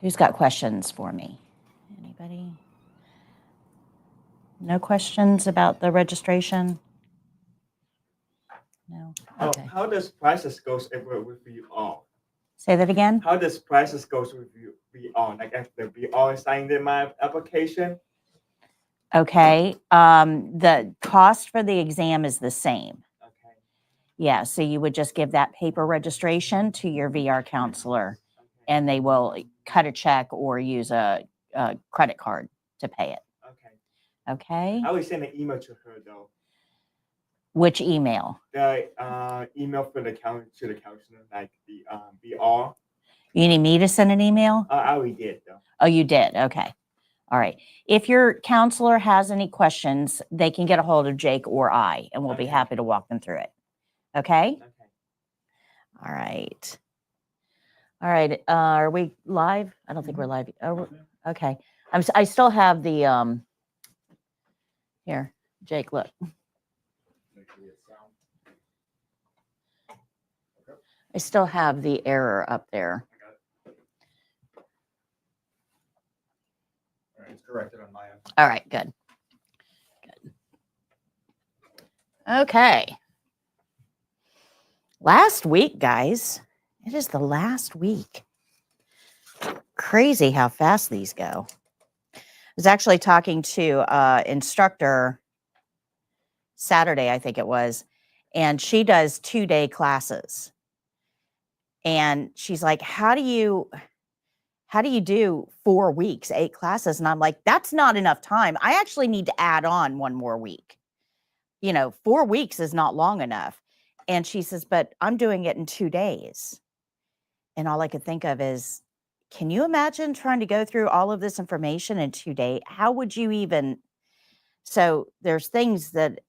Who's got questions for me? Anybody? No questions about the registration? No. Okay. How does prices goes with you all? Say that again. How does prices goes with you all? Like after we all signed in my application? Okay. The cost for the exam is the same. Okay. Yeah. So you would just give that paper registration to your VR counselor, and they will cut a check or use a credit card to pay it. Okay. Okay. I will send an email to her though. Which email? The email for the to the counselor, like the VR. You need me to send an email? I already did though. Oh, you did? Okay. All right. If your counselor has any questions, they can get a hold of Jake or I, and we'll be happy to walk them through it. Okay? Okay. All right. All right. Are we live? I don't think we're live. Oh, okay. I still have the here, Jake, look. I still have the error up there. All right, it's corrected on my end. All right, good. Good. Okay. Last week, guys. It is the last week. Crazy how fast these go. I was actually talking to instructor Saturday, I think it was, and she does 2-day classes. And she's like, how do you do 4 weeks, 8 classes? And I'm like, that's not enough time. I actually need to add on 1 more week. 4 weeks is not long enough. And she says, but I'm doing it in 2 days. And all I could think of is, can you imagine trying to go through all of this information in 2 days? How would you even? So there's things that,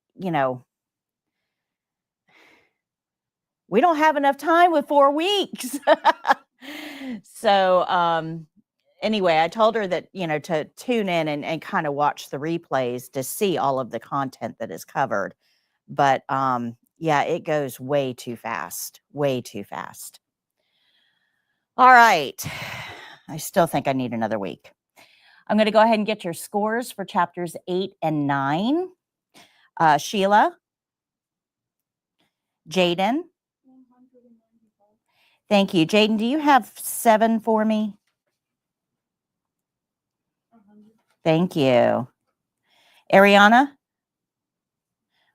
we don't have enough time with 4 weeks. So anyway, I told her that, to tune in and kind of watch the replays to see all of the content that is covered. But yeah, it goes way too fast, way too fast. All right. I still think I need another week. I'm going to go ahead and get your scores for chapters 8 and 9. Sheila, Jaden. Thank you. Jaden, do you have 7 for me? Thank you. Ariana?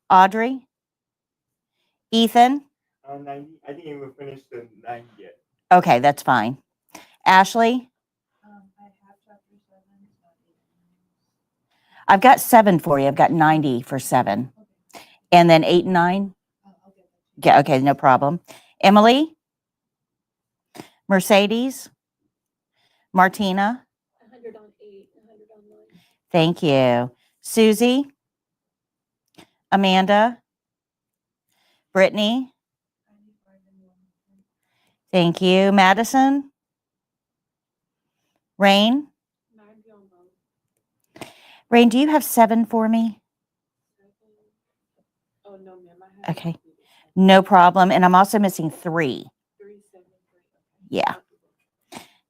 Audrey? Ethan? 90. I didn't even finish the 9 yet. Okay, that's fine. Ashley? I have chapter 7. I've got 7 for you. I've got 90 for 7. Okay. And then 8 and 9? I'll get that. Yeah, okay, no problem. Emily? Mercedes? Martina? 100 on 8, 100 on 9. Thank you. Susie? Amanda? Brittany? 95 and 1. Thank you. Madison? Rain? 90 on both. Rain, do you have 7 for me? Oh, no, ma'am. I have Okay. No problem. And I'm also missing 3. 373. Yeah.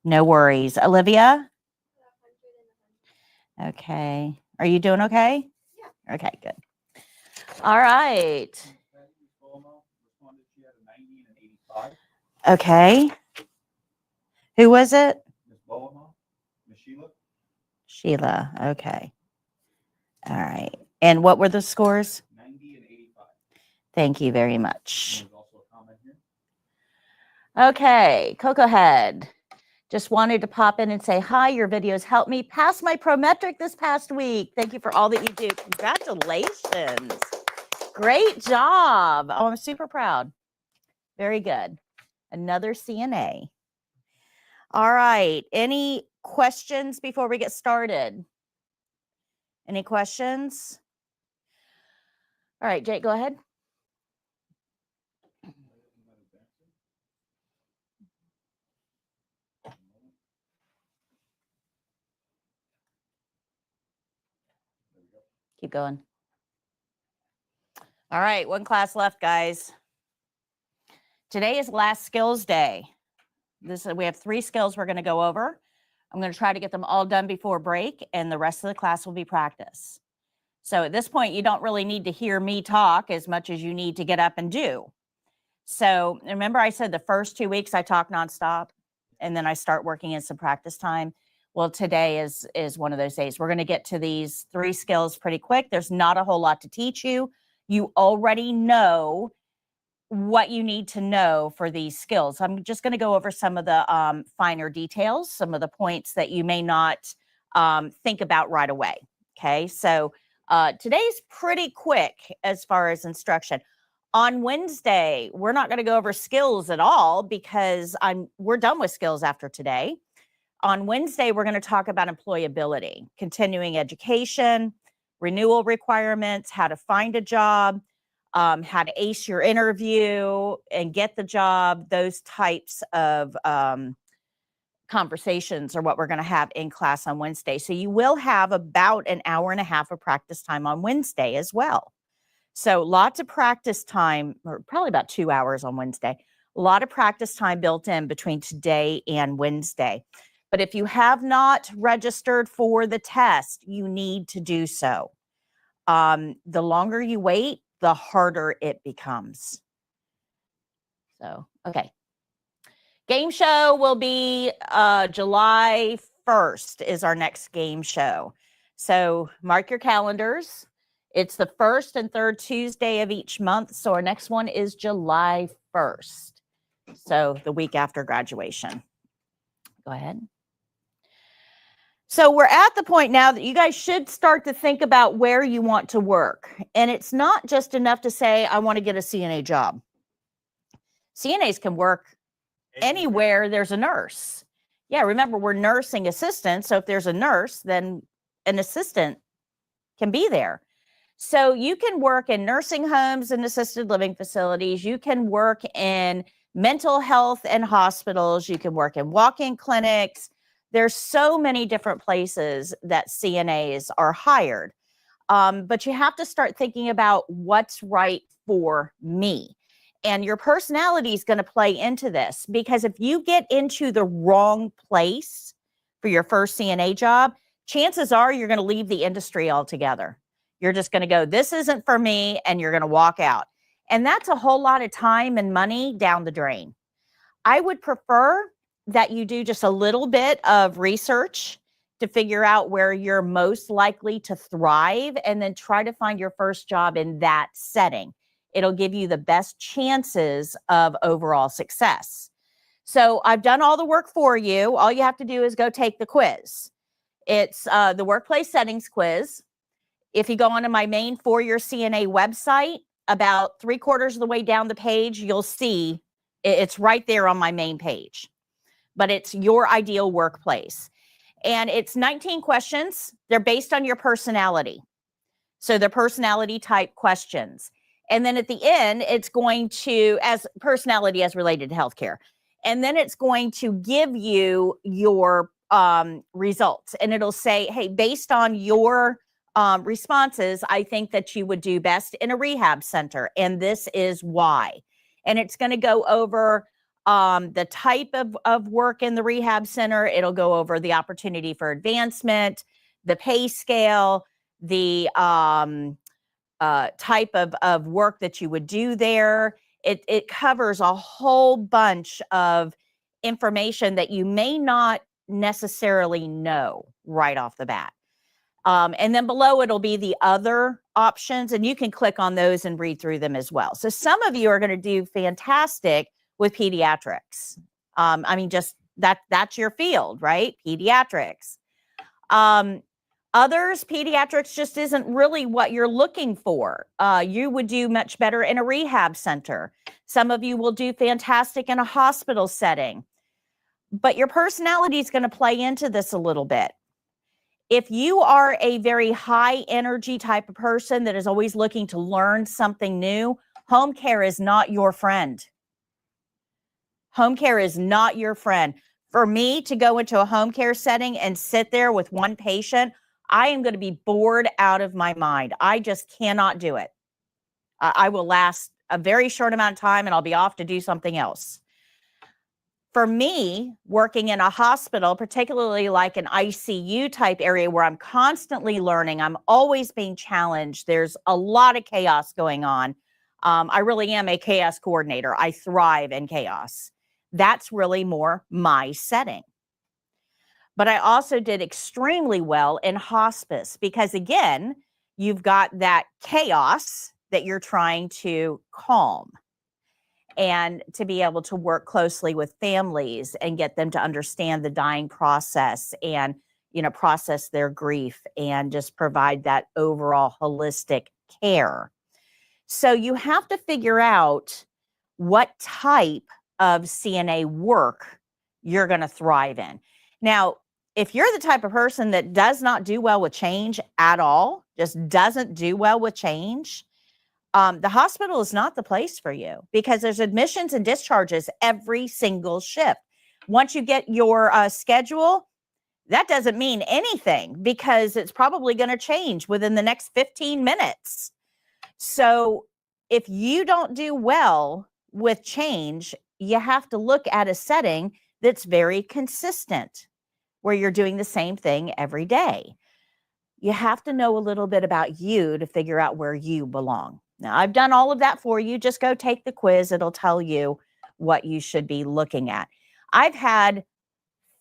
No worries. Olivia? Okay. Are you doing okay? Yeah. Okay, good. All right. Okay. Who was it? Miss Boama, Miss Sheila. Sheila. Okay. All right. And what were the scores? 90 and 85. Thank you very much. There's also a comment here. Okay, Coco Head. Just wanted to pop in and say hi. Your videos helped me pass my prometric this past week. Thank you for all that you do. Congratulations. Great job. Oh, I'm super proud. Very good. Another CNA. All right. Any questions before we get started? Any questions? All right, Jake, go ahead. Keep going. All right, 1 class left, guys. Today is last skills day. We have 3 skills we're going to go over. I'm going to try to get them all done before break, and the rest of the class will be practice. So at this point, you don't really need to hear me talk as much as you need to get up and do. So remember I said the first 2 weeks I talk nonstop, and then I start working in some practice time. Well, today is one of those days. We're going to get to these 3 skills pretty quick. There's not a whole lot to teach you. You already know what you need to know for these skills. I'm just going to go over some of the finer details, some of the points that you may not think about right away. Okay, so today's pretty quick as far as instruction. On Wednesday, we're not going to go over skills at all because we're done with skills after today. On Wednesday, we're going to talk about employability, continuing education, renewal requirements, how to find a job, how to ace your interview and get the job. Those types of conversations are what we're going to have in class on Wednesday. So you will have about an hour and a half of practice time on Wednesday as well. So lots of practice time, or probably about 2 hours on Wednesday. A lot of practice time built in between today and Wednesday. But if you have not registered for the test, you need to do so. The longer you wait, the harder it becomes. So, okay. Game show will be July 1st is our next game show. So mark your calendars. It's the first and third Tuesday of each month. So our next one is July 1st. So the week after graduation. Go ahead. So we're at the point now that you guys should start to think about where you want to work. And it's not just enough to say, I want to get a CNA job. CNAs can work anywhere there's a nurse. Yeah, remember, we're nursing assistants. So if there's a nurse, then an assistant can be there. So you can work in nursing homes and assisted living facilities. You can work in mental health and hospitals. You can work in walk-in clinics. There's so many different places that CNAs are hired. But you have to start thinking about what's right for me. And your personality is going to play into this, because if you get into the wrong place for your first CNA job, chances are you're going to leave the industry altogether. You're just going to go, this isn't for me, and you're going to walk out. And that's a whole lot of time and money down the drain. I would prefer that you do just a little bit of research to figure out where you're most likely to thrive, and then try to find your first job in that setting. It'll give you the best chances of overall success. So I've done all the work for you. All you have to do is go take the quiz. It's the workplace settings quiz. If you go onto my main 4YourCNA website, about 3/4 of the way down the page, you'll see it's right there on my main page. But it's your ideal workplace. And it's 19 questions. They're based on your personality. So they're personality type questions. And then at the end, it's going to, as personality as related to healthcare. And then it's going to give you your results. And it'll say, hey, based on your responses, I think that you would do best in a rehab center. And this is why. And it's going to go over the type of work in the rehab center. It'll go over the opportunity for advancement, the pay scale, the type of work that you would do there. It covers a whole bunch of information that you may not necessarily know right off the bat. And then below it'll be the other options, and you can click on those and read through them as well. So some of you are going to do fantastic with pediatrics. I mean, just that's your field, right? Pediatrics. Others, pediatrics just isn't really what you're looking for. You would do much better in a rehab center. Some of you will do fantastic in a hospital setting. But your personality is going to play into this a little bit. If you are a very high energy type of person that is always looking to learn something new, home care is not your friend. Home care is not your friend. For me to go into a home care setting and sit there with one patient, I am going to be bored out of my mind. I just cannot do it. I will last a very short amount of time and I'll be off to do something else. For me, working in a hospital, particularly like an ICU type area where I'm constantly learning, I'm always being challenged. There's a lot of chaos going on. I really am a chaos coordinator. I thrive in chaos. That's really more my setting. But I also did extremely well in hospice because, again, you've got that chaos that you're trying to calm, and to be able to work closely with families and get them to understand the dying process and, process their grief and just provide that overall holistic care. So you have to figure out what type of CNA work you're going to thrive in. Now, if you're the type of person that does not do well with change at all, just doesn't do well with change, the hospital is not the place for you because there's admissions and discharges every single shift. Once you get your schedule, that doesn't mean anything because it's probably going to change within the next 15 minutes. So if you don't do well with change, you have to look at a setting that's very consistent, where you're doing the same thing every day. You have to know a little bit about you to figure out where you belong. Now, I've done all of that for you. Just go take the quiz. It'll tell you what you should be looking at. I've had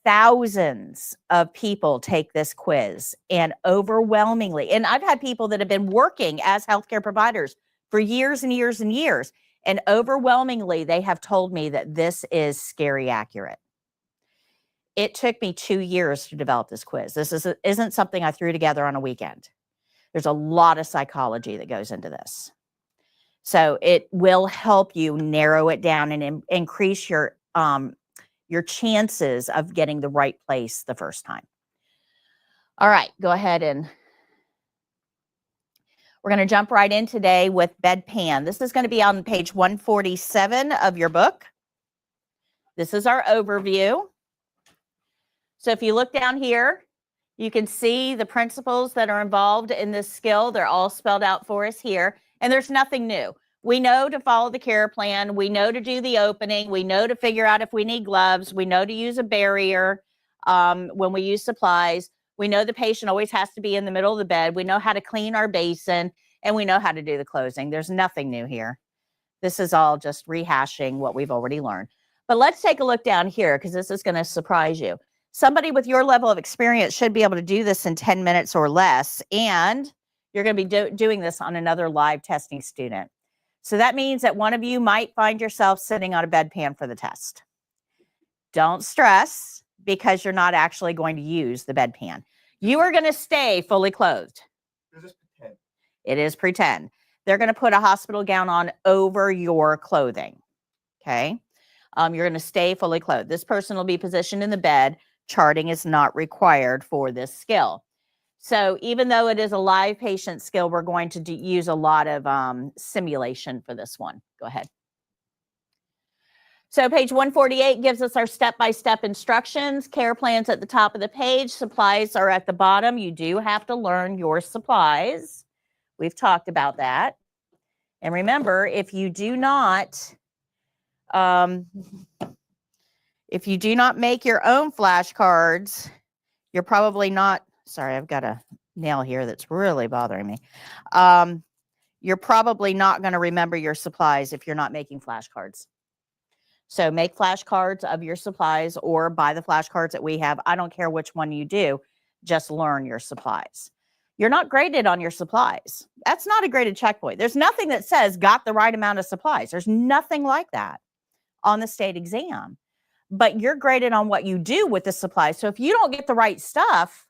thousands of people take this quiz, and overwhelmingly, and I've had people that have been working as healthcare providers for years and years and years, and overwhelmingly, they have told me that this is scary accurate. It took me 2 years to develop this quiz. This isn't something I threw together on a weekend. There's a lot of psychology that goes into this. So it will help you narrow it down and increase your chances of getting the right place the first time. All right, go ahead, and we're going to jump right in today with Bedpan. This is going to be on page 147 of your book. This is our overview. So if you look down here, you can see the principles that are involved in this skill. They're all spelled out for us here, and there's nothing new. We know to follow the care plan. We know to do the opening. We know to figure out if we need gloves. We know to use a barrier when we use supplies. We know the patient always has to be in the middle of the bed. We know how to clean our basin, and we know how to do the closing. There's nothing new here. This is all just rehashing what we've already learned. But let's take a look down here because this is going to surprise you. Somebody with your level of experience should be able to do this in 10 minutes or less, and you're going to be doing this on another live testing student. So that means that one of you might find yourself sitting on a bedpan for the test. Don't stress because you're not actually going to use the bedpan. You are going to stay fully clothed. This is pretend. It is pretend. They're going to put a hospital gown on over your clothing. Okay. You're going to stay fully clothed. This person will be positioned in the bed. Charting is not required for this skill. So even though it is a live patient skill, we're going to use a lot of simulation for this one. Go ahead. So page 148 gives us our step-by-step instructions. Care plans at the top of the page. Supplies are at the bottom. You do have to learn your supplies. We've talked about that. And remember, if you do not make your own flashcards, you're probably not, sorry, I've got a nail here that's really bothering me. You're probably not going to remember your supplies if you're not making flashcards. So make flashcards of your supplies or buy the flashcards that we have. I don't care which one you do, just learn your supplies. You're not graded on your supplies. That's not a graded checkpoint. There's nothing that says got the right amount of supplies. There's nothing like that on the state exam. But you're graded on what you do with the supplies. So if you don't get the right stuff,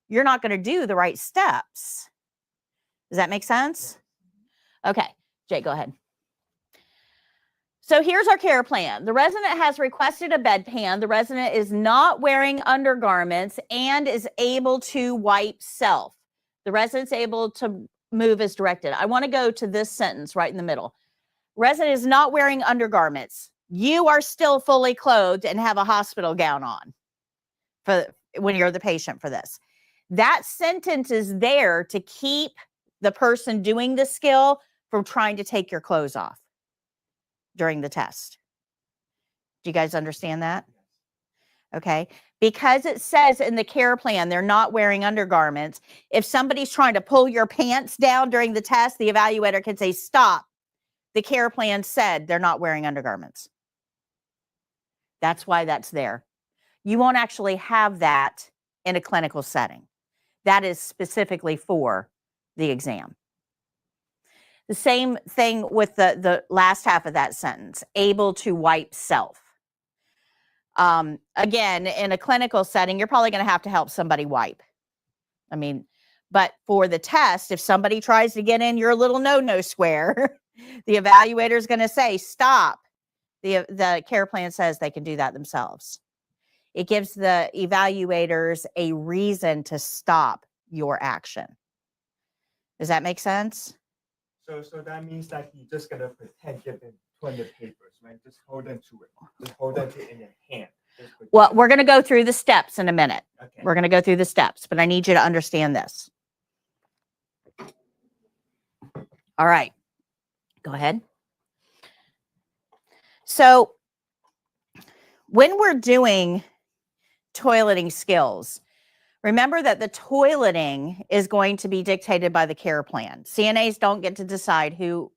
you're not going to do the right steps. Does that make sense? Okay, Jay, go ahead. So here's our care plan. The resident has requested a bedpan. The resident is not wearing undergarments and is able to wipe self. The resident's able to move as directed. I want to go to this sentence right in the middle. Resident is not wearing undergarments. You are still fully clothed and have a hospital gown on for when you're the patient for this. That sentence is there to keep the person doing the skill from trying to take your clothes off during the test. Do you guys understand that? Okay. Because it says in the care plan they're not wearing undergarments, if somebody's trying to pull your pants down during the test, the evaluator can say, stop. The care plan said they're not wearing undergarments. That's why that's there. You won't actually have that in a clinical setting. That is specifically for the exam. The same thing with the last half of that sentence, able to wipe self. Again, in a clinical setting, you're probably going to have to help somebody wipe. I mean, but for the test, if somebody tries to get in your little no-no square, the evaluator is going to say, stop. The care plan says they can do that themselves. It gives the evaluators a reason to stop your action. Does that make sense? So that means that he just gonna pretend give them 20 papers, right? Just hold them to it. Just hold them to it in your hand. Well, we're going to go through the steps in a minute. Okay. We're going to go through the steps, but I need you to understand this. All right. Go ahead. So when we're doing toileting skills, remember that the toileting is going to be dictated by the care plan. CNAs don't get to decide who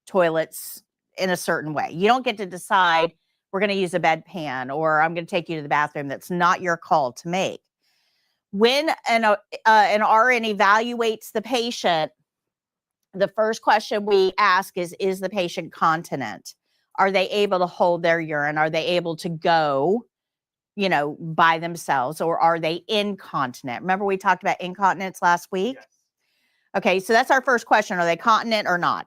toilets in a certain way. You don't get to decide, we're going to use a bedpan or I'm going to take you to the bathroom. That's not your call to make. When an RN evaluates the patient, the first question we ask is the patient continent? Are they able to hold their urine? Are they able to go, by themselves, or are they incontinent? Remember we talked about incontinence last week? Yes. Okay, so that's our first question. Are they continent or not?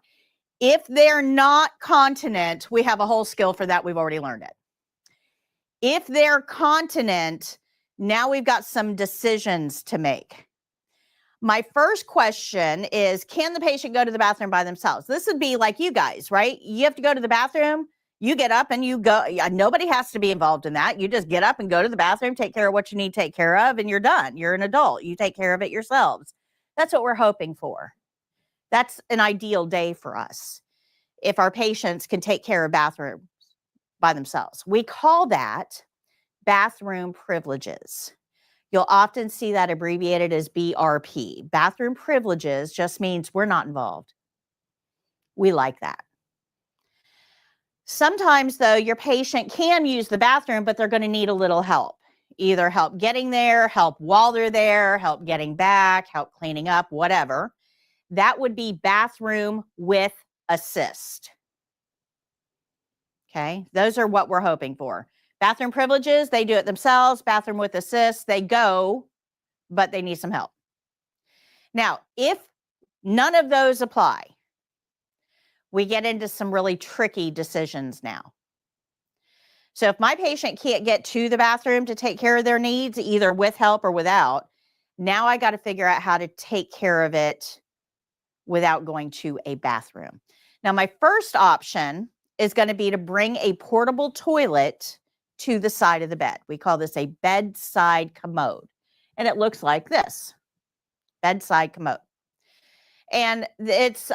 If they're not continent, we have a whole skill for that. We've already learned it. If they're continent, now we've got some decisions to make. My first question is, can the patient go to the bathroom by themselves? This would be like you guys, right? You have to go to the bathroom. You get up and you go. Nobody has to be involved in that. You just get up and go to the bathroom, take care of what you need to take care of, and you're done. You're an adult. You take care of it yourselves. That's what we're hoping for. That's an ideal day for us, if our patients can take care of bathrooms by themselves. We call that bathroom privileges. You'll often see that abbreviated as BRP. Bathroom privileges just means we're not involved. We like that. Sometimes, though, your patient can use the bathroom, but they're going to need a little help. Either help getting there, help while they're there, help getting back, help cleaning up, whatever. That would be bathroom with assist. Okay, those are what we're hoping for. Bathroom privileges, they do it themselves. Bathroom with assist, they go, but they need some help. Now, if none of those apply, we get into some really tricky decisions now. So if my patient can't get to the bathroom to take care of their needs, either with help or without, now I got to figure out how to take care of it without going to a bathroom. Now, my first option is going to be to bring a portable toilet to the side of the bed. We call this a bedside commode. And it looks like this, bedside commode. And it's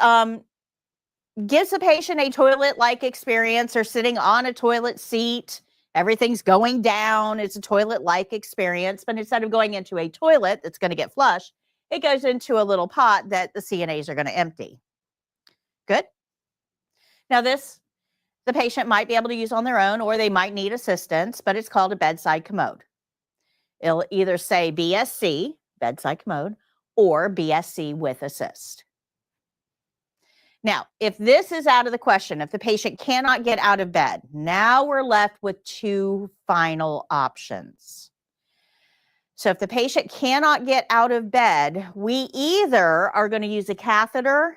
gives the patient a toilet-like experience. They're sitting on a toilet seat. Everything's going down. It's a toilet-like experience. But instead of going into a toilet that's going to get flushed, it goes into a little pot that the CNAs are going to empty. Good. Now the patient might be able to use on their own, or they might need assistance, but it's called a bedside commode. It'll either say BSC, bedside commode, or BSC with assist. Now, if this is out of the question, if the patient cannot get out of bed, now we're left with two final options. So if the patient cannot get out of bed, we either are going to use a catheter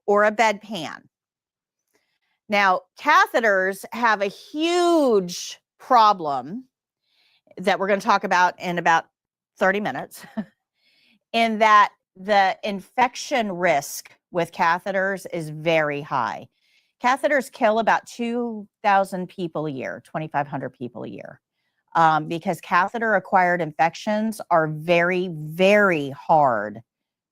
or a bedpan. Now, catheters have a huge problem that we're going to talk about in about 30 minutes, in that the infection risk with catheters is very high. Catheters kill about 2,000 people a year, 2,500 people a year, because catheter-acquired infections are very, very hard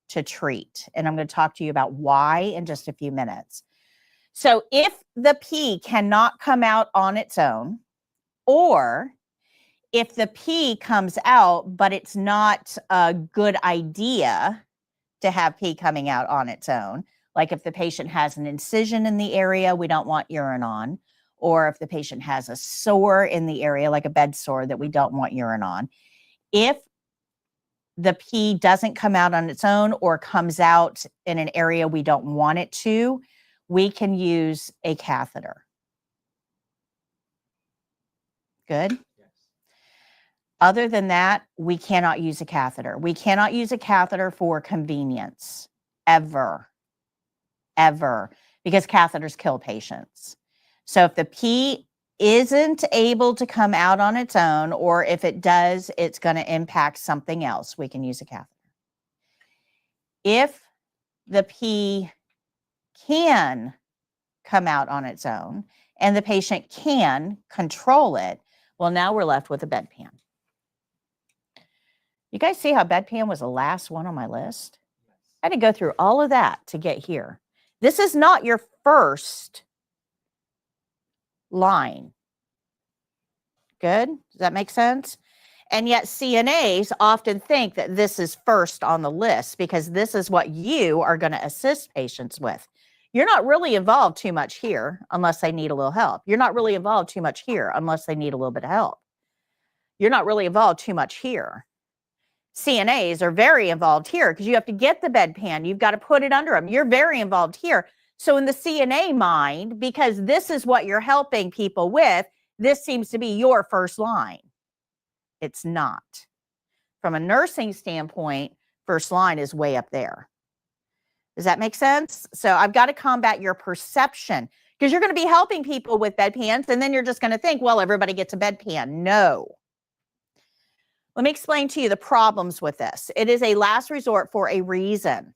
to treat. And I'm going to talk to you about why in just a few minutes. So if the pee cannot come out on its own, Or if the pee comes out, but it's not a good idea to have pee coming out on its own, like if the patient has an incision in the area we don't want urine on, or if the patient has a sore in the area, like a bed sore that we don't want urine on. If the pee doesn't come out on its own or comes out in an area we don't want it to, we can use a catheter. Good. Yes. Other than that, we cannot use a catheter. We cannot use a catheter for convenience, ever, because catheters kill patients. So if the pee isn't able to come out on its own, or if it does, it's going to impact something else, we can use a catheter. If the pee can come out on its own and the patient can control it, well, now we're left with a bedpan. You guys see how bedpan was the last one on my list? I had to go through all of that to get here. This is not your first line. Good? Does that make sense? And yet CNAs often think that this is first on the list because this is what you are going to assist patients with. You're not really involved too much here unless they need a little help. You're not really involved too much here unless they need a little bit of help. You're not really involved too much here. CNAs are very involved here because you have to get the bedpan. You've got to put it under them. You're very involved here. So in the CNA mind, because this is what you're helping people with, this seems to be your first line. It's not. From a nursing standpoint, first line is way up there. Does that make sense? So I've got to combat your perception because you're going to be helping people with bedpans and then you're just going to think, well, everybody gets a bedpan. No. Let me explain to you the problems with this. It is a last resort for a reason.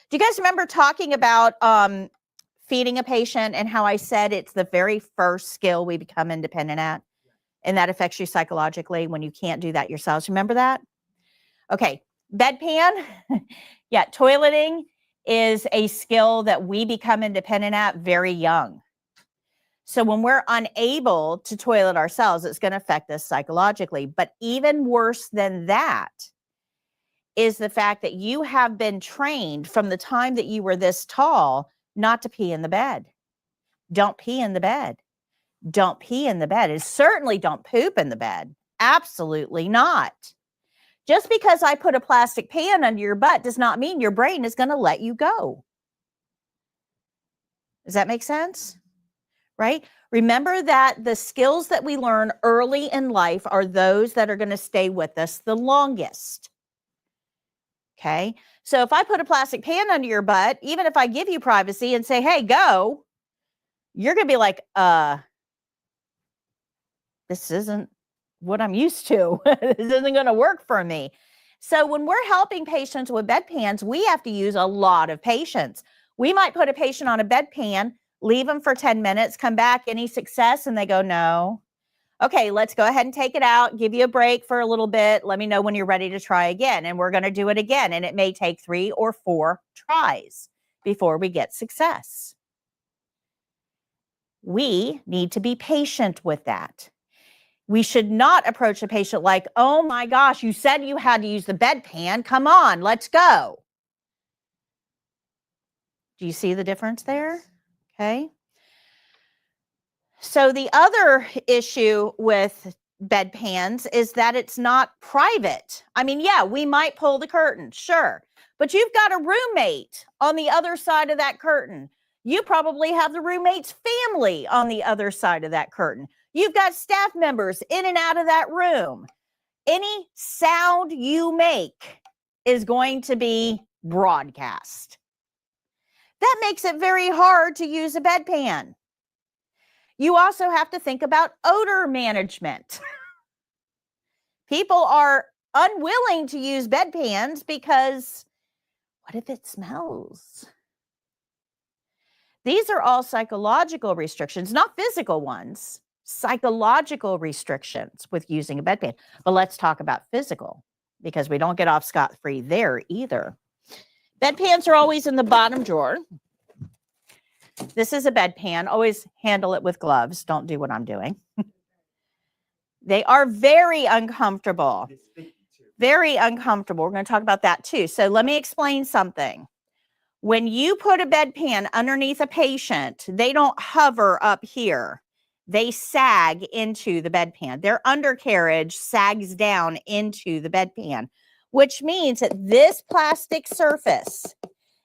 Do you guys remember talking about feeding a patient and how I said it's the very first skill we become independent at? And that affects you psychologically when you can't do that yourselves. Remember that? Okay, bedpan. Yeah, toileting is a skill that we become independent at very young. So when we're unable to toilet ourselves, it's going to affect us psychologically. But even worse than that is the fact that you have been trained from the time that you were this tall not to pee in the bed. Don't pee in the bed. Don't pee in the bed. And certainly don't poop in the bed. Absolutely not. Just because I put a plastic pan under your butt does not mean your brain is going to let you go. Does that make sense? Right? Remember that the skills that we learn early in life are those that are going to stay with us the longest. Okay? So if I put a plastic pan under your butt, even if I give you privacy and say, hey, go, you're going to be like, this isn't what I'm used to. This isn't going to work for me. So when we're helping patients with bedpans, we have to use a lot of patience. We might put a patient on a bedpan, leave them for 10 minutes, come back, any success? And they go, no. Okay, let's go ahead and take it out, give you a break for a little bit. Let me know when you're ready to try again. And we're going to do it again. And it may take 3 or 4 tries before we get success. We need to be patient with that. We should not approach a patient like, oh my gosh, you said you had to use the bedpan. Come on, let's go. Do you see the difference there? Okay. So the other issue with bedpans is that it's not private. I mean, yeah, we might pull the curtain, sure. But you've got a roommate on the other side of that curtain. You probably have the roommate's family on the other side of that curtain. You've got staff members in and out of that room. Any sound you make is going to be broadcast. That makes it very hard to use a bedpan. You also have to think about odor management. People are unwilling to use bedpans because what if it smells? These are all psychological restrictions, not physical ones. Psychological restrictions with using a bedpan. But let's talk about physical because we don't get off scot-free there either. Bedpans are always in the bottom drawer. This is a bedpan. Always handle it with gloves. Don't do what I'm doing. They are very uncomfortable. It's sticky too. Very uncomfortable. We're going to talk about that too. So let me explain something. When you put a bedpan underneath a patient, they don't hover up here. They sag into the bedpan. Their undercarriage sags down into the bedpan, which means that this plastic surface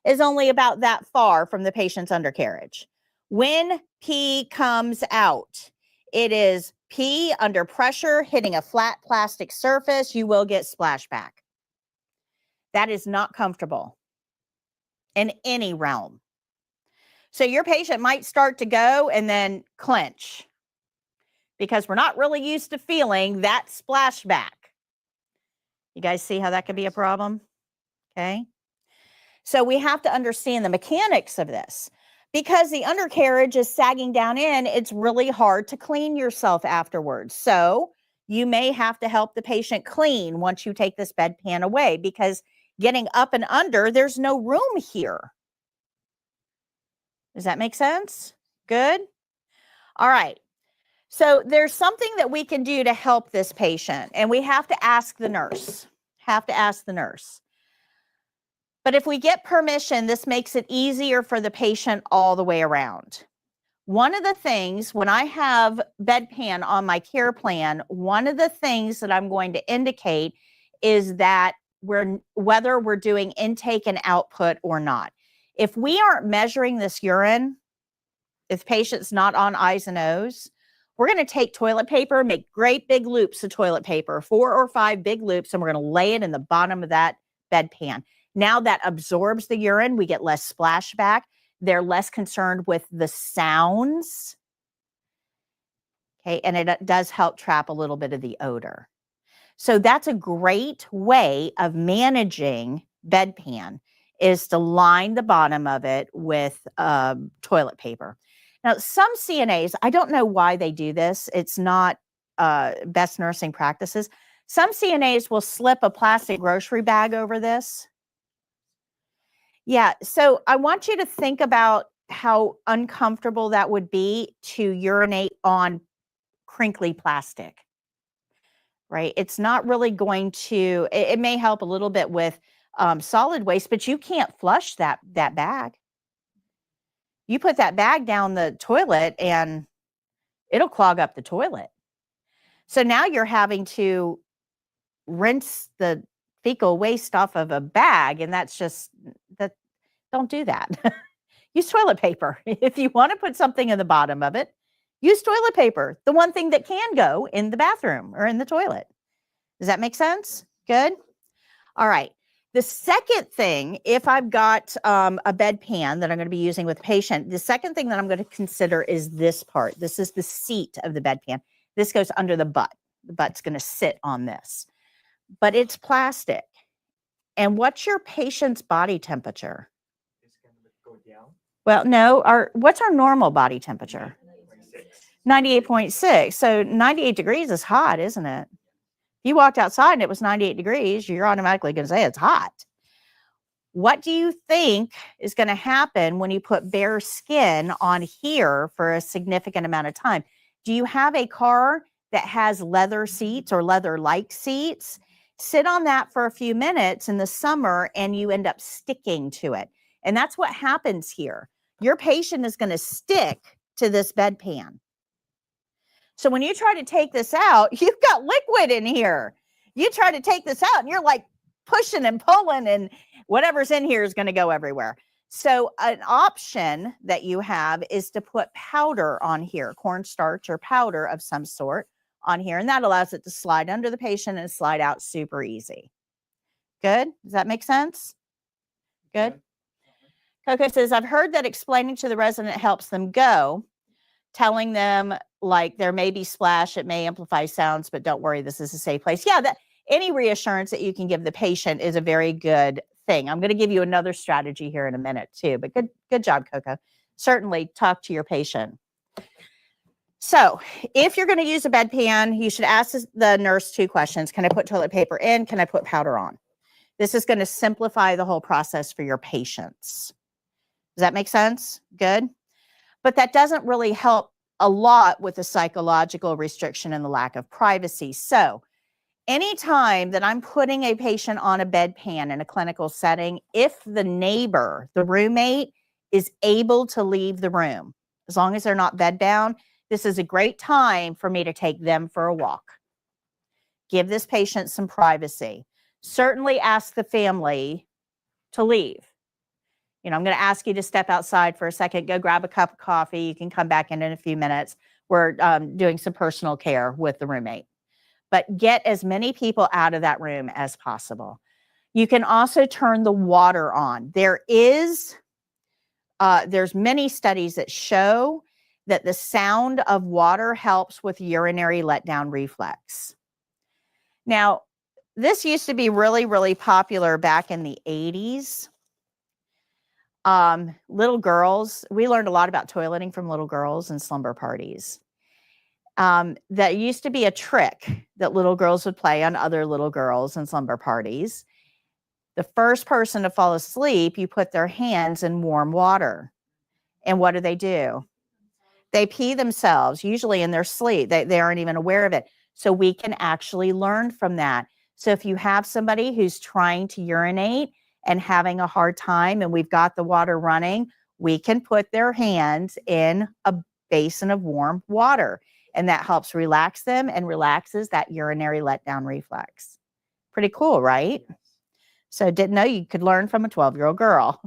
is only about that far from the patient's undercarriage. When pee comes out, it is pee under pressure hitting a flat plastic surface. You will get splashback. That is not comfortable in any realm. So your patient might start to go and then clench because we're not really used to feeling that splashback. You guys see how that could be a problem? Okay. So we have to understand the mechanics of this. Because the undercarriage is sagging down in, it's really hard to clean yourself afterwards. So you may have to help the patient clean once you take this bedpan away, because getting up and under, there's no room here. Does that make sense? Good. All right. So there's something that we can do to help this patient, and we have to ask the nurse. But if we get permission, this makes it easier for the patient all the way around. One of the things, when I have bedpan on my care plan, one of the things that I'm going to indicate is that whether we're doing intake and output or not. If we aren't measuring this urine, if patient's not on I's and O's, we're going to take toilet paper, make great big loops of toilet paper, 4 or 5 big loops, and we're going to lay it in the bottom of that bedpan. Now that absorbs the urine, we get less splashback. They're less concerned with the sounds. Okay, and it does help trap a little bit of the odor. So that's a great way of managing bedpan, is to line the bottom of it with toilet paper. Now, some CNAs, I don't know why they do this. It's not best nursing practices. Some CNAs will slip a plastic grocery bag over this. Yeah, so I want you to think about how uncomfortable that would be to urinate on crinkly plastic, right? It's not really going to, it may help a little bit with solid waste, but you can't flush that bag. You put that bag down the toilet and it'll clog up the toilet. So now you're having to rinse the fecal waste off of a bag, and that's just, don't do that. Use toilet paper. If you want to put something in the bottom of it, use toilet paper, the one thing that can go in the bathroom or in the toilet. Does that make sense? Good. All right. The second thing, if I've got a bedpan that I'm going to be using with a patient, the second thing that I'm going to consider is this part. This is the seat of the bedpan. This goes under the butt. The butt's going to sit on this, but it's plastic. And what's your patient's body temperature? It's going to go down. Well, no, what's our normal body temperature? 98.6. So 98 degrees is hot, isn't it? If you walked outside and it was 98 degrees, you're automatically going to say it's hot. What do you think is going to happen when you put bare skin on here for a significant amount of time? Do you have a car that has leather seats or leather-like seats? Sit on that for a few minutes in the summer and you end up sticking to it. And that's what happens here. Your patient is going to stick to this bedpan. So when you try to take this out, you've got liquid in here. You try to take this out and you're like pushing and pulling, and whatever's in here is going to go everywhere. So an option that you have is to put powder on here, cornstarch or powder of some sort on here. And that allows it to slide under the patient and slide out super easy. Good. Does that make sense? Good. Coco says, I've heard that explaining to the resident helps them go. Telling them like there may be splash, it may amplify sounds, but don't worry, this is a safe place. Yeah, that any reassurance that you can give the patient is a very good thing. I'm going to give you another strategy here in a minute too, but good job, Coco. Certainly talk to your patient. So if you're going to use a bedpan, you should ask the nurse 2 questions. Can I put toilet paper in? Can I put powder on? This is going to simplify the whole process for your patients. Does that make sense? Good. But that doesn't really help a lot with the psychological restriction and the lack of privacy. So anytime that I'm putting a patient on a bedpan in a clinical setting, if the neighbor, the roommate, is able to leave the room, as long as they're not bedbound, this is a great time for me to take them for a walk. Give this patient some privacy. Certainly ask the family to leave. You know, I'm going to ask you to step outside for a second, go grab a cup of coffee. You can come back in a few minutes. We're doing some personal care with the roommate. But get as many people out of that room as possible. You can also turn the water on. There's many studies that show that the sound of water helps with urinary letdown reflex. Now, this used to be really, really popular back in the 80s. Little girls, we learned a lot about toileting from little girls and slumber parties. That used to be a trick that little girls would play on other little girls in slumber parties. The first person to fall asleep, you put their hands in warm water. And what do? They pee themselves, usually in their sleep. They aren't even aware of it. So we can actually learn from that. So if you have somebody who's trying to urinate and having a hard time and we've got the water running, we can put their hands in a basin of warm water. And that helps relax them and relaxes that urinary letdown reflex. Pretty cool, right? So didn't know you could learn from a 12-year-old girl.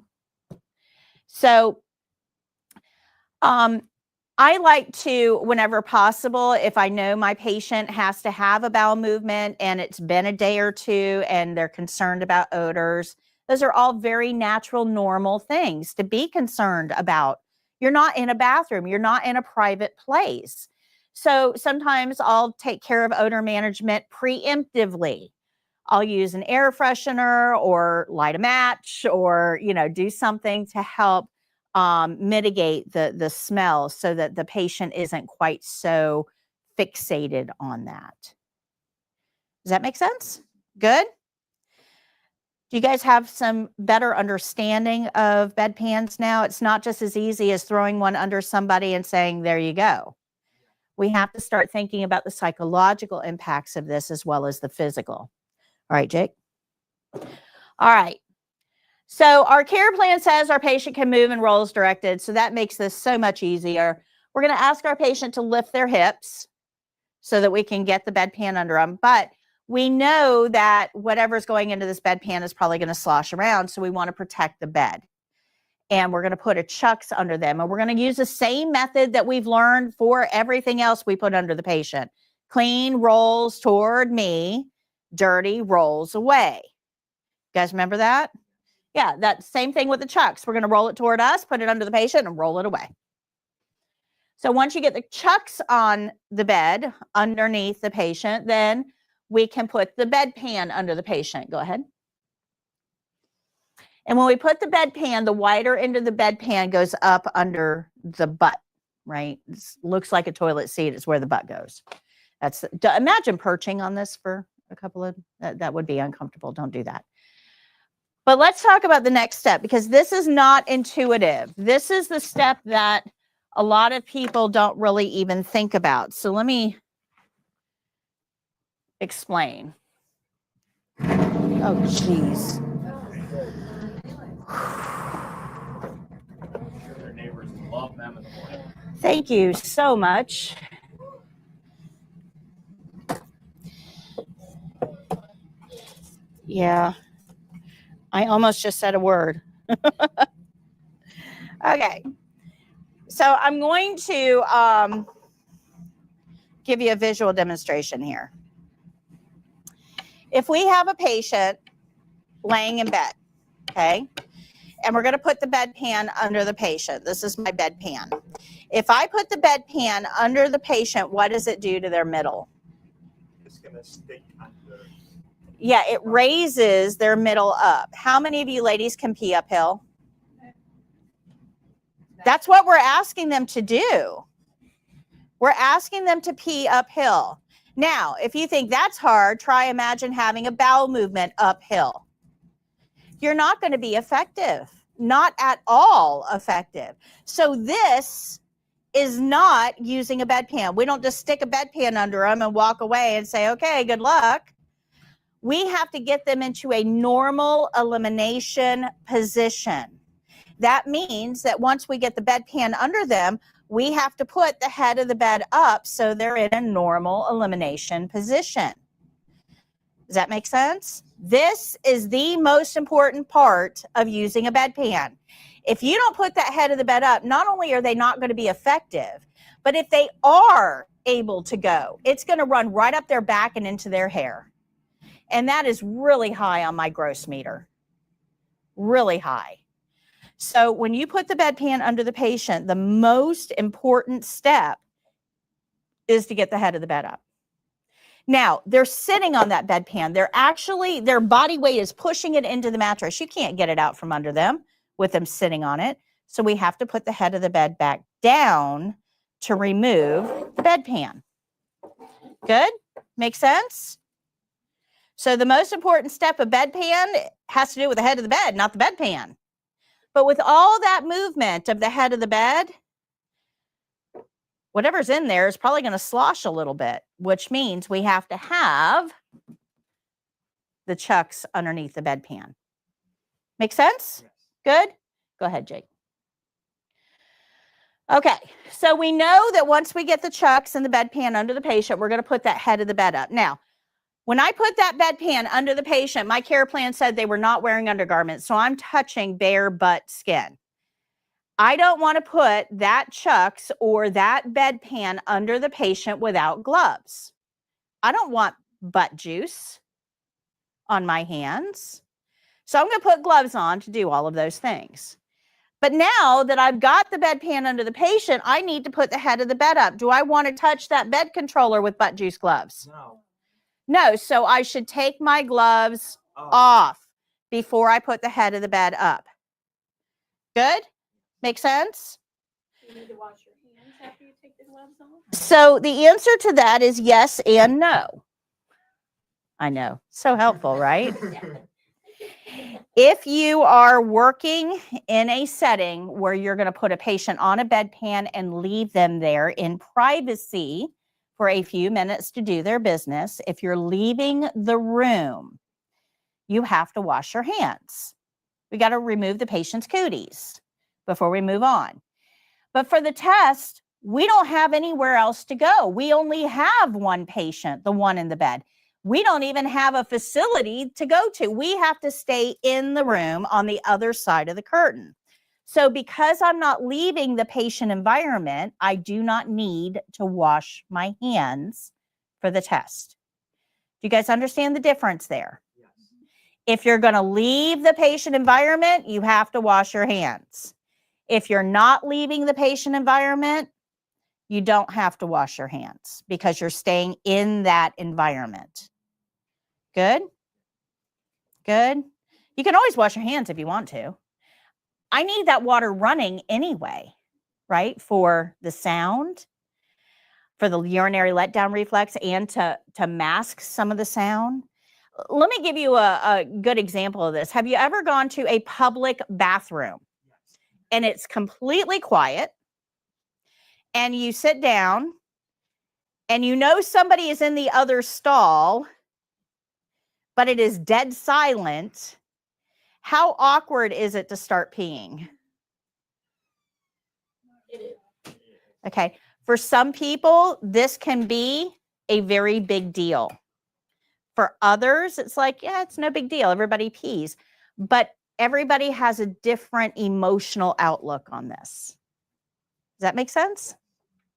So I like to, whenever possible, if I know my patient has to have a bowel movement and it's been a day or two and they're concerned about odors, those are all very natural, normal things to be concerned about. You're not in a bathroom. You're not in a private place. So sometimes I'll take care of odor management preemptively. I'll use an air freshener or light a match or, do something to help mitigate the smell so that the patient isn't quite so fixated on that. Does that make sense? Good? Do you guys have some better understanding of bedpans now? It's not just as easy as throwing one under somebody and saying, there you go. We have to start thinking about the psychological impacts of this as well as the physical. All right, Jake? All right. So our care plan says our patient can move and roll as directed. So that makes this so much easier. We're going to ask our patient to lift their hips so that we can get the bedpan under them. But we know that whatever's going into this bedpan is probably going to slosh around. So we want to protect the bed. And we're going to put a chucks under them. And we're going to use the same method that we've learned for everything else we put under the patient. Clean rolls toward me, dirty rolls away. You guys remember that? Yeah, that same thing with the chucks. We're going to roll it toward us, put it under the patient, and roll it away. So once you get the chucks on the bed underneath the patient, then we can put the bedpan under the patient. Go ahead. And when we put the bedpan, the wider end of the bedpan goes up under the butt, right? It looks like a toilet seat. It's where the butt goes. Imagine perching on this for a couple of, that would be uncomfortable. Don't do that. But let's talk about the next step because this is not intuitive. This is the step that a lot of people don't really even think about. So let me explain. Oh, geez. Their neighbors love them in the morning. Thank you so much. Yeah, I almost just said a word. Okay, so I'm going to give you a visual demonstration here. If we have a patient laying in bed, okay, and we're going to put the bedpan under the patient. This is my bedpan. If I put the bedpan under the patient, what does it do to their middle? It's going to stick under. Yeah, it raises their middle up. How many of you ladies can pee uphill? That's what we're asking them to do. We're asking them to pee uphill. Now, if you think that's hard, try imagine having a bowel movement uphill. You're not going to be effective. Not at all effective. So this is not using a bedpan. We don't just stick a bedpan under them and walk away and say, okay, good luck. We have to get them into a normal elimination position. That means that once we get the bedpan under them, we have to put the head of the bed up so they're in a normal elimination position. Does that make sense? This is the most important part of using a bedpan. If you don't put that head of the bed up, not only are they not going to be effective, but if they are able to go, it's going to run right up their back and into their hair. And that is really high on my gross meter. Really high. So when you put the bedpan under the patient, the most important step is to get the head of the bed up. Now, they're sitting on that bedpan. Their body weight is pushing it into the mattress. You can't get it out from under them with them sitting on it. So we have to put the head of the bed back down to remove the bedpan. Good? Make sense? So the most important step of bedpan has to do with the head of the bed, not the bedpan. But with all that movement of the head of the bed, whatever's in there is probably going to slosh a little bit, which means we have to have the chucks underneath the bedpan. Make sense? Yes. Good? Go ahead, Jake. Okay, so we know that once we get the chucks and the bedpan under the patient, we're going to put that head of the bed up. Now, when I put that bedpan under the patient, my care plan said they were not wearing undergarments, so I'm touching bare butt skin. I don't want to put that chucks or that bedpan under the patient without gloves. I don't want butt juice on my hands. So I'm going to put gloves on to do all of those things. But now that I've got the bedpan under the patient, I need to put the head of the bed up. Do I want to touch that bed controller with butt juice gloves? No. No, so I should take my gloves off before I put the head of the bed up. Good? Make sense? You need to wash your hands after you take the gloves off. So the answer to that is yes and no. I know. So helpful, right? If you are working in a setting where you're going to put a patient on a bedpan and leave them there in privacy for a few minutes to do their business, if you're leaving the room, you have to wash your hands. We got to remove the patient's cooties before we move on. But for the test, we don't have anywhere else to go. We only have one patient, the one in the bed. We don't even have a facility to go to. We have to stay in the room on the other side of the curtain. So because I'm not leaving the patient environment, I do not need to wash my hands for the test. Do you guys understand the difference there? Yes. If you're going to leave the patient environment, you have to wash your hands. If you're not leaving the patient environment, you don't have to wash your hands because you're staying in that environment. Good? Good? You can always wash your hands if you want to. I need that water running anyway, right? For the sound, for the urinary letdown reflex, and to mask some of the sound. Let me give you a good example of this. Have you ever gone to a public bathroom and it's completely quiet and you sit down and you know somebody is in the other stall, but it is dead silent? How awkward is it to start peeing? It is. Okay. For some people, this can be a very big deal. For others, it's like, yeah, it's no big deal. Everybody pees. But everybody has a different emotional outlook on this. Does that make sense?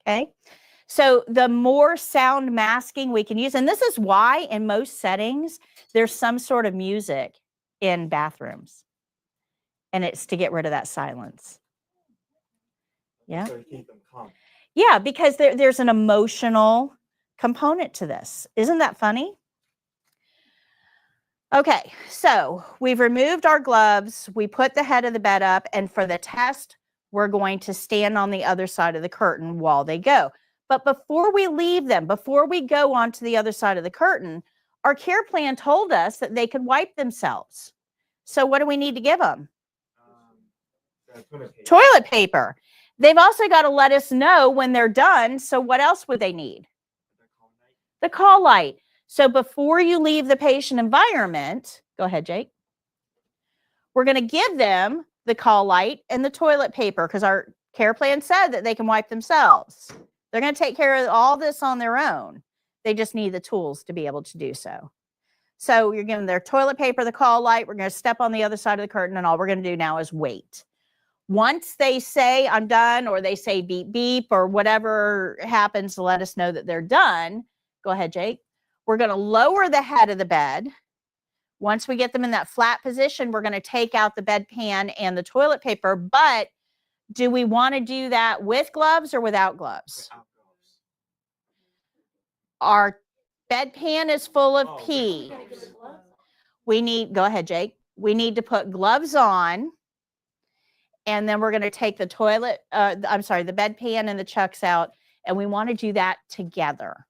Okay. So the more sound masking we can use, and this is why in most settings, there's some sort of music in bathrooms. And it's to get rid of that silence. Yeah. So you keep them calm. Yeah, because there's an emotional component to this. Isn't that funny? Okay, so we've removed our gloves. We put the head of the bed up. And for the test, we're going to stand on the other side of the curtain while they go. But before we leave them, before we go onto the other side of the curtain, our care plan told us that they could wipe themselves. So what do we need to give them? The toilet paper. Toilet paper. They've also got to let us know when they're done. So what else would they need? The call light. So before you leave the patient environment, go ahead, Jake. We're going to give them the call light and the toilet paper because our care plan said that they can wipe themselves. They're going to take care of all this on their own. They just need the tools to be able to do so. So you're giving their toilet paper, the call light. We're going to step on the other side of the curtain, and all we're going to do now is wait. Once they say I'm done, or they say beep, beep, or whatever happens to let us know that they're done, go ahead, Jake. We're going to lower the head of the bed. Once we get them in that flat position, we're going to take out the bedpan and the toilet paper. But do we want to do that with gloves or without gloves? Our bedpan is full of pee. We need, go ahead, Jake. We need to put gloves on. And then we're going to take the toilet, the bedpan and the chucks out. And we want to do that together.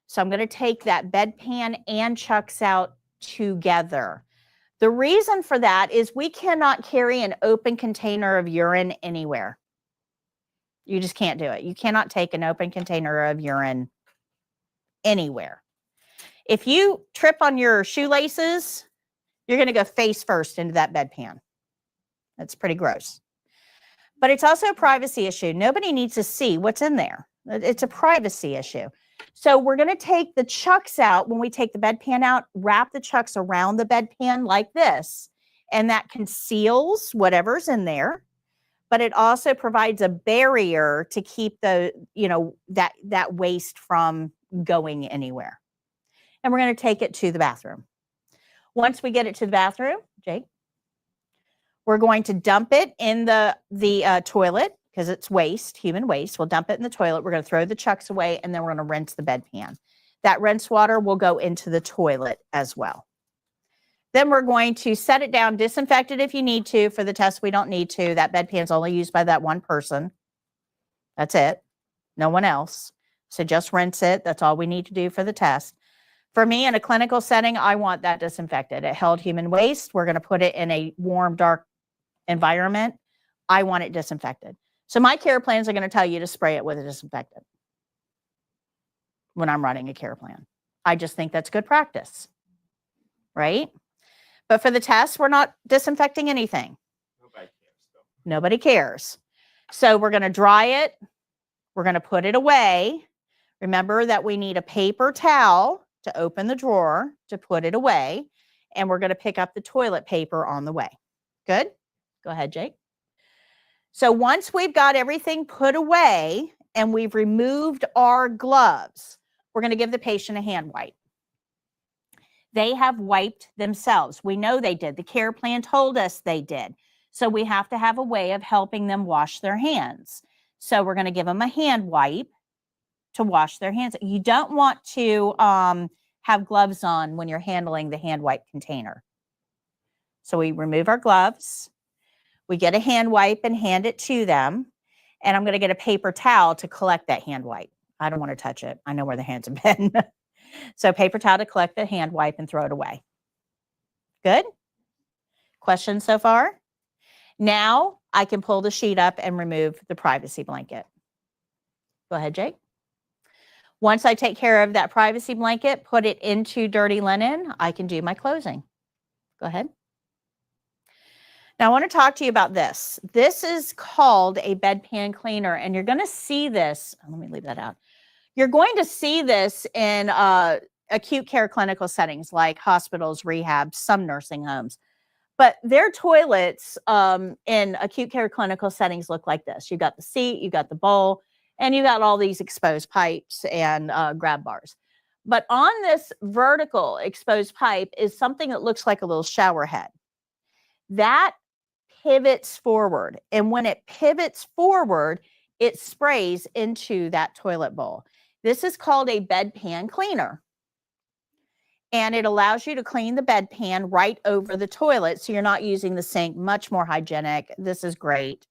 So I'm going to take that bedpan and chucks out together. The reason for that is we cannot carry an open container of urine anywhere. You just can't do it. You cannot take an open container of urine anywhere. If you trip on your shoelaces, you're going to go face first into that bedpan. That's pretty gross. But it's also a privacy issue. Nobody needs to see what's in there. It's a privacy issue. So we're going to take the chucks out. When we take the bedpan out, wrap the chucks around the bedpan like this. And that conceals whatever's in there. But it also provides a barrier to keep the, that waste from going anywhere. And we're going to take it to the bathroom. Once we get it to the bathroom, Jake, we're going to dump it in the toilet because it's waste, human waste. We'll dump it in the toilet. We're going to throw the chucks away, and then we're going to rinse the bedpan. That rinse water will go into the toilet as well. Then we're going to set it down, disinfect it if you need to. For the test, we don't need to. That bedpan's only used by that one person. That's it. No one else. So just rinse it. That's all we need to do for the test. For me, in a clinical setting, I want that disinfected. It held human waste. We're going to put it in a warm, dark environment. I want it disinfected. So my care plans are going to tell you to spray it with a disinfectant when I'm running a care plan. I just think that's good practice, right? But for the test, we're not disinfecting anything. Nobody cares, though. Nobody cares. So we're going to dry it. We're going to put it away. Remember that we need a paper towel to open the drawer to put it away. And we're going to pick up the toilet paper on the way. Good? Go ahead, Jake. So once we've got everything put away and we've removed our gloves, we're going to give the patient a hand wipe. They have wiped themselves. We know they did. The care plan told us they did. So we have to have a way of helping them wash their hands. So we're going to give them a hand wipe to wash their hands. You don't want to have gloves on when you're handling the hand wipe container. So we remove our gloves. We get a hand wipe and hand it to them. And I'm going to get a paper towel to collect that hand wipe. I don't want to touch it. I know where the hands have been. So paper towel to collect the hand wipe and throw it away. Good? Questions so far? Now I can pull the sheet up and remove the privacy blanket. Go ahead, Jake. Once I take care of that privacy blanket, put it into dirty linen, I can do my closing. Go ahead. Now I want to talk to you about this. This is called a bedpan cleaner, and you're going to see this. Let me leave that out. You're going to see this in acute care clinical settings like hospitals, rehabs, some nursing homes. But their toilets in acute care clinical settings look like this. You've got the seat, you've got the bowl, and you've got all these exposed pipes and grab bars. But on this vertical exposed pipe is something that looks like a little shower head. That pivots forward. And when it pivots forward, it sprays into that toilet bowl. This is called a bedpan cleaner. And it allows you to clean the bedpan right over the toilet. So you're not using the sink, much more hygienic. This is great.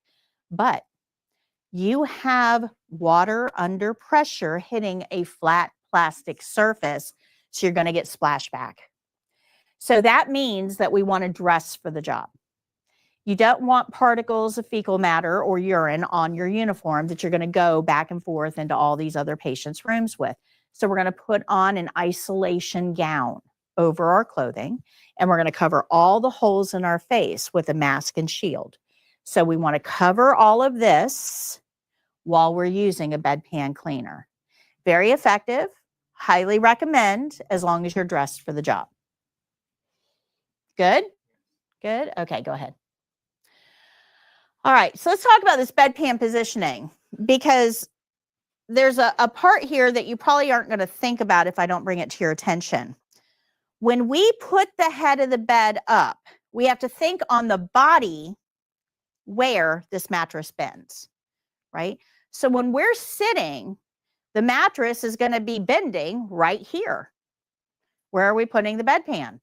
But you have water under pressure hitting a flat plastic surface. So you're going to get splashback. So that means that we want to dress for the job. You don't want particles of fecal matter or urine on your uniform that you're going to go back and forth into all these other patients' rooms with. So we're going to put on an isolation gown over our clothing, and we're going to cover all the holes in our face with a mask and shield. So we want to cover all of this while we're using a bedpan cleaner. Very effective. Highly recommend, as long as you're dressed for the job. Good? Good? Okay, go ahead. All right, so let's talk about this bedpan positioning, because there's a part here that you probably aren't going to think about if I don't bring it to your attention. When we put the head of the bed up, we have to think on the body where this mattress bends, right? So when we're sitting, the mattress is going to be bending right here. Where are we putting the bedpan?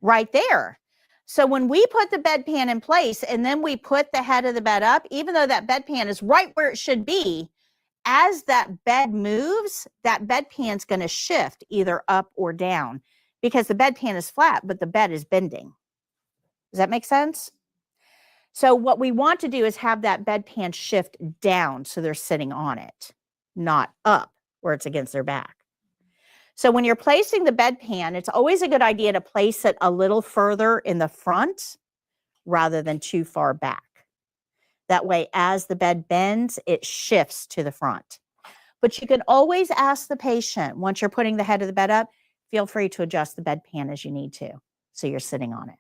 Right there. So when we put the bedpan in place and then we put the head of the bed up, even though that bedpan is right where it should be, as that bed moves, that bedpan's going to shift either up or down, because the bedpan is flat, but the bed is bending. Does that make sense? So what we want to do is have that bedpan shift down so they're sitting on it, not up where it's against their back. So when you're placing the bedpan, it's always a good idea to place it a little further in the front rather than too far back. That way, as the bed bends, it shifts to the front. But you can always ask the patient, once you're putting the head of the bed up, feel free to adjust the bedpan as you need to, so you're sitting on it.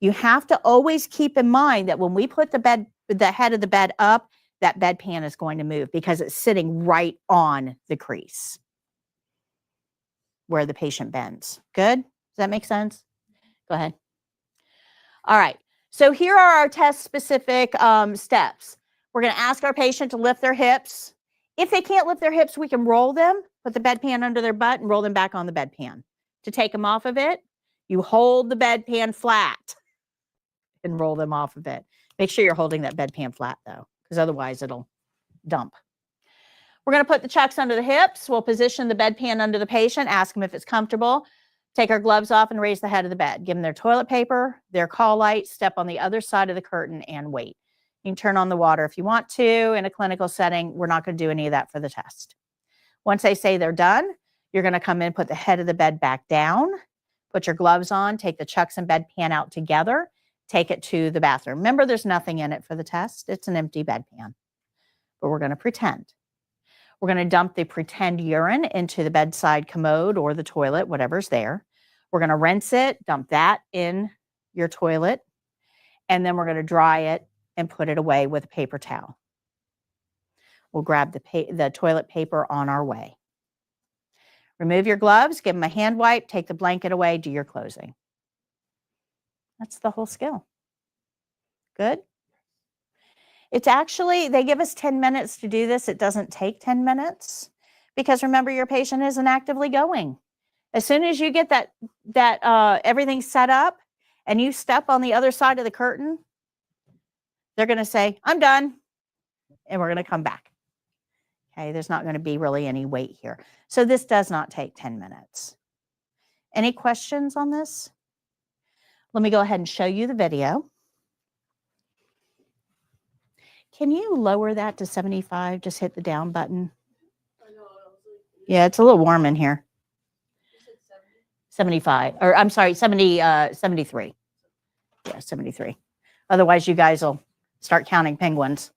You have to always keep in mind that when we put the head of the bed up, that bedpan is going to move because it's sitting right on the crease where the patient bends. Good? Does that make sense? Go ahead. All right. So here are our test-specific steps. We're going to ask our patient to lift their hips. If they can't lift their hips, we can roll them, put the bedpan under their butt, and roll them back on the bedpan. To take them off of it, you hold the bedpan flat and roll them off of it. Make sure you're holding that bedpan flat, though, because otherwise it'll dump. We're going to put the chucks under the hips. We'll position the bedpan under the patient, ask them if it's comfortable. Take our gloves off and raise the head of the bed. Give them their toilet paper, their call light, step on the other side of the curtain, and wait. You can turn on the water if you want to. In a clinical setting, we're not going to do any of that for the test. Once they say they're done, you're going to come in, put the head of the bed back down, put your gloves on, take the chucks and bedpan out together, take it to the bathroom. Remember, there's nothing in it for the test. It's an empty bedpan, but we're going to pretend. We're going to dump the pretend urine into the bedside commode or the toilet, whatever's there. We're going to rinse it, dump that in your toilet, and then we're going to dry it and put it away with a paper towel. We'll grab the toilet paper on our way. Remove your gloves, give them a hand wipe, take the blanket away, do your closing. That's the whole skill. Good? It's actually, they give us 10 minutes to do this. It doesn't take 10 minutes because remember, your patient isn't actively going. As soon as you get that everything set up and you step on the other side of the curtain, they're going to say, I'm done. And we're going to come back. Okay, there's not going to be really any wait here. So this does not take 10 minutes. Any questions on this? Let me go ahead and show you the video. Can you lower that to 75? Just hit the down button. Yeah, it's a little warm in here. 75, or I'm sorry, 73. Yeah, 73. Otherwise, you guys will start counting penguins.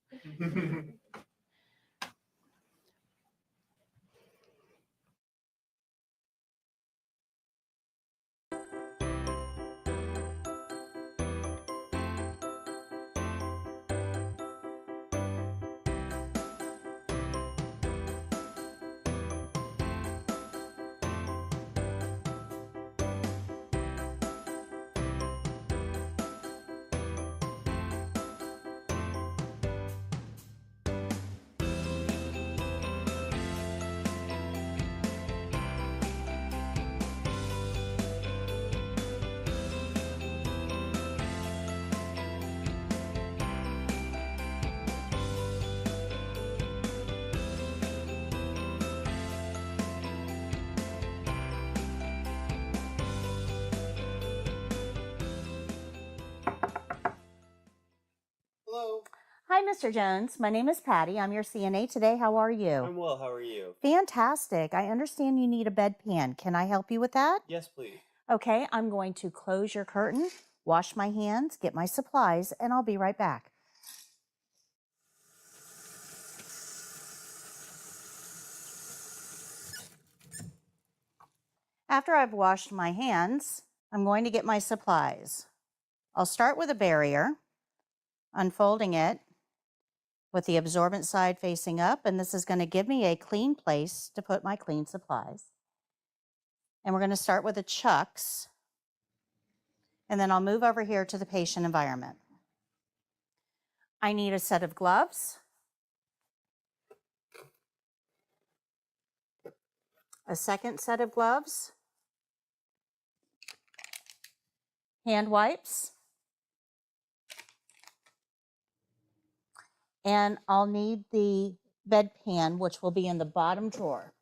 Hi, Mr. Jones. My name is Patty. I'm your CNA today. How are you? I'm well. How are you? Fantastic. I understand you need a bedpan. Can I help you with that? Yes, please. Okay, I'm going to close your curtain, wash my hands, get my supplies, and I'll be right back. After I've washed my hands, I'm going to get my supplies. I'll start with a barrier, unfolding it with the absorbent side facing up, and this is going to give me a clean place to put my clean supplies. And we're going to start with the chucks, and then I'll move over here to the patient environment. I need a set of gloves, a second set of gloves, hand wipes, and I'll need the bedpan, which will be in the bottom drawer.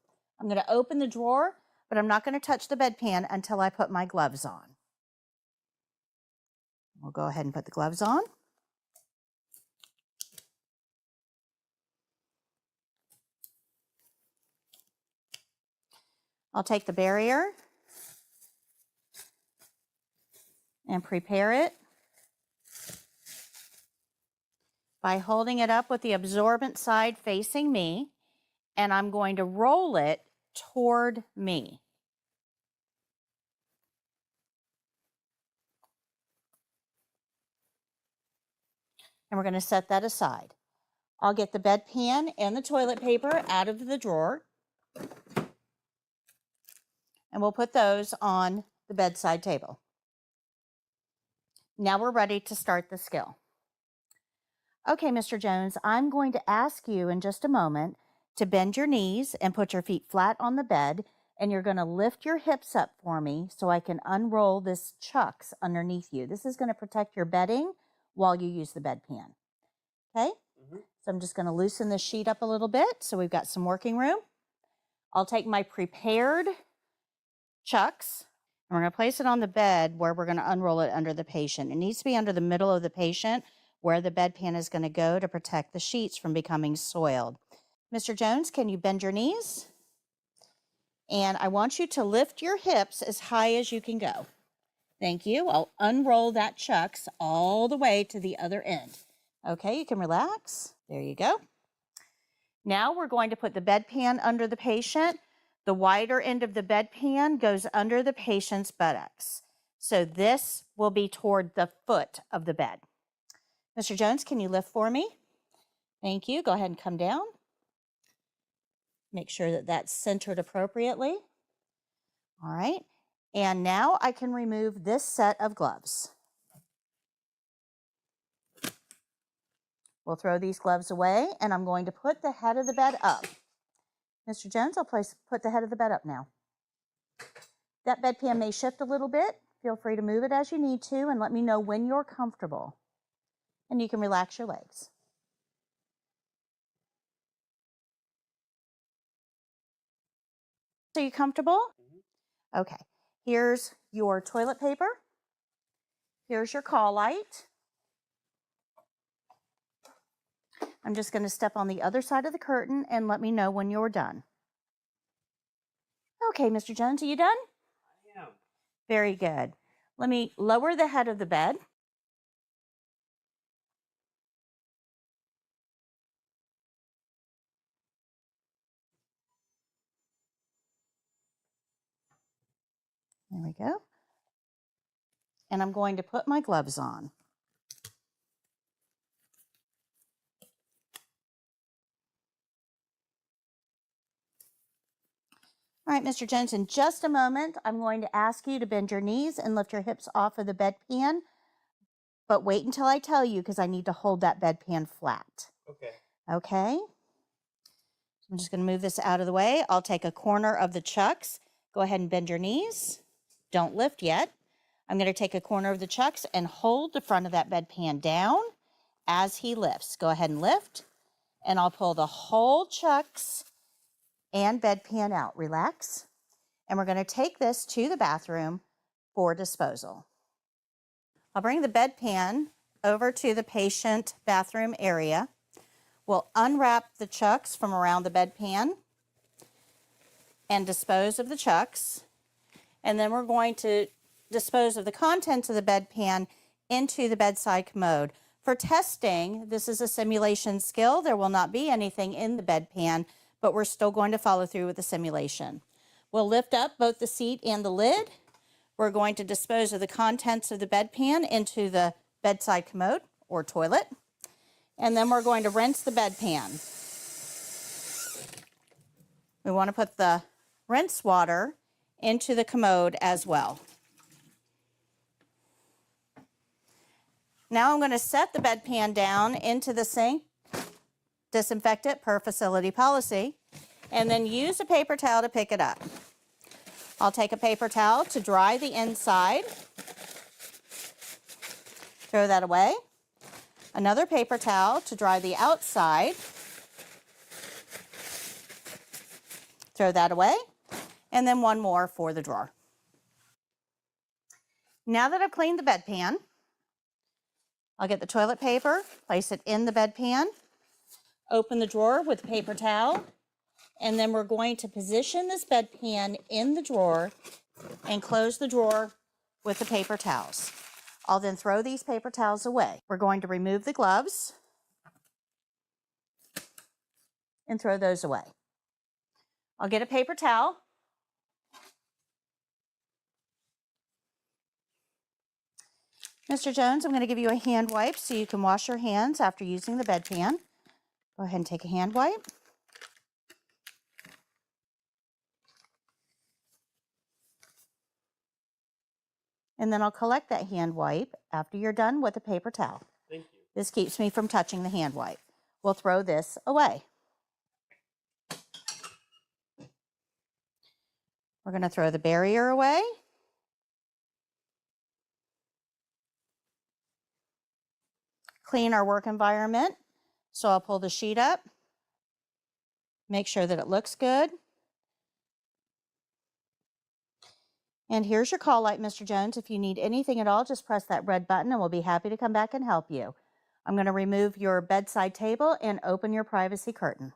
I'm going to open the drawer, but I'm not going to touch the bedpan until I put my gloves on. We'll go ahead and put the gloves on. I'll take the barrier and prepare it by holding it up with the absorbent side facing me, and I'm going to roll it toward me. And we're going to set that aside. I'll get the bedpan and the toilet paper out of the drawer, and we'll put those on the bedside table. Now we're ready to start the skill. Okay, Mr. Jones, I'm going to ask you in just a moment to bend your knees and put your feet flat on the bed, and you're going to lift your hips up for me so I can unroll this chucks underneath you. This is going to protect your bedding while you use the bedpan. Okay? So I'm just going to loosen this sheet up a little bit so we've got some working room. I'll take my prepared chucks, and we're going to place it on the bed where we're going to unroll it under the patient. It needs to be under the middle of the patient where the bedpan is going to go to protect the sheets from becoming soiled. Mr. Jones, can you bend your knees? And I want you to lift your hips as high as you can go. Thank you. I'll unroll that chucks all the way to the other end. Okay, you can relax. There you go. Now we're going to put the bedpan under the patient. The wider end of the bedpan goes under the patient's buttocks. So this will be toward the foot of the bed. Mr. Jones, can you lift for me? Thank you. Go ahead and come down. Make sure that that's centered appropriately. All right. And now I can remove this set of gloves. We'll throw these gloves away, and I'm going to put the head of the bed up. Mr. Jones, I'll put the head of the bed up now. That bedpan may shift a little bit. Feel free to move it as you need to, and let me know when you're comfortable. And you can relax your legs. So you comfortable? Okay. Here's your toilet paper. Here's your call light. I'm just going to step on the other side of the curtain and let me know when you're done. Okay, Mr. Jones, are you done? I am. Very good. Let me lower the head of the bed. There we go. And I'm going to put my gloves on. All right, Mr. Jones, in just a moment, I'm going to ask you to bend your knees and lift your hips off of the bedpan. But wait until I tell you because I need to hold that bedpan flat. Okay. Okay? I'm just going to move this out of the way. I'll take a corner of the chucks. Go ahead and bend your knees. Don't lift yet. I'm going to take a corner of the chucks and hold the front of that bedpan down as he lifts. Go ahead and lift. And I'll pull the whole chucks and bedpan out. Relax. And we're going to take this to the bathroom for disposal. I'll bring the bedpan over to the patient bathroom area. We'll unwrap the chucks from around the bedpan and dispose of the chucks. And then we're going to dispose of the contents of the bedpan into the bedside commode. For testing, this is a simulation skill. There will not be anything in the bedpan, but we're still going to follow through with the simulation. We'll lift up both the seat and the lid. We're going to dispose of the contents of the bedpan into the bedside commode or toilet. And then we're going to rinse the bedpan. We want to put the rinse water into the commode as well. Now I'm going to set the bedpan down into the sink, disinfect it per facility policy, and then use a paper towel to pick it up. I'll take a paper towel to dry the inside. Throw that away. Another paper towel to dry the outside. Throw that away. And then one more for the drawer. Now that I've cleaned the bedpan, I'll get the toilet paper, place it in the bedpan, open the drawer with the paper towel, and then we're going to position this bedpan in the drawer and close the drawer with the paper towels. I'll then throw these paper towels away. We're going to remove the gloves and throw those away. I'll get a paper towel. Mr. Jones, I'm going to give you a hand wipe so you can wash your hands after using the bedpan. Go ahead and take a hand wipe. And then I'll collect that hand wipe after you're done with the paper towel. Thank you. This keeps me from touching the hand wipe. We'll throw this away. We're going to throw the barrier away. Clean our work environment. So I'll pull the sheet up, make sure that it looks good. And here's your call light, Mr. Jones. If you need anything at all, just press that red button and we'll be happy to come back and help you. I'm going to remove your bedside table and open your privacy curtain.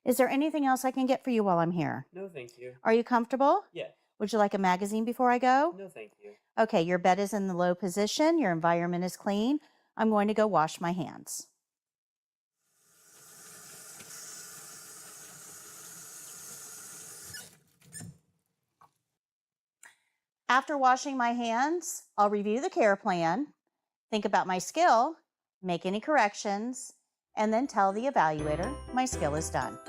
Is there anything else I can get for you while I'm here? No, thank you. Are you comfortable? Yes. Would you like a magazine before I go? No, thank you. Okay, your bed is in the low position. Your environment is clean. I'm going to go wash my hands. After washing my hands, I'll review the care plan, think about my skill, make any corrections, and then tell the evaluator my skill is done.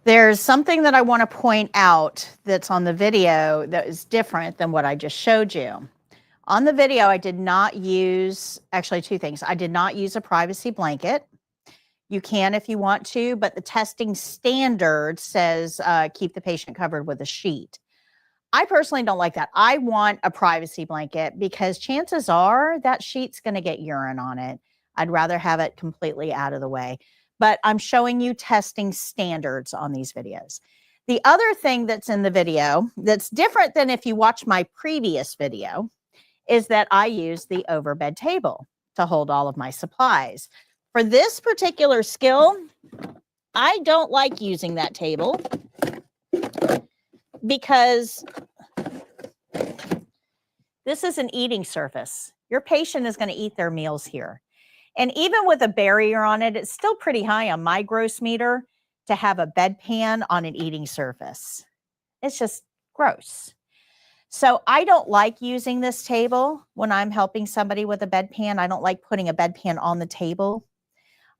There's something that I want to point out that's on the video that is different than what I just showed you. On the video, I did not use, actually two things. I did not use a privacy blanket. You can if you want to, but the testing standard says keep the patient covered with a sheet. I personally don't like that. I want a privacy blanket because chances are that sheet's going to get urine on it. I'd rather have it completely out of the way. But I'm showing you testing standards on these videos. The other thing that's in the video that's different than if you watch my previous video is that I use the overbed table to hold all of my supplies. For this particular skill, I don't like using that table because this is an eating surface. Your patient is going to eat their meals here. And even with a barrier on it, it's still pretty high on my gross meter to have a bedpan on an eating surface. It's just gross. So I don't like using this table when I'm helping somebody with a bedpan. I don't like putting a bedpan on the table.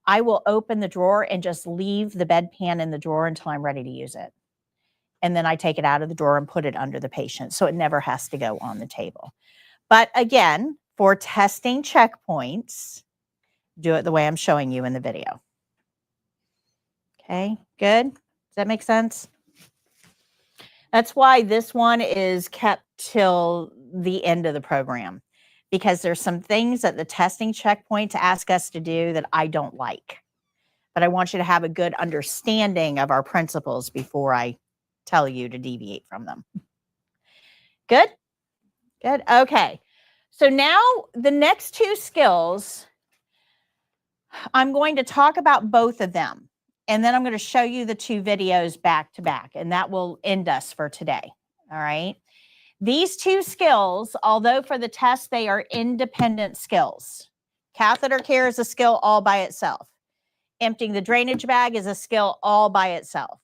I will open the drawer and just leave the bedpan in the drawer until I'm ready to use it. And then I take it out of the drawer and put it under the patient. So it never has to go on the table. But again, for testing checkpoints, do it the way I'm showing you in the video. Okay, good. Does that make sense? That's why this one is kept till the end of the program, because there's some things at the testing checkpoint to ask us to do that I don't like. But I want you to have a good understanding of our principles before I tell you to deviate from them. Good? Good. Okay. So now the next two skills, I'm going to talk about both of them. And then I'm going to show you the two videos back to back. And that will end us for today. All right. These two skills, although for the test, they are independent skills. Catheter care is a skill all by itself. Emptying the drainage bag is a skill all by itself.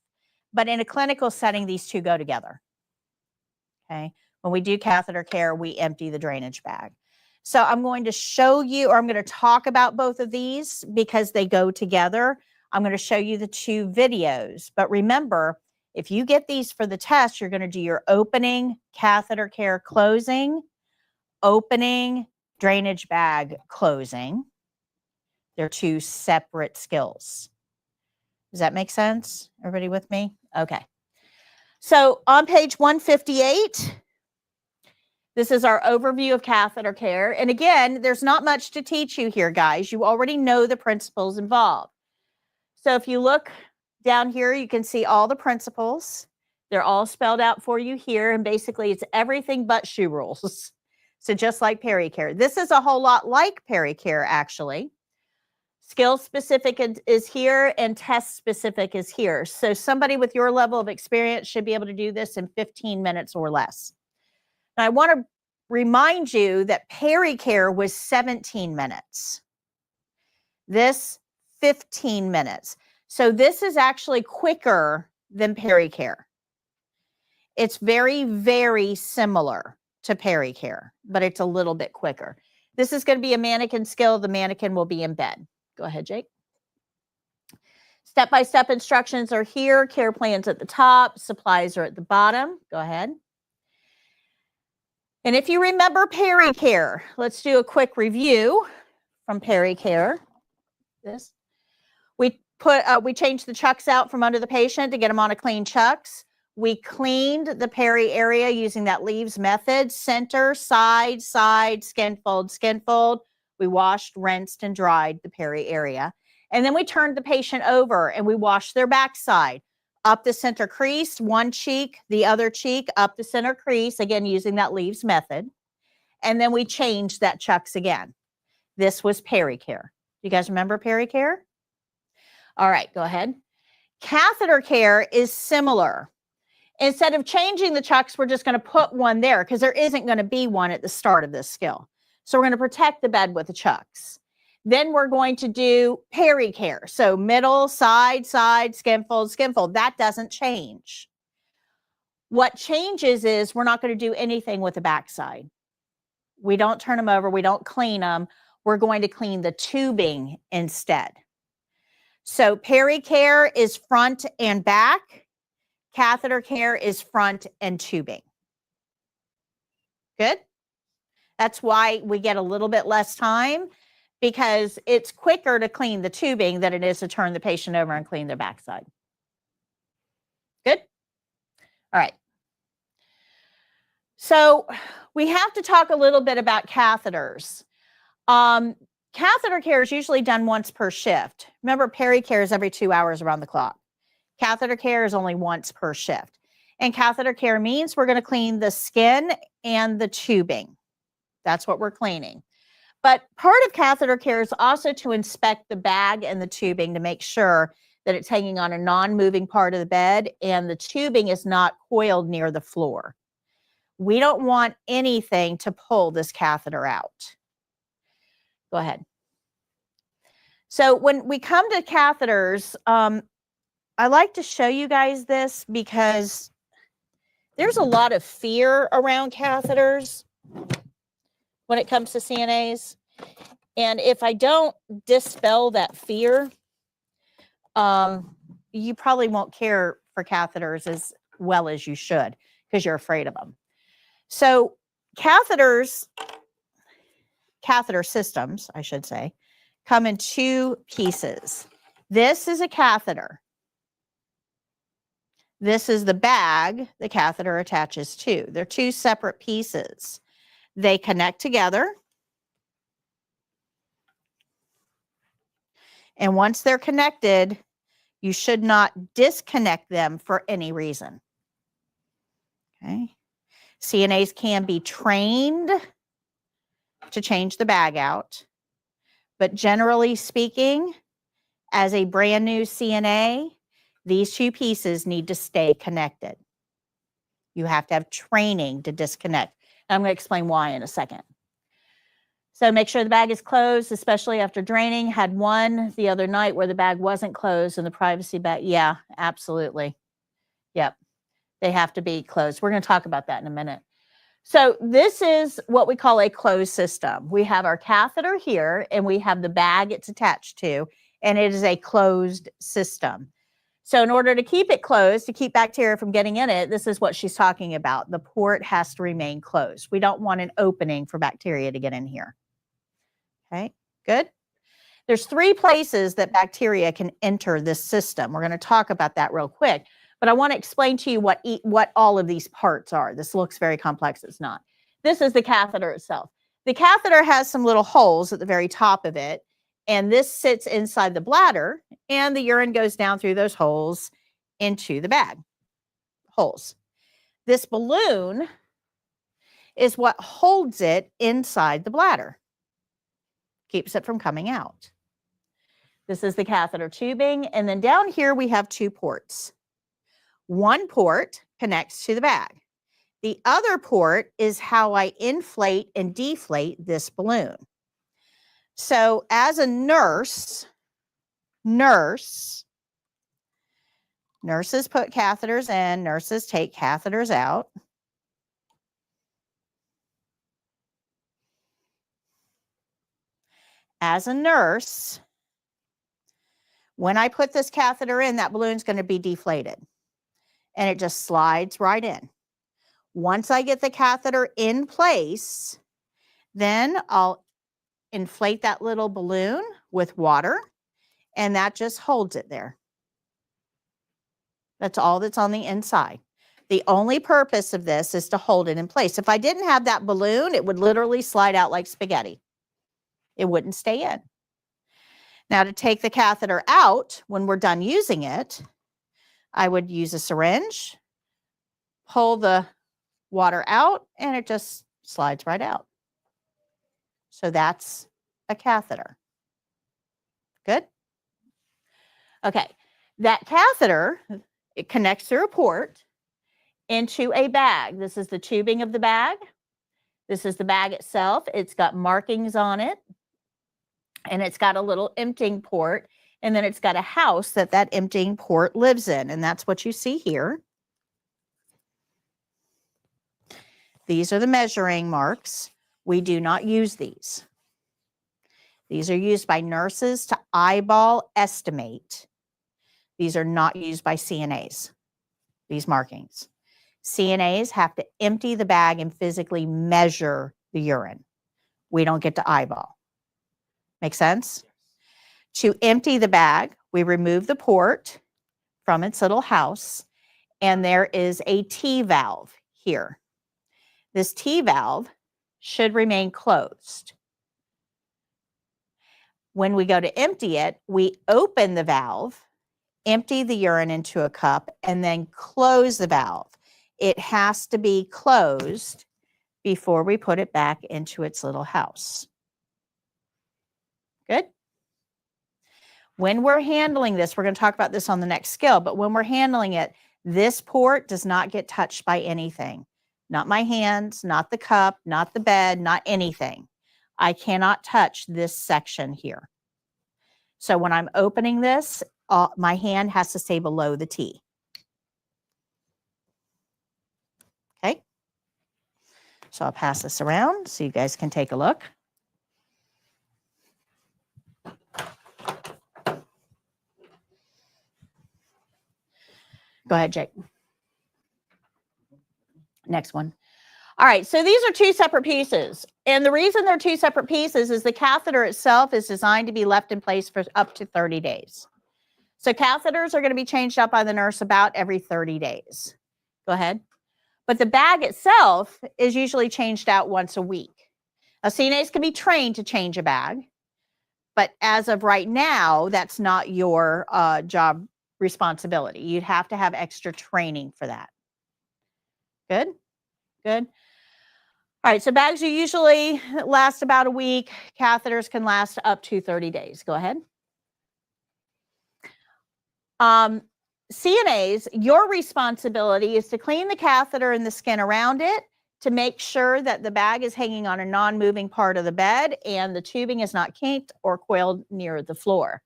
But in a clinical setting, these two go together. Okay. When we do catheter care, we empty the drainage bag. So I'm going to show you, or I'm going to talk about both of these because they go together. I'm going to show you the two videos. But remember, if you get these for the test, you're going to do your opening, catheter care, closing, opening, drainage bag, closing. They're two separate skills. Does that make sense? Everybody with me? Okay. So on page 158, this is our overview of catheter care. And again, there's not much to teach you here, guys. You already know the principles involved. So if you look down here, you can see all the principles. They're all spelled out for you here. And basically, it's everything but shoe rules. So just like peri-care. This is a whole lot like peri-care, actually. Skill specific is here and test specific is here. So somebody with your level of experience should be able to do this in 15 minutes or less. Now, I want to remind you that peri-care was 17 minutes. This, 15 minutes. So this is actually quicker than peri-care. It's very, very similar to peri-care, but it's a little bit quicker. This is going to be a mannequin skill. The mannequin will be in bed. Go ahead, Jake. Step-by-step instructions are here. Care plans at the top. Supplies are at the bottom. Go ahead. And if you remember peri-care, let's do a quick review from peri-care. This. We changed the chucks out from under the patient to get them on a clean chucks. We cleaned the peri area using that leaves method. Center, side, skin fold. We washed, rinsed, and dried the peri area. And then we turned the patient over and we washed their backside. Up the center crease, one cheek, the other cheek, up the center crease, again, using that leaves method. And then we changed that chucks again. This was peri-care. You guys remember peri-care? All right, go ahead. Catheter care is similar. Instead of changing the chucks, we're just going to put one there because there isn't going to be one at the start of this skill. So we're going to protect the bed with the chucks. Then we're going to do peri-care. So middle, side, skin fold. That doesn't change. What changes is we're not going to do anything with the backside. We don't turn them over. We don't clean them. We're going to clean the tubing instead. So peri-care is front and back. Catheter care is front and tubing. Good? That's why we get a little bit less time, because it's quicker to clean the tubing than it is to turn the patient over and clean their backside. Good? All right. So we have to talk a little bit about catheters. Catheter care is usually done once per shift. Remember, peri-care is every 2 hours around the clock. Catheter care is only once per shift. And catheter care means we're going to clean the skin and the tubing. That's what we're cleaning. But part of catheter care is also to inspect the bag and the tubing to make sure that it's hanging on a non-moving part of the bed and the tubing is not coiled near the floor. We don't want anything to pull this catheter out. Go ahead. So when we come to catheters, I like to show you guys this because there's a lot of fear around catheters when it comes to CNAs. And if I don't dispel that fear, you probably won't care for catheters as well as you should because you're afraid of them. So catheters, catheter systems, I should say, come in two pieces. This is a catheter. This is the bag the catheter attaches to. They're two separate pieces. They connect together. And once they're connected, you should not disconnect them for any reason. Okay. CNAs can be trained to change the bag out. But generally speaking, as a brand new CNA, these two pieces need to stay connected. You have to have training to disconnect. And I'm going to explain why in a second. So make sure the bag is closed, especially after draining. Had one the other night where the bag wasn't closed and the privacy bag. Yeah, absolutely. Yep. They have to be closed. We're going to talk about that in a minute. So this is what we call a closed system. We have our catheter here and we have the bag it's attached to, and it is a closed system. So in order to keep it closed, to keep bacteria from getting in it, this is what she's talking about. The port has to remain closed. We don't want an opening for bacteria to get in here. Okay, good. There's three places that bacteria can enter this system. We're going to talk about that real quick. But I want to explain to you what all of these parts are. This looks very complex. It's not. This is the catheter itself. The catheter has some little holes at the very top of it, and this sits inside the bladder, and the urine goes down through those holes into the bag. Holes. This balloon is what holds it inside the bladder. Keeps it from coming out. This is the catheter tubing, and then down here we have two ports. One port connects to the bag. The other port is how I inflate and deflate this balloon. So as a nurses put catheters in, nurses take catheters out. As a nurse, when I put this catheter in, that balloon's going to be deflated. And it just slides right in. Once I get the catheter in place, then I'll inflate that little balloon with water, and that just holds it there. That's all that's on the inside. The only purpose of this is to hold it in place. If I didn't have that balloon, it would literally slide out like spaghetti. It wouldn't stay in. Now, to take the catheter out, when we're done using it, I would use a syringe, pull the water out, and it just slides right out. So that's a catheter. Good? Okay. That catheter, it connects through a port into a bag. This is the tubing of the bag. This is the bag itself. It's got markings on it, and it's got a little emptying port. And then it's got a house that emptying port lives in. And that's what you see here. These are the measuring marks. We do not use these. These are used by nurses to eyeball estimate. These are not used by CNAs, these markings. CNAs have to empty the bag and physically measure the urine. We don't get to eyeball. Make sense? To empty the bag, we remove the port from its little house, and there is a T-valve here. This T-valve should remain closed. When we go to empty it, we open the valve, empty the urine into a cup, and then close the valve. It has to be closed before we put it back into its little house. Good? When we're handling this, we're going to talk about this on the next skill, but when we're handling it, this port does not get touched by anything. Not my hands, not the cup, not the bed, not anything. I cannot touch this section here. So when I'm opening this, my hand has to stay below the T. Okay? So I'll pass this around so you guys can take a look. Go ahead, Jake. Next one. All right, so these are two separate pieces. And the reason they're two separate pieces is the catheter itself is designed to be left in place for up to 30 days. So catheters are going to be changed out by the nurse about every 30 days. Go ahead. But the bag itself is usually changed out once a week. CNAs can be trained to change a bag, but as of right now, that's not your job responsibility. You'd have to have extra training for that. Good? Good. All right, so bags usually last about a week. Catheters can last up to 30 days. Go ahead. CNAs, your responsibility is to clean the catheter and the skin around it to make sure that the bag is hanging on a non-moving part of the bed and the tubing is not kinked or coiled near the floor.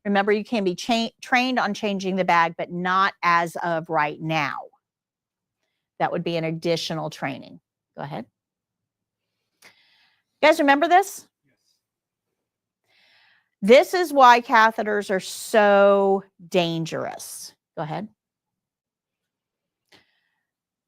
Remember, you can be trained on changing the bag, but not as of right now. That would be an additional training. Go ahead. You guys remember this? This is why catheters are so dangerous. Go ahead.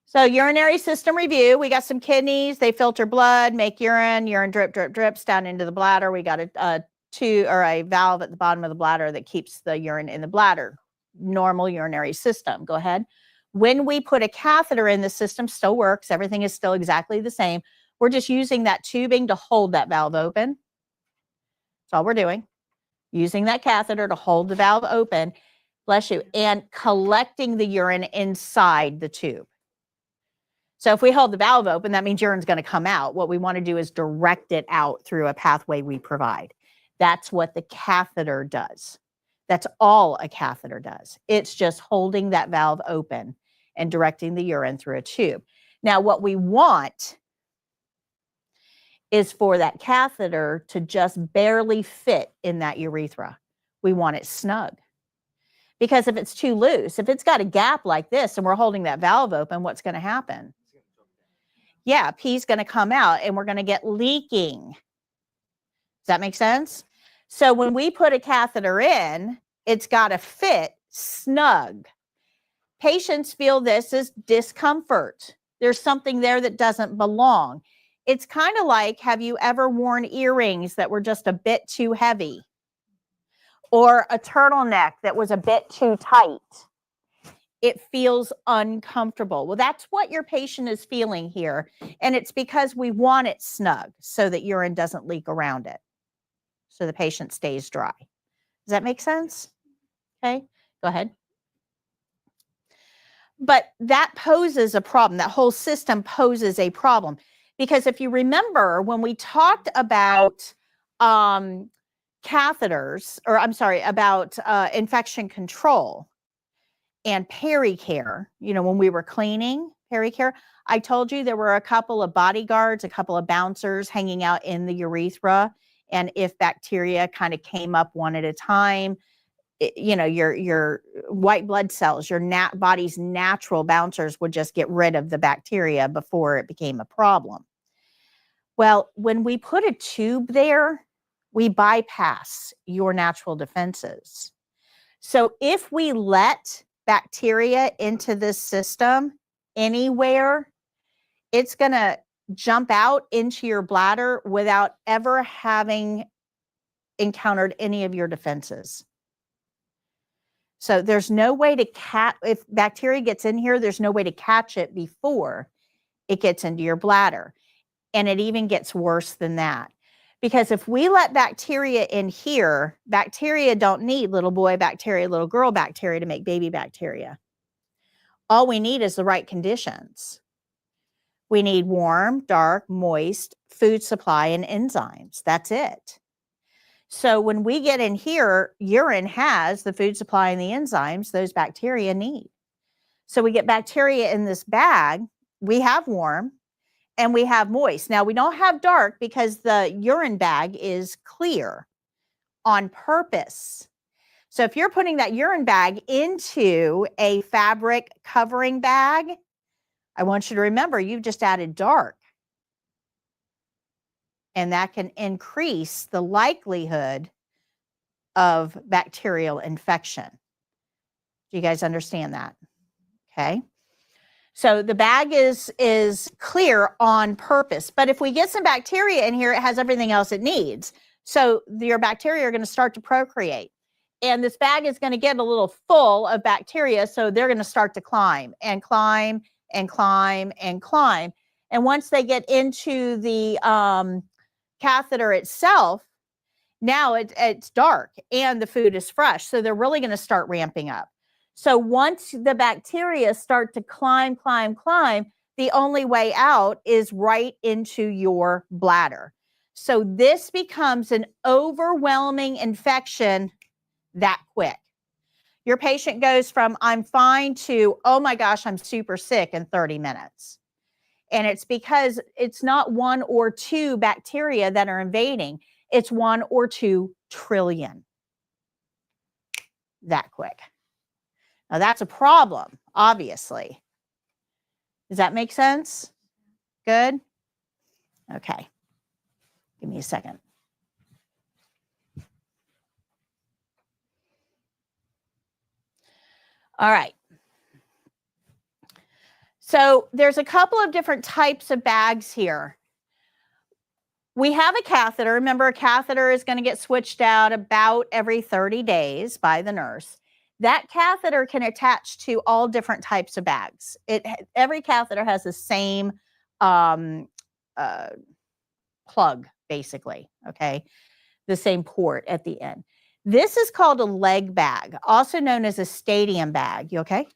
So urinary system review. We got some kidneys. They filter blood, make urine. Urine drips down into the bladder. We got a valve at the bottom of the bladder that keeps the urine in the bladder. Normal urinary system. Go ahead. When we put a catheter in, the system still works. Everything is still exactly the same. We're just using that tubing to hold that valve open. That's all we're doing. Using that catheter to hold the valve open, bless you, and collecting the urine inside the tube. So if we hold the valve open, that means urine's going to come out. What we want to do is direct it out through a pathway we provide. That's what the catheter does. That's all a catheter does. It's just holding that valve open and directing the urine through a tube. Now, what we want is for that catheter to just barely fit in that urethra. We want it snug. Because if it's too loose, if it's got a gap like this and we're holding that valve open, what's going to happen? Yeah, pee's going to come out and we're going to get leaking. Does that make sense? So when we put a catheter in, it's got to fit snug. Patients feel this as discomfort. There's something there that doesn't belong. It's kind of like, have you ever worn earrings that were just a bit too heavy? Or a turtleneck that was a bit too tight? It feels uncomfortable. Well, that's what your patient is feeling here. And it's because we want it snug so that urine doesn't leak around it. So the patient stays dry. Does that make sense? Okay, go ahead. But that poses a problem. That whole system poses a problem. Because if you remember, when we talked about catheters, or I'm sorry, about infection control and pericare, you know, when we were cleaning pericare, I told you there were a couple of bodyguards, a couple of bouncers hanging out in the urethra. And if bacteria kind of came up one at a time, you know, your white blood cells, your body's natural bouncers would just get rid of the bacteria before it became a problem. Well, when we put a tube there, we bypass your natural defenses. So if we let bacteria into this system anywhere, it's going to jump out into your bladder without ever having encountered any of your defenses. So there's no way to if bacteria gets in here, there's no way to catch it before it gets into your bladder. And it even gets worse than that. Because if we let bacteria in here, bacteria don't need little boy bacteria, little girl bacteria to make baby bacteria. All we need is the right conditions. We need warm, dark, moist food supply and enzymes. That's it. So when we get in here, urine has the food supply and the enzymes those bacteria need. So we get bacteria in this bag. We have warm and we have moist. Now we don't have dark because the urine bag is clear on purpose. So if you're putting that urine bag into a fabric covering bag, I want you to remember you've just added dark. And that can increase the likelihood of bacterial infection. Do you guys understand that? Okay. So the bag is clear on purpose. But if we get some bacteria in here, it has everything else it needs. So your bacteria are going to start to procreate. And this bag is going to get a little full of bacteria. So they're going to start to climb and climb and climb and climb. And once they get into the catheter itself, now it's dark and the food is fresh. So they're really going to start ramping up. So once the bacteria start to climb, the only way out is right into your bladder. So this becomes an overwhelming infection that quick. Your patient goes from I'm fine to, oh my gosh, I'm super sick in 30 minutes. And it's because it's not 1 or 2 bacteria that are invading. It's 1 or 2 trillion. That quick. Now that's a problem, obviously. Does that make sense? Good? Okay. Give me a second. All right. So there's a couple of different types of bags here. We have a catheter. Remember, a catheter is going to get switched out about every 30 days by the nurse. That catheter can attach to all different types of bags. Every catheter has the same plug, basically, okay? The same port at the end. This is called a leg bag, also known as a stadium bag. You okay?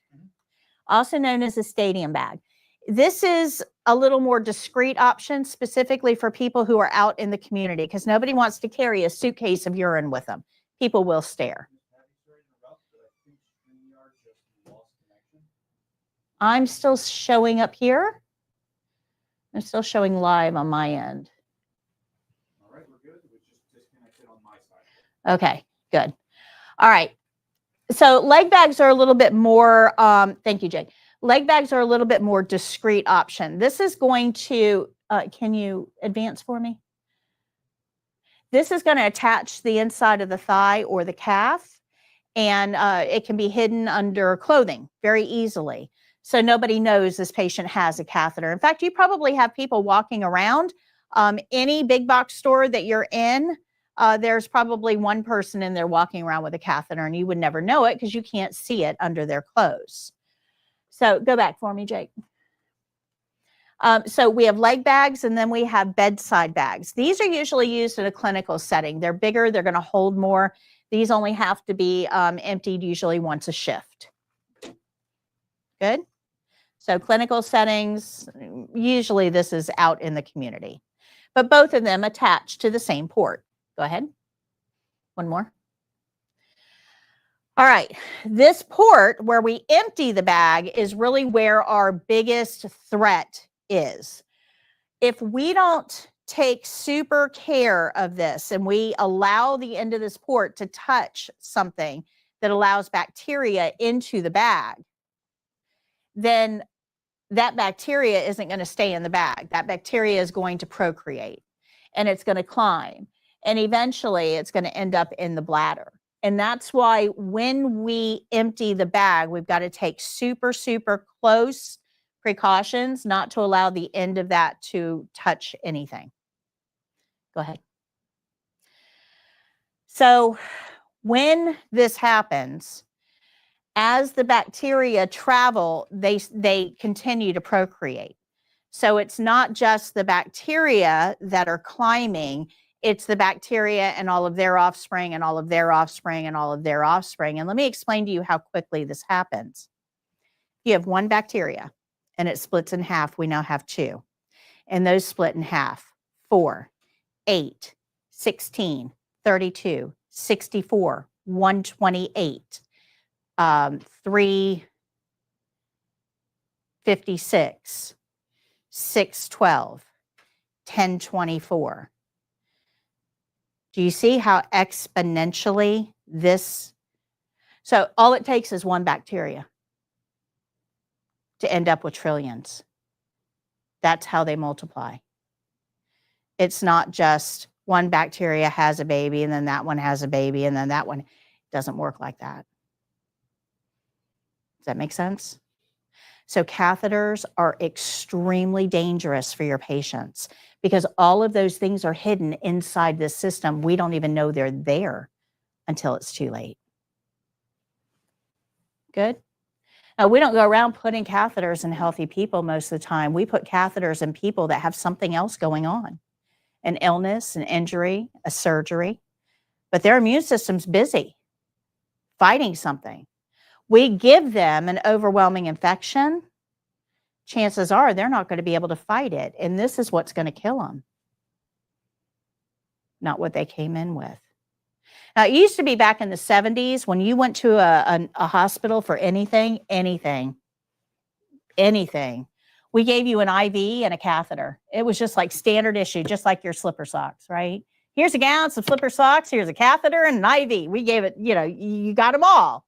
Also known as a stadium bag. This is a little more discreet option, specifically for people who are out in the community, because nobody wants to carry a suitcase of urine with them. People will stare. I'm still showing up here. I'm still showing live on my end. All right, we're good. We just disconnected on my side. Okay, good. All right. So leg bags are a little bit more, thank you, Jake. Leg bags are a little bit more discreet option. This is going to, can you advance for me? This is going to attach the inside of the thigh or the calf, and it can be hidden under clothing very easily. So nobody knows this patient has a catheter. In fact, you probably have people walking around. Any big box store that you're in, there's probably one person in there walking around with a catheter, and you would never know it because you can't see it under their clothes. So go back for me, Jake. So we have leg bags, and then we have bedside bags. These are usually used in a clinical setting. They're bigger. They're going to hold more. These only have to be emptied usually once a shift. Good. So clinical settings, usually this is out in the community. But both of them attach to the same port. Go ahead. One more. All right. This port where we empty the bag is really where our biggest threat is. If we don't take super care of this and we allow the end of this port to touch something that allows bacteria into the bag, then that bacteria isn't going to stay in the bag. That bacteria is going to procreate, and it's going to climb, and eventually it's going to end up in the bladder. And that's why when we empty the bag, we've got to take super, super close precautions not to allow the end of that to touch anything. Go ahead. So when this happens, as the bacteria travel, they continue to procreate. So it's not just the bacteria that are climbing, it's the bacteria and all of their offspring and all of their offspring and all of their offspring. And let me explain to you how quickly this happens. You have one bacteria and it splits in half. We now have 2. And those split in half. 4, 8, 16, 32, 64, 128. 356, 612, 1024. Do you see how exponentially this? So all it takes is one bacteria to end up with trillions. That's how they multiply. It's not just one bacteria has a baby and then that one has a baby and then that one. It doesn't work like that. Does that make sense? So catheters are extremely dangerous for your patients because all of those things are hidden inside this system. We don't even know they're there until it's too late. Good. We don't go around putting catheters in healthy people most of the time. We put catheters in people that have something else going on, an illness, an injury, a surgery, but their immune system's busy fighting something. We give them an overwhelming infection, chances are they're not going to be able to fight it. And this is what's going to kill them, not what they came in with. Now, it used to be back in the 70s when you went to a hospital for anything, we gave you an IV and a catheter. It was just like standard issue, just like your slipper socks, right? Here's a gown, some slipper socks, here's a catheter and an IV. We gave it, you got them all.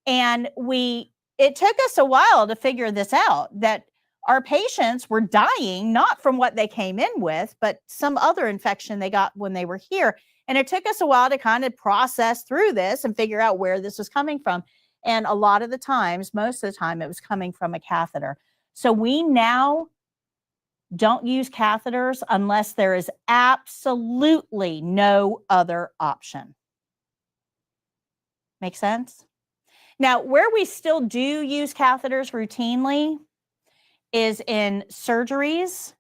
And it took us a while to figure this out, that our patients were dying, not from what they came in with, but some other infection they got when they were here. And it took us a while to kind of process through this and figure out where this was coming from. And a lot of the times, most of the time, it was coming from a catheter. So we now don't use catheters unless there is absolutely no other option. Make sense? Now, where we still do use catheters routinely is in surgeries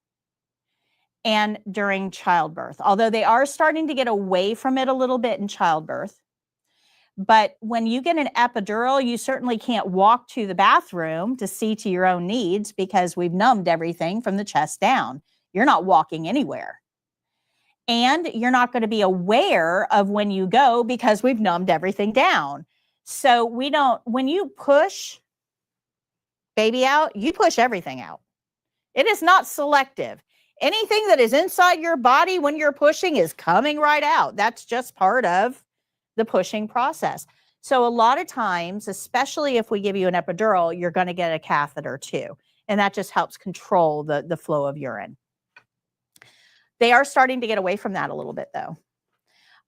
and during childbirth, although they are starting to get away from it a little bit in childbirth. But when you get an epidural, you certainly can't walk to the bathroom to see to your own needs because we've numbed everything from the chest down. You're not walking anywhere. And you're not going to be aware of when you go because we've numbed everything down. So when you push baby out, you push everything out. It is not selective. Anything that is inside your body when you're pushing is coming right out. That's just part of the pushing process. So a lot of times, especially if we give you an epidural, you're going to get a catheter too. And that just helps control the flow of urine. They are starting to get away from that a little bit though.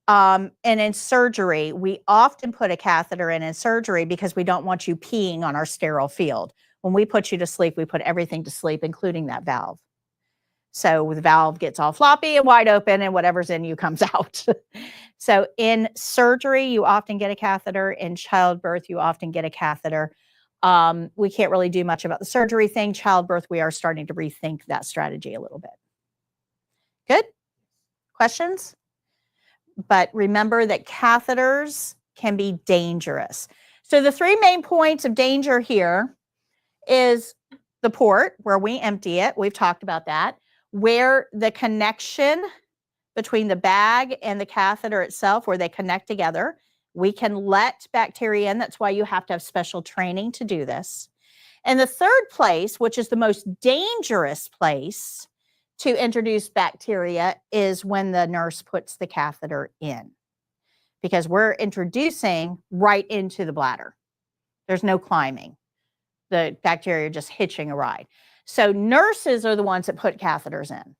And in surgery, we often put a catheter in surgery because we don't want you peeing on our sterile field. When we put you to sleep, we put everything to sleep, including that valve. So the valve gets all floppy and wide open and whatever's in you comes out. So in surgery, you often get a catheter. In childbirth, you often get a catheter. We can't really do much about the surgery thing. Childbirth, we are starting to rethink that strategy a little bit. Good? Questions? But remember that catheters can be dangerous. So the three main points of danger here is the port where we empty it. We've talked about that. Where the connection between the bag and the catheter itself, where they connect together, we can let bacteria in. That's why you have to have special training to do this. And the third place, which is the most dangerous place to introduce bacteria, is when the nurse puts the catheter in, because we're introducing right into the bladder. There's no climbing. The bacteria are just hitching a ride. So nurses are the ones that put catheters in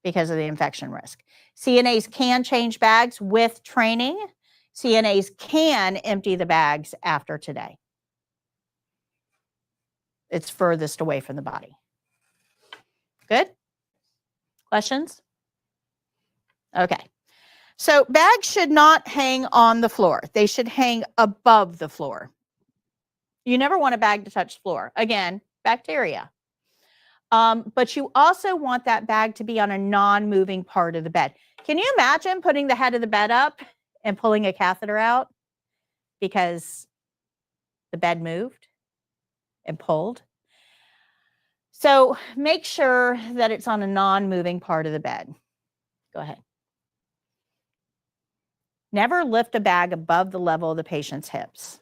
because of the infection risk. CNAs can change bags with training. CNAs can empty the bags after today. It's furthest away from the body. Good? Questions? Okay. So bags should not hang on the floor. They should hang above the floor. You never want a bag to touch the floor. Again, bacteria. But you also want that bag to be on a non-moving part of the bed. Can you imagine putting the head of the bed up and pulling a catheter out because the bed moved and pulled? So make sure that it's on a non-moving part of the bed. Go ahead. Never lift a bag above the level of the patient's hips.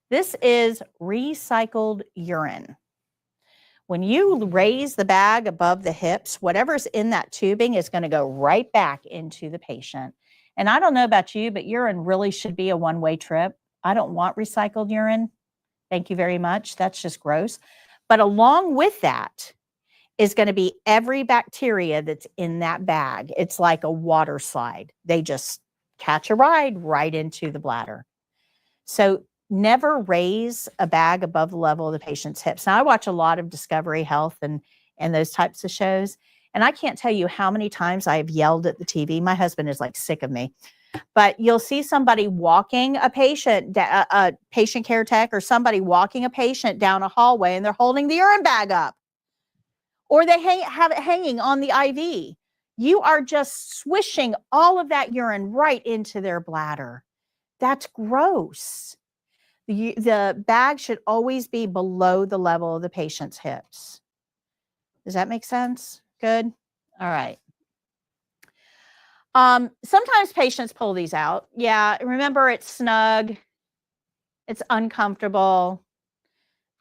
This is recycled urine. When you raise the bag above the hips, whatever's in that tubing is going to go right back into the patient. And I don't know about you, but urine really should be a one-way trip. I don't want recycled urine. Thank you very much. That's just gross. But along with that is going to be every bacteria that's in that bag. It's like a water slide. They just catch a ride right into the bladder. So never raise a bag above the level of the patient's hips. Now, I watch a lot of Discovery Health and those types of shows, and I can't tell you how many times I've yelled at the TV. My husband is like sick of me. But you'll see somebody walking a patient, a patient care tech or somebody walking a patient down a hallway and they're holding the urine bag up. Or they have it hanging on the IV. You are just swishing all of that urine right into their bladder. That's gross. The bag should always be below the level of the patient's hips. Does that make sense? Good. All right. Sometimes patients pull these out. Yeah, remember it's snug, it's uncomfortable,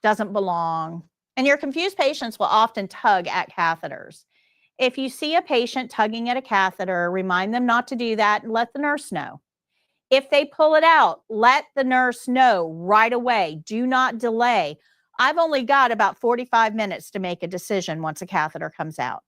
doesn't belong. And your confused patients will often tug at catheters. If you see a patient tugging at a catheter, remind them not to do that and let the nurse know. If they pull it out, let the nurse know right away. Do not delay. I've only got about 45 minutes to make a decision once a catheter comes out.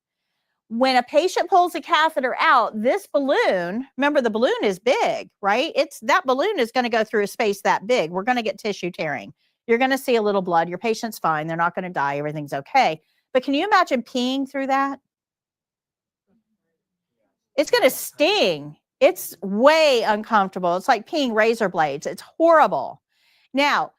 When a patient pulls a catheter out, this balloon, remember the balloon is big, right? That balloon is going to go through a space that big. We're going to get tissue tearing. You're going to see a little blood. Your patient's fine. They're not going to die. Everything's okay. But can you imagine peeing through that? It's going to sting. It's way uncomfortable. It's like peeing razor blades. It's horrible. Now,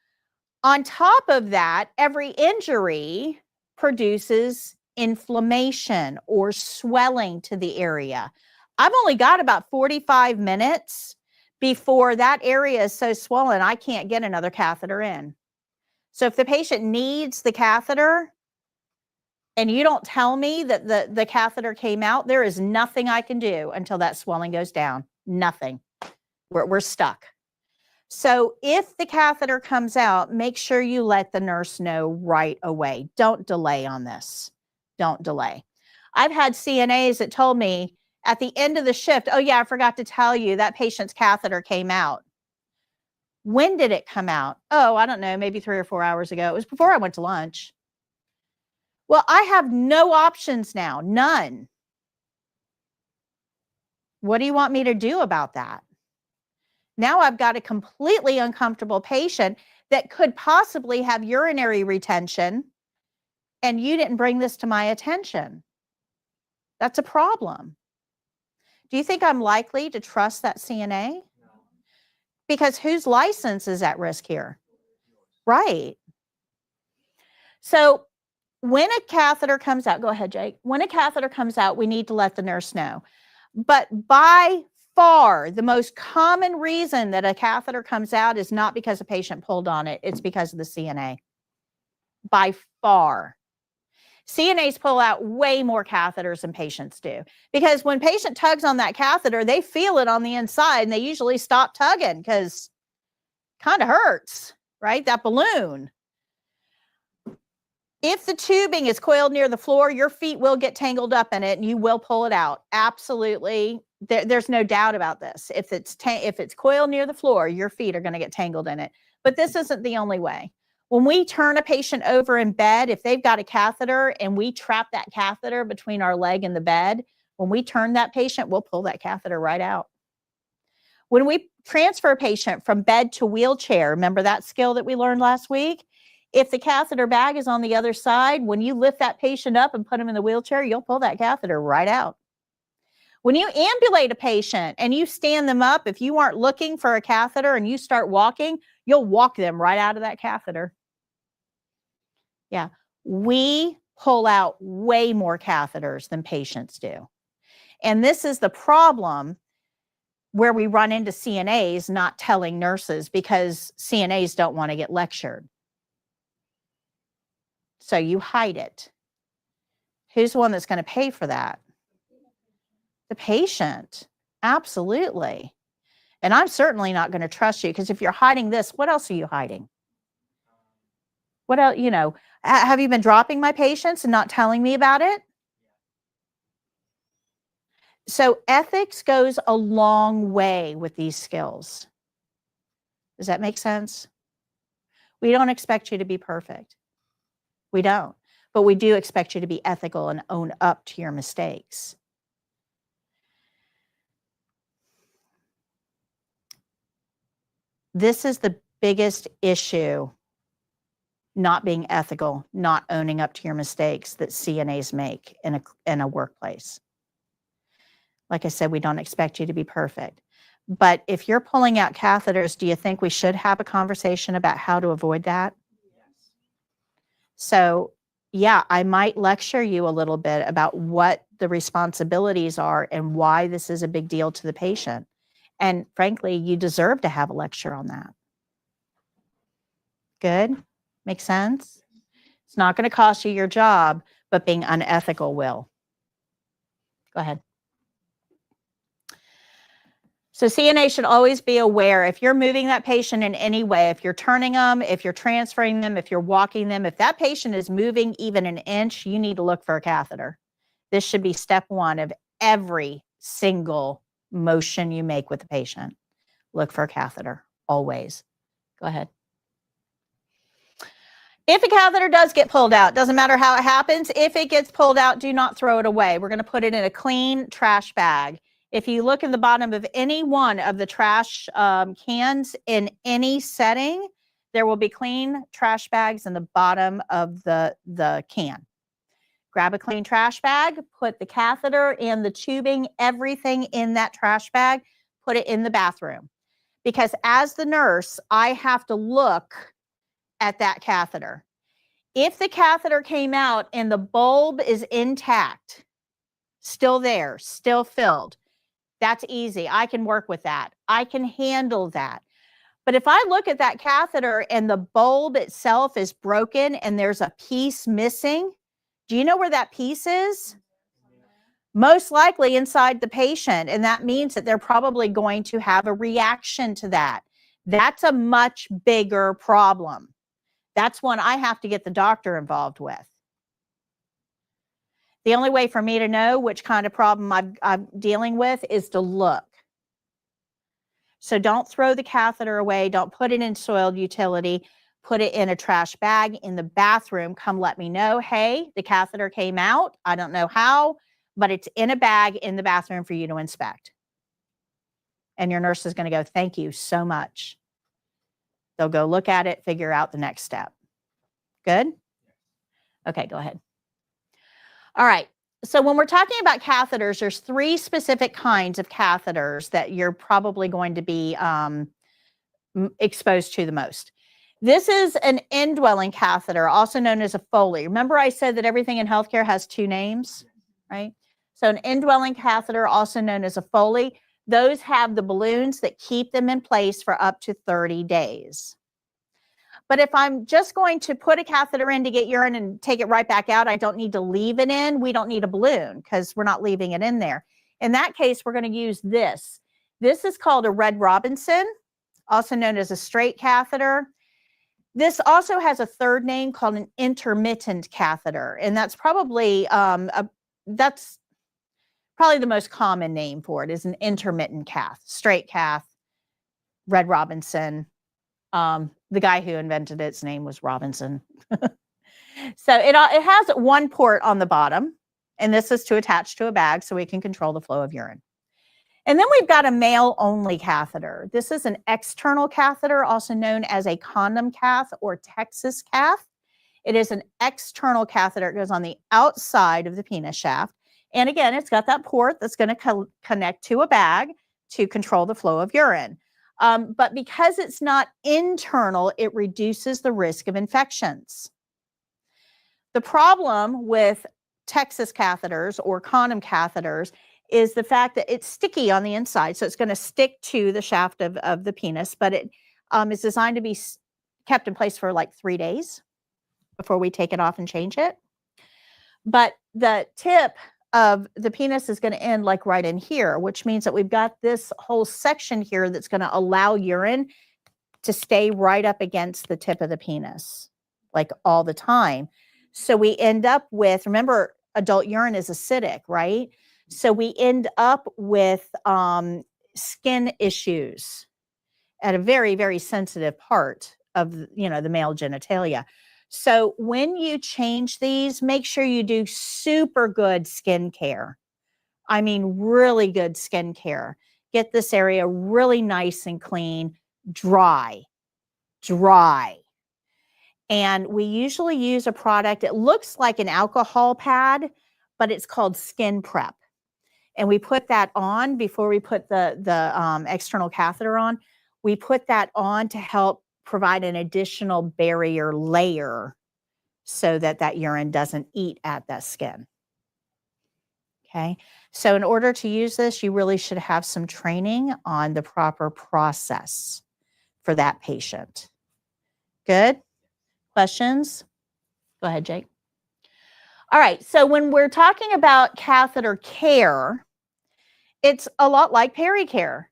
on top of that, every injury produces inflammation or swelling to the area. I've only got about 45 minutes before that area is so swollen, I can't get another catheter in. So if the patient needs the catheter and you don't tell me that the catheter came out, there is nothing I can do until that swelling goes down. Nothing. We're stuck. So if the catheter comes out, make sure you let the nurse know right away. Don't delay on this. Don't delay. I've had CNAs that told me at the end of the shift, oh yeah, I forgot to tell you that patient's catheter came out. When did it come out? Oh, I don't know, maybe 3 or 4 hours ago. It was before I went to lunch. Well, I have no options now, none. What do you want me to do about that? Now I've got a completely uncomfortable patient that could possibly have urinary retention, and you didn't bring this to my attention. That's a problem. Do you think I'm likely to trust that CNA? No. Because whose license is at risk here? Right. So when a catheter comes out, go ahead, Jake. When a catheter comes out, we need to let the nurse know. But by far, the most common reason that a catheter comes out is not because a patient pulled on it. It's because of the CNA. By far. CNAs pull out way more catheters than patients do. Because when patient tugs on that catheter, they feel it on the inside and they usually stop tugging because it kind of hurts, right? That balloon. If the tubing is coiled near the floor, your feet will get tangled up in it and you will pull it out. Absolutely. There's no doubt about this. If it's coiled near the floor, your feet are going to get tangled in it. But this isn't the only way. When we turn a patient over in bed, if they've got a catheter and we trap that catheter between our leg and the bed, when we turn that patient, we'll pull that catheter right out. When we transfer a patient from bed to wheelchair, remember that skill that we learned last week? If the catheter bag is on the other side, when you lift that patient up and put them in the wheelchair, you'll pull that catheter right out. When you ambulate a patient and you stand them up, if you aren't looking for a catheter and you start walking, you'll walk them right out of that catheter. Yeah, we pull out way more catheters than patients do. And this is the problem where we run into CNAs not telling nurses because CNAs don't want to get lectured. So you hide it. Who's the one that's going to pay for that? The patient. Absolutely. And I'm certainly not going to trust you because if you're hiding this, what else are you hiding? What else, have you been dropping my patients and not telling me about it? So ethics goes a long way with these skills. Does that make sense? We don't expect you to be perfect. We don't. But we do expect you to be ethical and own up to your mistakes. This is the biggest issue, not being ethical, not owning up to your mistakes that CNAs make in a workplace. Like I said, we don't expect you to be perfect. But if you're pulling out catheters, do you think we should have a conversation about how to avoid that? So, yeah, I might lecture you a little bit about what the responsibilities are and why this is a big deal to the patient. And frankly, you deserve to have a lecture on that. Good? Makes sense? It's not going to cost you your job, but being unethical will. Go ahead. So CNA should always be aware if you're moving that patient in any way, if you're turning them, if you're transferring them, if you're walking them, if that patient is moving even an inch, you need to look for a catheter. This should be step one of every single motion you make with the patient. Look for a catheter, always. Go ahead. If a catheter does get pulled out, doesn't matter how it happens, if it gets pulled out, do not throw it away. We're going to put it in a clean trash bag. If you look in the bottom of any one of the trash cans in any setting, there will be clean trash bags in the bottom of the can. Grab a clean trash bag, put the catheter and the tubing, everything in that trash bag, put it in the bathroom. Because as the nurse, I have to look at that catheter. If the catheter came out and the bulb is intact, still there, still filled, that's easy. I can work with that. I can handle that. But if I look at that catheter and the bulb itself is broken and there's a piece missing, do you know where that piece is? Most likely inside the patient. And that means that they're probably going to have a reaction to that. That's a much bigger problem. That's one I have to get the doctor involved with. The only way for me to know which kind of problem I'm dealing with is to look. So don't throw the catheter away. Don't put it in soiled utility. Put it in a trash bag in the bathroom. Come let me know, hey, the catheter came out. I don't know how, but it's in a bag in the bathroom for you to inspect. And your nurse is going to go, thank you so much. They'll go look at it, figure out the next step. Good? Okay, go ahead. All right. So when we're talking about catheters, there's 3 specific kinds of catheters that you're probably going to be exposed to the most. This is an indwelling catheter, also known as a Foley. Remember I said that everything in healthcare has 2 names, right? So an indwelling catheter, also known as a Foley, those have the balloons that keep them in place for up to 30 days. But if I'm just going to put a catheter in to get urine and take it right back out, I don't need to leave it in. We don't need a balloon because we're not leaving it in there. In that case, we're going to use this. This is called a Red Robinson, also known as a straight catheter. This also has a third name called an intermittent catheter, and that's probably the most common name for it is an intermittent cath, straight cath, Red Robinson. The guy who invented its name was Robinson. So it has 1 port on the bottom, and this is to attach to a bag so we can control the flow of urine. And then we've got a male-only catheter. This is an external catheter, also known as a condom cath or Texas cath. It is an external catheter. It goes on the outside of the penis shaft. And again, it's got that port that's going to connect to a bag to control the flow of urine. But because it's not internal, it reduces the risk of infections. The problem with Texas catheters or condom catheters is the fact that it's sticky on the inside. So it's going to stick to the shaft of the penis, but it is designed to be kept in place for like 3 days before we take it off and change it. But the tip of the penis is going to end like right in here, which means that we've got this whole section here that's going to allow urine to stay right up against the tip of the penis, like all the time. So we end up with, remember, adult urine is acidic, right? So we end up with skin issues at a very, very sensitive part of, the male genitalia. So when you change these, make sure you do super good skin care. I mean, really good skin care. Get this area really nice and clean, dry. And we usually use a product, it looks like an alcohol pad, but it's called Skin Prep. And we put that on before we put the external catheter on. We put that on to help provide an additional barrier layer so that that urine doesn't eat at that skin. Okay, so in order to use this, you really should have some training on the proper process for that patient. Good? Questions? Go ahead, Jake. All right, so when we're talking about catheter care, it's a lot like peri-care.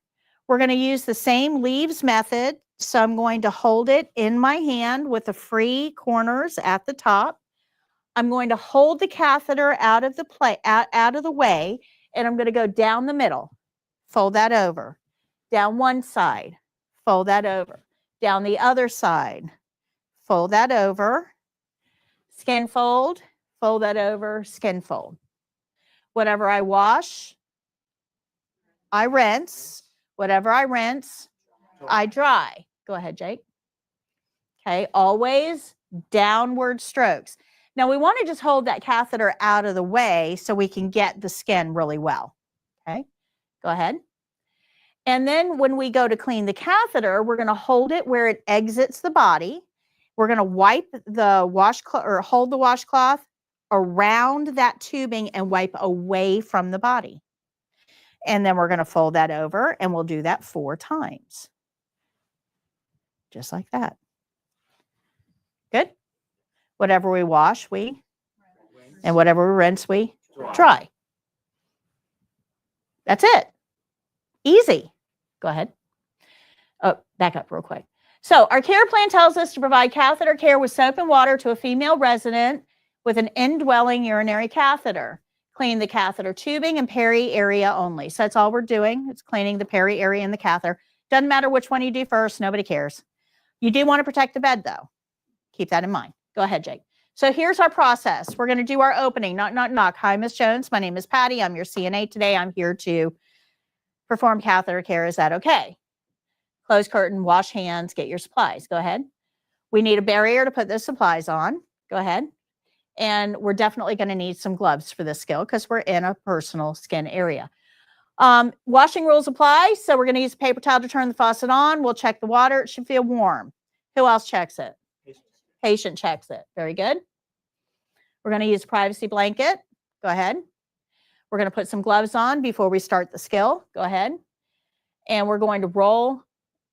We're going to use the same leaves method. So I'm going to hold it in my hand with the free corners at the top. I'm going to hold the catheter out of the way, and I'm going to go down the middle. Fold that over. Down one side. Fold that over. Down the other side. Fold that over. Skin fold. Fold that over. Skin fold. Whatever I wash, I rinse. Whatever I rinse, I dry. Go ahead, Jake. Okay, always downward strokes. Now we want to just hold that catheter out of the way so we can get the skin really well. Okay, go ahead. And then when we go to clean the catheter, we're going to hold it where it exits the body. We're going to wipe the washcloth or hold the washcloth around that tubing and wipe away from the body. And then we're going to fold that over, and we'll do that 4 times. Just like that. Good? Whatever we wash, and whatever we rinse, we dry. That's it. Easy. Go ahead. Oh, back up real quick. So our care plan tells us to provide catheter care with soap and water to a female resident with an indwelling urinary catheter. Clean the catheter tubing and peri area only. So that's all we're doing. It's cleaning the peri area and the catheter. Doesn't matter which one you do first. Nobody cares. You do want to protect the bed, though. Keep that in mind. Go ahead, Jake. So here's our process. We're going to do our opening. Knock, knock, knock. Hi, Ms. Jones. My name is Patty. I'm your CNA today. I'm here to perform catheter care. Is that okay? Close curtain, wash hands, get your supplies. Go ahead. We need a barrier to put those supplies on. Go ahead. And we're definitely going to need some gloves for this skill because we're in a personal skin area. Washing rules apply. So we're going to use a paper towel to turn the faucet on. We'll check the water. It should feel warm. Who else checks it? Patient checks it. Very good. We're going to use a privacy blanket. Go ahead. We're going to put some gloves on before we start the skill. Go ahead. And we're going to roll.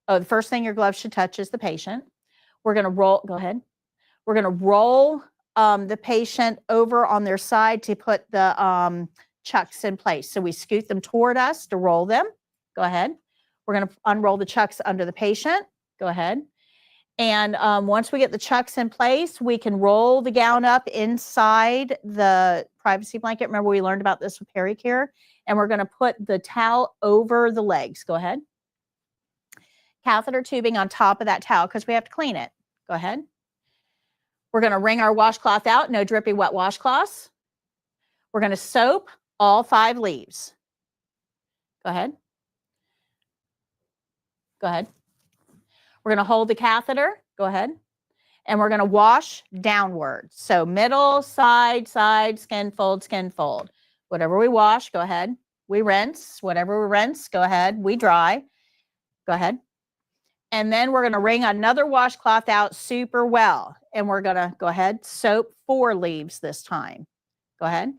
Oh, the first thing your gloves should touch is the patient. We're going to roll. Go ahead. We're going to roll the patient over on their side to put the chucks in place. So we scoot them toward us to roll them. Go ahead. We're going to unroll the chucks under the patient. Go ahead. And once we get the chucks in place, we can roll the gown up inside the privacy blanket. Remember, we learned about this with peri-care. And we're going to put the towel over the legs. Go ahead. Catheter tubing on top of that towel because we have to clean it. Go ahead. We're going to wring our washcloth out. No drippy wet washcloths. We're going to soap all 5 leaves. Go ahead. Go ahead. We're going to hold the catheter. Go ahead. And we're going to wash downward. So middle, side, side, skin fold, skin fold. Whatever we wash, go ahead. We rinse. Whatever we rinse, go ahead. We dry. Go ahead. And then we're going to wring another washcloth out super well. And we're going to go ahead, soap 4 leaves this time. Go ahead.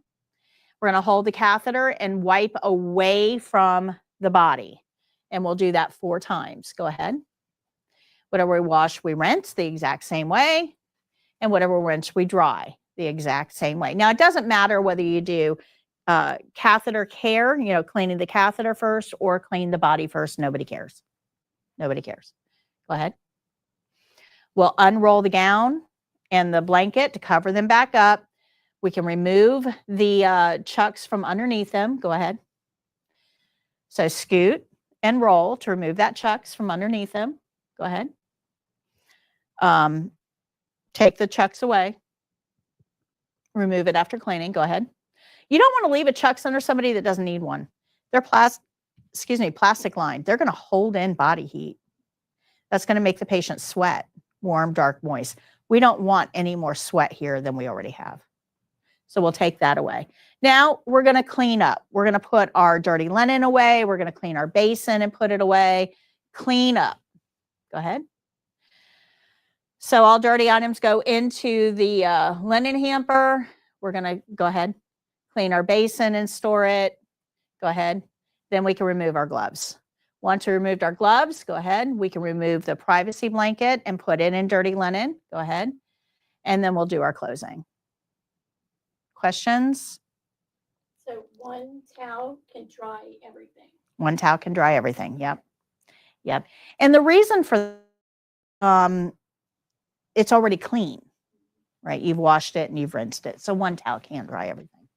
We're going to hold the catheter and wipe away from the body. And we'll do that 4 times. Go ahead. Whatever we wash, we rinse the exact same way. And whatever we rinse, we dry the exact same way. Now, it doesn't matter whether you do catheter care, cleaning the catheter first or clean the body first. Nobody cares. Nobody cares. Go ahead. We'll unroll the gown and the blanket to cover them back up. We can remove the chucks from underneath them. Go ahead. So scoot and roll to remove that chucks from underneath them. Go ahead. Take the chucks away. Remove it after cleaning. Go ahead. You don't want to leave a chucks under somebody that doesn't need one. They're plastic lined. They're going to hold in body heat. That's going to make the patient sweat, warm, dark, moist. We don't want any more sweat here than we already have. So we'll take that away. Now we're going to clean up. We're going to put our dirty linen away. We're going to clean our basin and put it away. Clean up. Go ahead. So all dirty items go into the linen hamper. We're going to go ahead, clean our basin and store it. Go ahead. Then we can remove our gloves. Once we removed our gloves, go ahead. We can remove the privacy blanket and put it in dirty linen. Go ahead. And then we'll do our closing. Questions? So one towel can dry everything. One towel can dry everything. Yep. Yep. And the reason for it's already clean, right? You've washed it and you've rinsed it. So one towel can dry everything.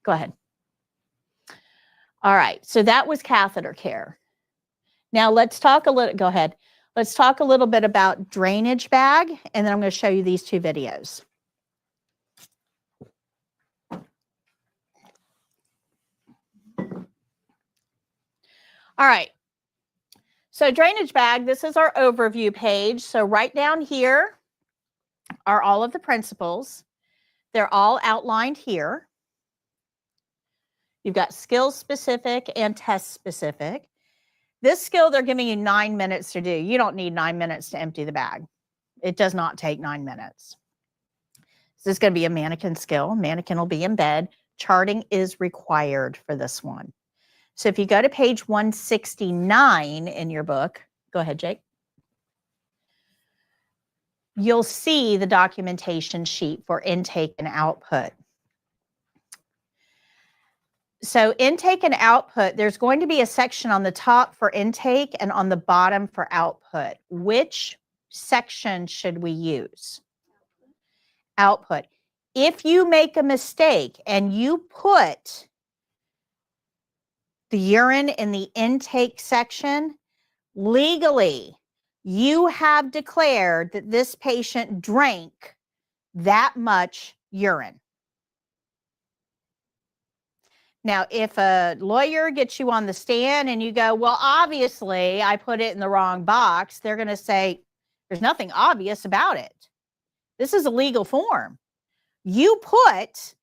Go ahead. All right. So that was catheter care. Now let's talk a little, go ahead. Let's talk a little bit about drainage bag, and then I'm going to show you these two videos. All right. So drainage bag, this is our overview page. So right down here are all of the principles. They're all outlined here. You've got skill specific and test specific. This skill, they're giving you 9 minutes to do. You don't need 9 minutes to empty the bag. It does not take 9 minutes. This is going to be a mannequin skill. Mannequin will be in bed. Charting is required for this one. So if you go to page 169 in your book, go ahead, Jake. You'll see the documentation sheet for intake and output. So intake and output, there's going to be a section on the top for intake and on the bottom for output. Which section should we use? Output. If you make a mistake and you put the urine in the intake section, legally, you have declared that this patient drank that much urine. Now, if a lawyer gets you on the stand and you go, well, obviously I put it in the wrong box, they're going to say, there's nothing obvious about it. This is a legal form. You put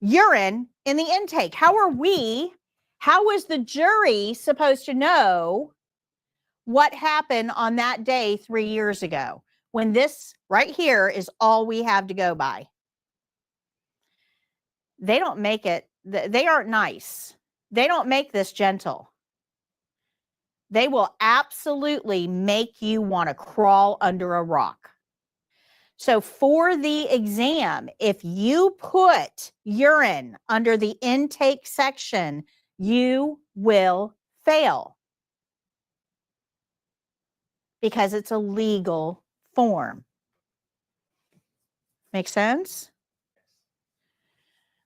urine in the intake. How is the jury supposed to know what happened on that day 3 years ago when this right here is all we have to go by? They don't make it, they aren't nice. They don't make this gentle. They will absolutely make you want to crawl under a rock. So for the exam, if you put urine under the intake section, you will fail because it's a legal form. Make sense?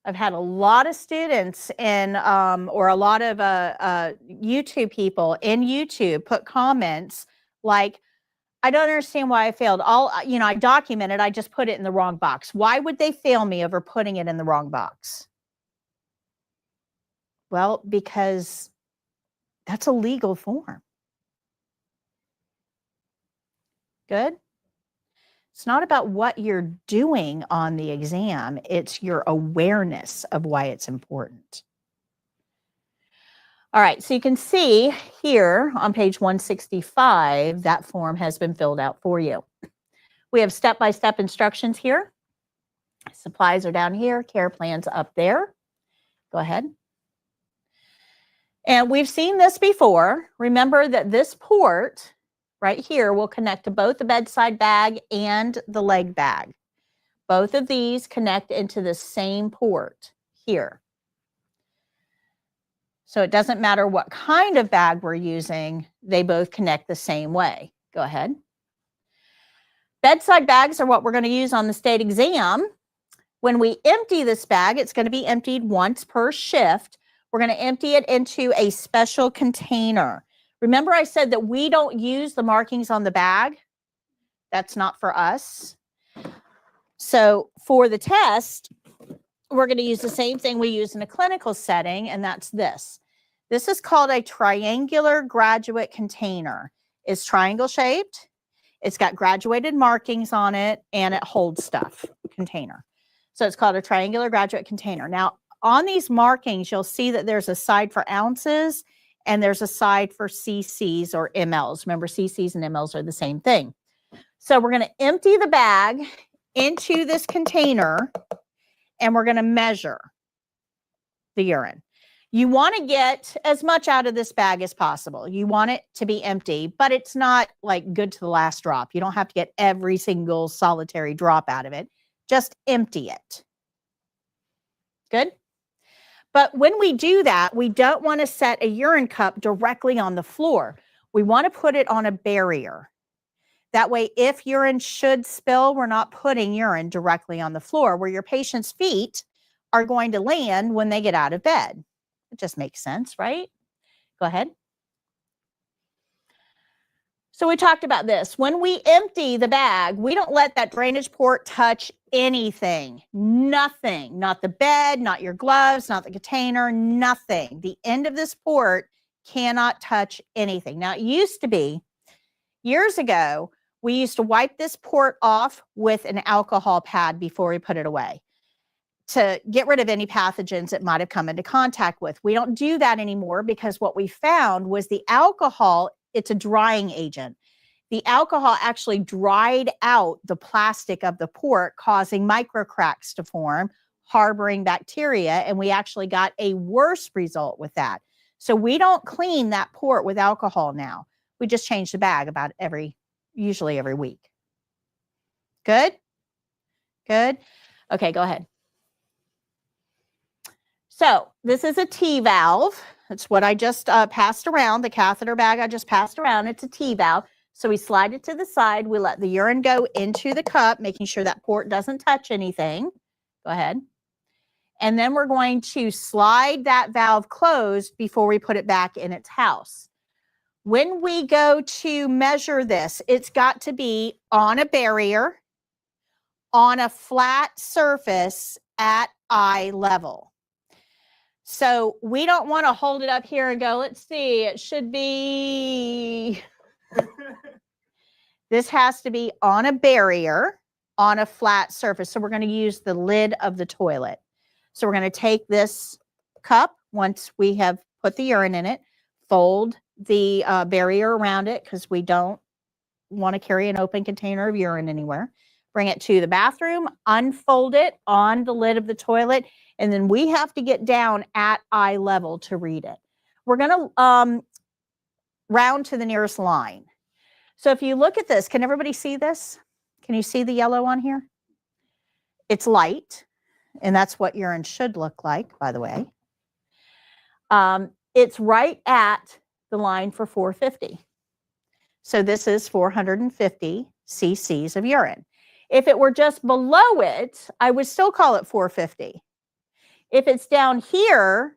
I've had a lot of students in, or a lot of YouTube people in YouTube put comments like, I don't understand why I failed. I documented, I just put it in the wrong box. Why would they fail me over putting it in the wrong box? Well, because that's a legal form. Good? It's not about what you're doing on the exam. It's your awareness of why it's important. All right, so you can see here on page 165, that form has been filled out for you. We have step-by-step instructions here. Supplies are down here, care plans up there. Go ahead. And we've seen this before. Remember that this port right here will connect to both the bedside bag and the leg bag. Both of these connect into the same port here. So it doesn't matter what kind of bag we're using, they both connect the same way. Go ahead. Bedside bags are what we're going to use on the state exam. When we empty this bag, it's going to be emptied once per shift. We're going to empty it into a special container. Remember I said that we don't use the markings on the bag? That's not for us. So for the test, we're going to use the same thing we use in a clinical setting, and that's this. This is called a triangular graduate container. It's triangle shaped. It's got graduated markings on it, and it holds stuff, container. So it's called a triangular graduate container. Now, on these markings, you'll see that there's a side for ounces and there's a side for cc's or mLs. Remember, cc's and mLs are the same thing. So we're going to empty the bag into this container and we're going to measure the urine. You want to get as much out of this bag as possible. You want it to be empty, but it's not like good to the last drop. You don't have to get every single solitary drop out of it. Just empty it. Good? But when we do that, we don't want to set a urine cup directly on the floor. We want to put it on a barrier. That way, if urine should spill, we're not putting urine directly on the floor where your patient's feet are going to land when they get out of bed. It just makes sense, right? Go ahead. So we talked about this. When we empty the bag, we don't let that drainage port touch anything. Nothing. Not the bed, not your gloves, not the container, nothing. The end of this port cannot touch anything. Now, it used to be, years ago, we used to wipe this port off with an alcohol pad before we put it away to get rid of any pathogens it might have come into contact with. We don't do that anymore because what we found was the alcohol, it's a drying agent. The alcohol actually dried out the plastic of the port, causing micro cracks to form, harboring bacteria, and we actually got a worse result with that. So we don't clean that port with alcohol now. We just change the bag about usually every week. Good? Good? Okay, go ahead. So this is a T-valve. That's what I just passed around, the catheter bag I just passed around. It's a T-valve. So we slide it to the side. We let the urine go into the cup, making sure that port doesn't touch anything. Go ahead. And then we're going to slide that valve closed before we put it back in its house. When we go to measure this, it's got to be on a barrier, on a flat surface at eye level. So we don't want to hold it up here and go, let's see, it should be, this has to be on a barrier, on a flat surface. So we're going to use the lid of the toilet. So we're going to take this cup, once we have put the urine in it, fold the barrier around it because we don't want to carry an open container of urine anywhere. Bring it to the bathroom, unfold it on the lid of the toilet, and then we have to get down at eye level to read it. We're going to round to the nearest line. So if you look at this, can everybody see this? Can you see the yellow on here? It's light, and that's what urine should look like, by the way. It's right at the line for 450. So this is 450 cc's of urine. If it were just below it, I would still call it 450. If it's down here,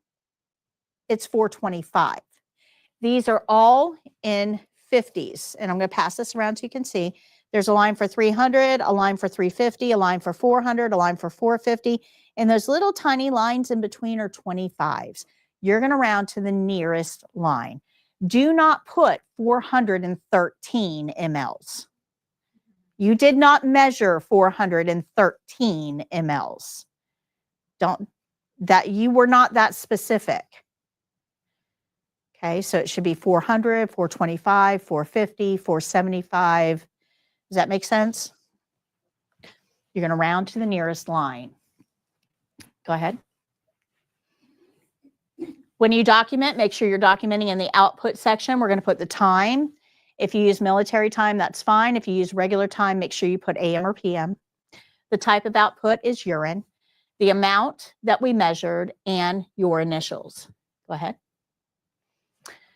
it's 425. These are all in 50s. And I'm going to pass this around so you can see. There's a line for 300, a line for 350, a line for 400, a line for 450. And those little tiny lines in between are 25s. You're going to round to the nearest line. Do not put 413 mLs. You did not measure 413 mLs. You were not that specific. Okay, so it should be 400, 425, 450, 475. Does that make sense? You're going to round to the nearest line. Go ahead. When you document, make sure you're documenting in the output section. We're going to put the time. If you use military time, that's fine. If you use regular time, make sure you put AM or PM. The type of output is urine, the amount that we measured, and your initials. Go ahead.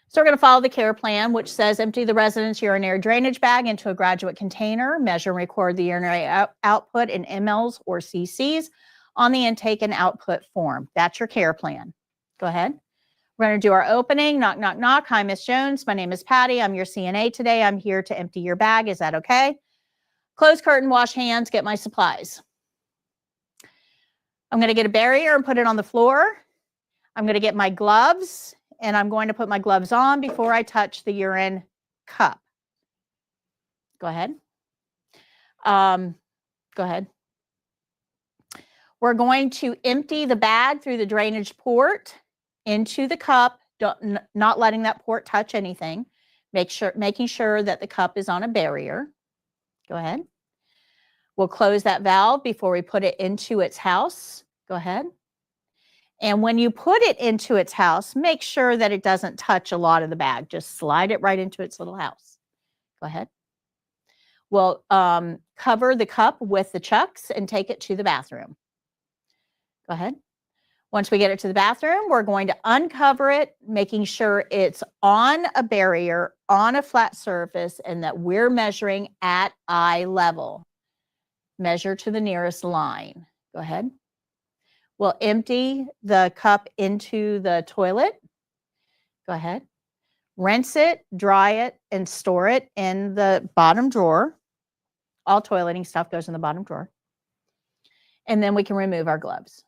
So we're going to follow the care plan, which says empty the resident's urinary drainage bag into a graduate container, measure and record the urinary output in mLs or cc's on the intake and output form. That's your care plan. Go ahead. We're going to do our opening. Knock, knock, knock. Hi, Miss Jones. My name is Patty. I'm your CNA today. I'm here to empty your bag. Is that okay? Close curtain, wash hands, get my supplies. I'm going to get a barrier and put it on the floor. I'm going to get my gloves, and I'm going to put my gloves on before I touch the urine cup. Go ahead. Go ahead. We're going to empty the bag through the drainage port into the cup, not letting that port touch anything. Making sure that the cup is on a barrier. Go ahead. We'll close that valve before we put it into its house. Go ahead. And when you put it into its house, make sure that it doesn't touch a lot of the bag. Just slide it right into its little house. Go ahead. We'll cover the cup with the chucks and take it to the bathroom. Go ahead. Once we get it to the bathroom, we're going to uncover it, making sure it's on a barrier, on a flat surface, and that we're measuring at eye level. Measure to the nearest line. Go ahead. We'll empty the cup into the toilet. Go ahead. Rinse it, dry it, and store it in the bottom drawer. All toileting stuff goes in the bottom drawer. And then we can remove our gloves.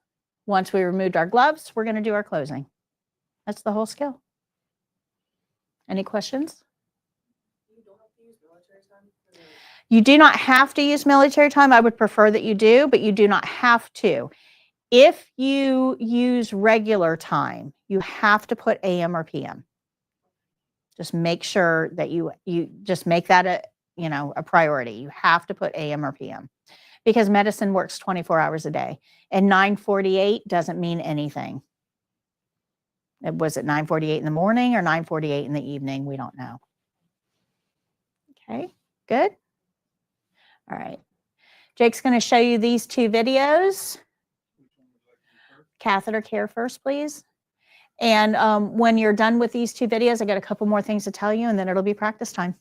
Once we removed our gloves, we're going to do our closing. That's the whole skill. Any questions? You do not have to use military time. I would prefer that you do, but you do not have to. If you use regular time, you have to put AM or PM. Just make sure that you just make that a priority. You have to put AM or PM because medicine works 24 hours a day, and 9:48 doesn't mean anything. Was it 9:48 in the morning or 9:48 in the evening? We don't know. Okay, good. All right. Jake's going to show you these two videos. Catheter care first, please. And when you're done with these two videos, I got a couple more things to tell you, and then it'll be practice time.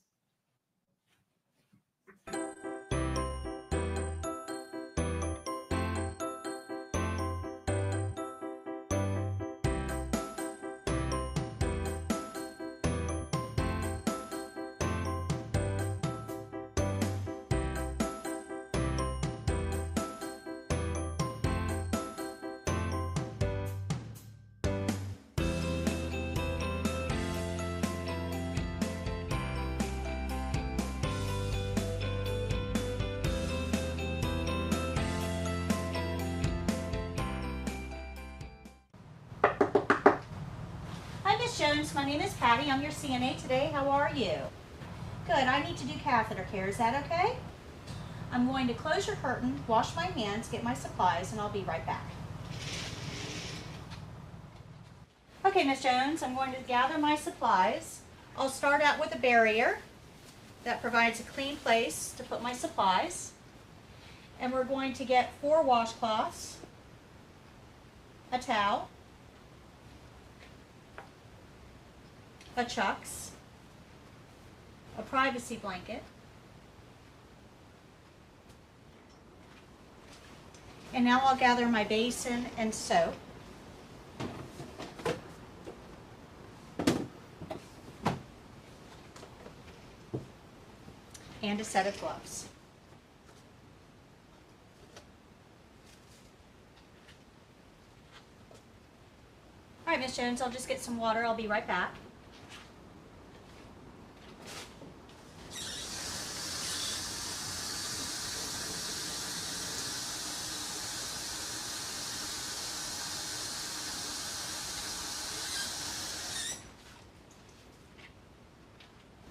Jones, my name is Patty. I'm your CNA today. How are you? Good. I need to do catheter care. Is that okay? I'm going to close your curtain, wash my hands, get my supplies, and I'll be right back. Okay, Miss Jones, I'm going to gather my supplies. I'll start out with a barrier that provides a clean place to put my supplies. And we're going to get 4 washcloths, a towel, a chucks, a privacy blanket, and now I'll gather my basin and soap. And a set of gloves. All right, Miss Jones, I'll just get some water. I'll be right back.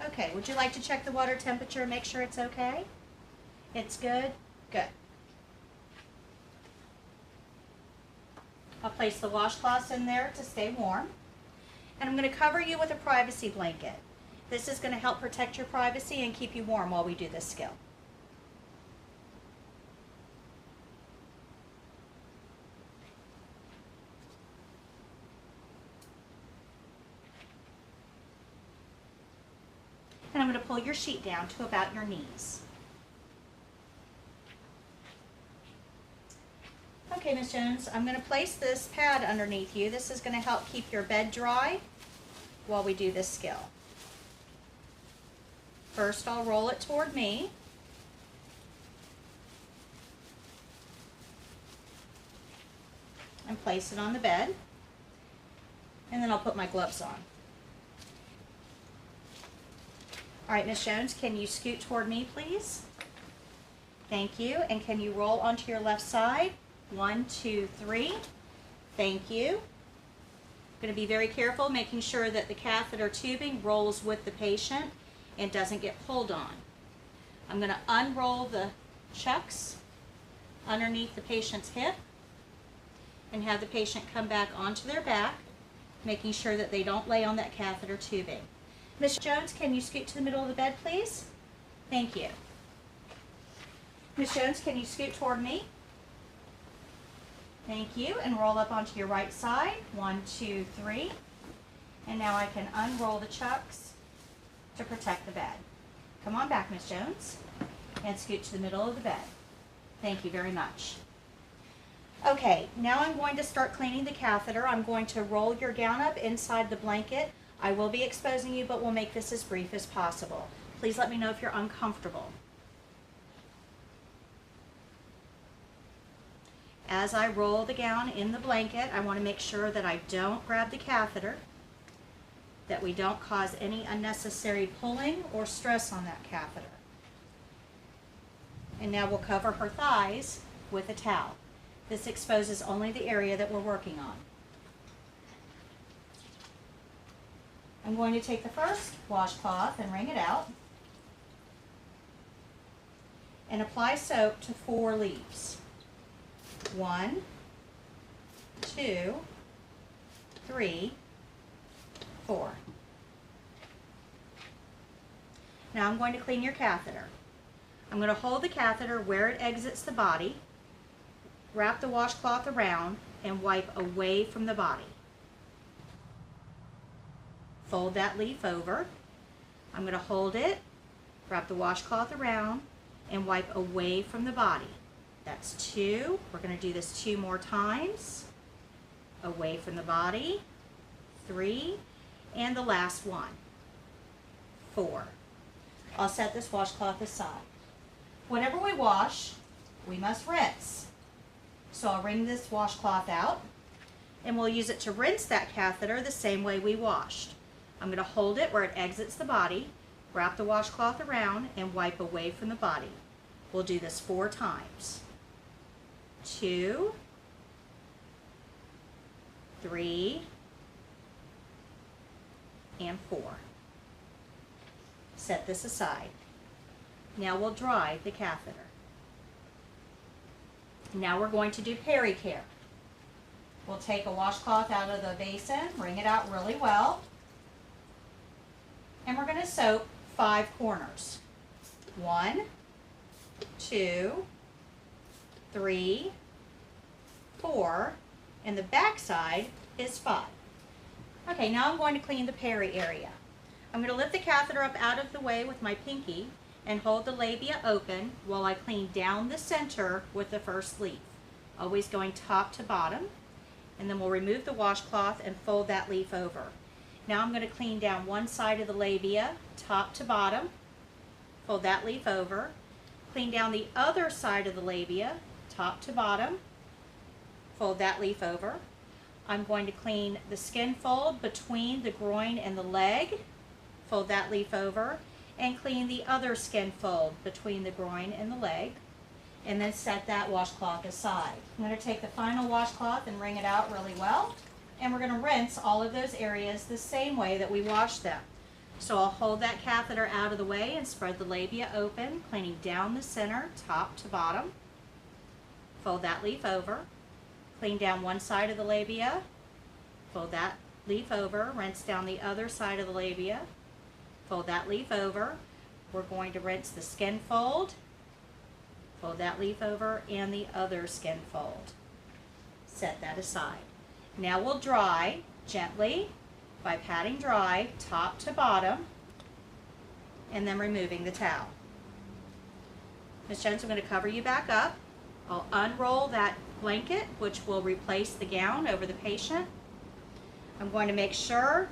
Okay, would you like to check the water temperature, make sure it's okay? It's good? Good. I'll place the washcloths in there to stay warm. And I'm going to cover you with a privacy blanket. This is going to help protect your privacy and keep you warm while we do this skill. And I'm going to pull your sheet down to about your knees. Okay, Ms. Jones, I'm going to place this pad underneath you. This is going to help keep your bed dry while we do this skill. First, I'll roll it toward me. And place it on the bed. And then I'll put my gloves on. All right, Ms. Jones, can you scoot toward me, please? Thank you. And can you roll onto your left side 1, 2, 3. Thank you. Going to be very careful, making sure that the catheter tubing rolls with the patient and doesn't get pulled on. I'm going to unroll the chucks underneath the patient's hip and have the patient come back onto their back, making sure that they don't lay on that catheter tubing. Ms. Jones, can you scoot to the middle of the bed, please? Thank you. Ms. Jones, can you scoot toward me? Thank you, and roll up onto your right side. 1, 2, 3. And now I can unroll the chucks to protect the bed. Come on back, Ms. Jones, and scoot to the middle of the bed. Thank you very much. Okay, now I'm going to start cleaning the catheter. I'm going to roll your gown up inside the blanket. I will be exposing you, but we'll make this as brief as possible. Please let me know if you're uncomfortable. As I roll the gown in the blanket, I want to make sure that I don't grab the catheter, that we don't cause any unnecessary pulling or stress on that catheter. And now we'll cover her thighs with a towel. This exposes only the area that we're working on. I'm going to take the first washcloth and wring it out and apply soap to 4 leaves. 1, 2, 3, 4. Now I'm going to clean your catheter. I'm going to hold the catheter where it exits the body, wrap the washcloth around, and wipe away from the body. Fold that leaf over. I'm going to hold it, wrap the washcloth around, and wipe away from the body. That's 2. We're going to do this 2 more times. Away from the body. 3. And the last one. 4. I'll set this washcloth aside. Whenever we wash, we must rinse. So I'll wring this washcloth out, and we'll use it to rinse that catheter the same way we washed. I'm going to hold it where it exits the body, wrap the washcloth around, and wipe away from the body. We'll do this 4 times. 2, 3, and 4. Set this aside. Now we'll dry the catheter. Now we're going to do peri-care. We'll take a washcloth out of the basin, wring it out really well, and we're going to soap 5 corners. 1, 2, 3, 4, and the back side is 5. Okay, now I'm going to clean the peri area. I'm going to lift the catheter up out of the way with my pinky and hold the labia open while I clean down the center with the first leaf, always going top to bottom, and then we'll remove the washcloth and fold that leaf over. Now I'm going to clean down one side of the labia, top to bottom, fold that leaf over, clean down the other side of the labia, top to bottom, fold that leaf over. I'm going to clean the skin fold between the groin and the leg, fold that leaf over, and clean the other skin fold between the groin and the leg, and then set that washcloth aside. I'm going to take the final washcloth and wring it out really well, and we're going to rinse all of those areas the same way that we washed them. So I'll hold that catheter out of the way and spread the labia open, cleaning down the center, top to bottom. Fold that leaf over, clean down one side of the labia, fold that leaf over, rinse down the other side of the labia, fold that leaf over. We're going to rinse the skin fold, fold that leaf over, and the other skin fold. Set that aside. Now we'll dry gently by patting dry top to bottom and then removing the towel. Ms. Jones, I'm going to cover you back up. I'll unroll that blanket, which will replace the gown over the patient. I'm going to make sure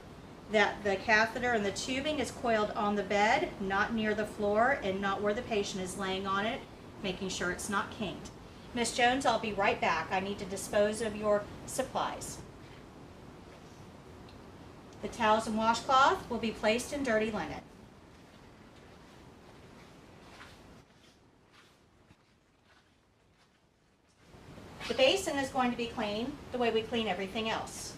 that the catheter and the tubing is coiled on the bed, not near the floor and not where the patient is laying on it, making sure it's not kinked. Ms. Jones, I'll be right back. I need to dispose of your supplies. The towels and washcloth will be placed in dirty linen. The basin is going to be clean the way we clean everything else.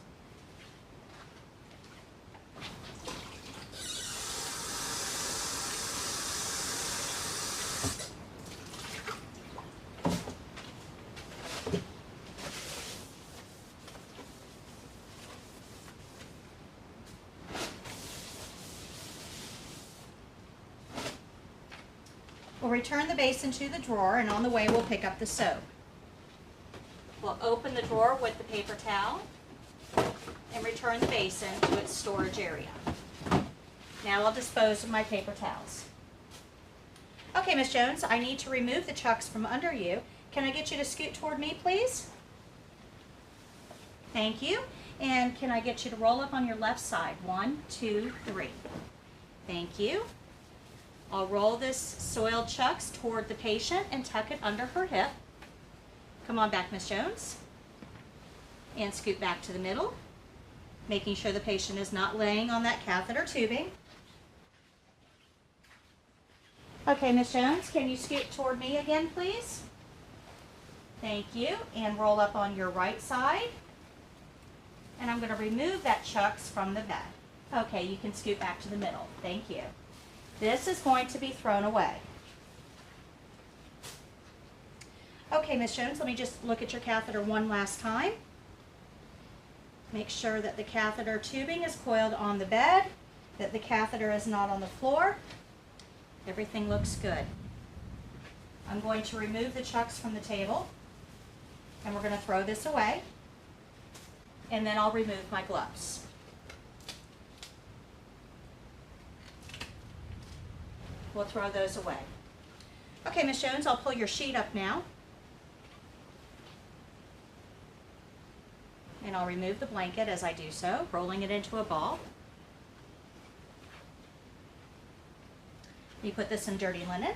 We'll return the basin to the drawer, and on the way we'll pick up the soap. We'll open the drawer with the paper towel and return the basin to its storage area. Now I'll dispose of my paper towels. Okay, Miss Jones, I need to remove the chucks from under you. Can I get you to scoot toward me, please? Thank you. And can I get you to roll up on your left side? 1, 2, 3. Thank you. I'll roll this soiled chucks toward the patient and tuck it under her hip. Come on back, Miss Jones. And scoot back to the middle, making sure the patient is not laying on that catheter tubing. Okay, Miss Jones, can you scoot toward me again, please? Thank you. And roll up on your right side. And I'm going to remove that chucks from the bed. Okay, you can scoot back to the middle. Thank you. This is going to be thrown away. Okay, Miss Jones, let me just look at your catheter one last time. Make sure that the catheter tubing is coiled on the bed, that the catheter is not on the floor. Everything looks good. I'm going to remove the chucks from the table, and we're going to throw this away, and then I'll remove my gloves. We'll throw those away. Okay, Miss Jones, I'll pull your sheet up now. And I'll remove the blanket as I do so, rolling it into a ball. You put this in dirty linen.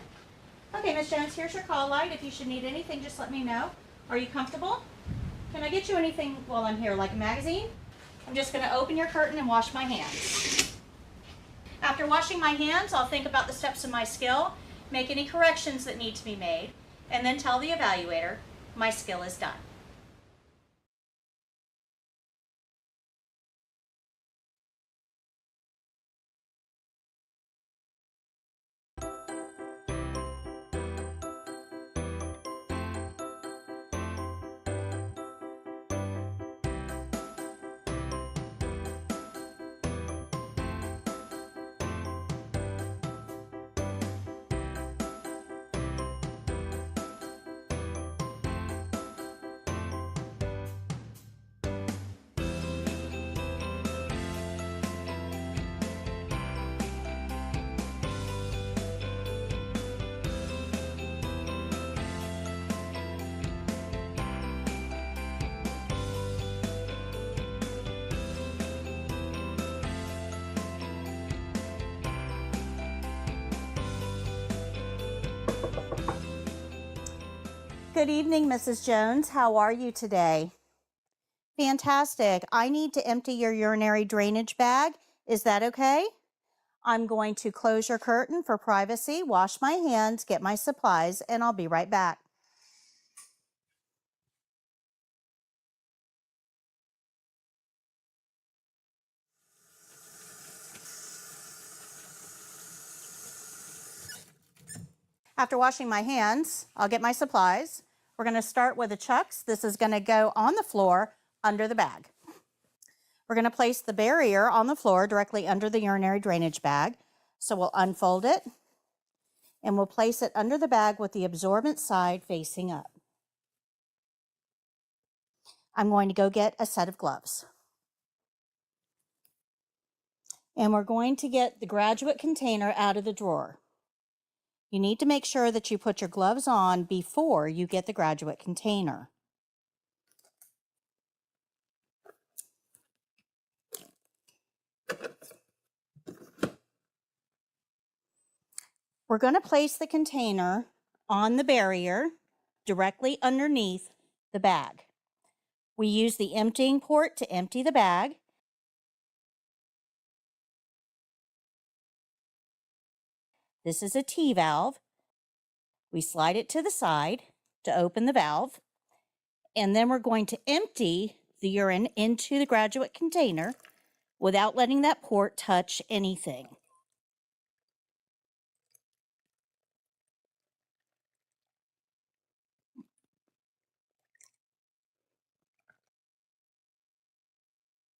Okay, Miss Jones, here's your call light. If you should need anything, just let me know. Are you comfortable? Can I get you anything while I'm here, like a magazine? I'm just going to open your curtain and wash my hands. After washing my hands, I'll think about the steps in my skill, make any corrections that need to be made, and then tell the evaluator my skill is done. Good evening, Mrs. Jones. How are you today? Fantastic. I need to empty your urinary drainage bag. Is that okay? I'm going to close your curtain for privacy, wash my hands, get my supplies, and I'll be right back. After washing my hands, I'll get my supplies. We're going to start with the chucks. This is going to go on the floor under the bag. We're going to place the barrier on the floor directly under the urinary drainage bag. So we'll unfold it and we'll place it under the bag with the absorbent side facing up. I'm going to go get a set of gloves. And we're going to get the graduate container out of the drawer. You need to make sure that you put your gloves on before you get the graduate container. We're going to place the container on the barrier directly underneath the bag. We use the emptying port to empty the bag. This is a T-valve. We slide it to the side to open the valve, And then we're going to empty the urine into the graduate container without letting that port touch anything.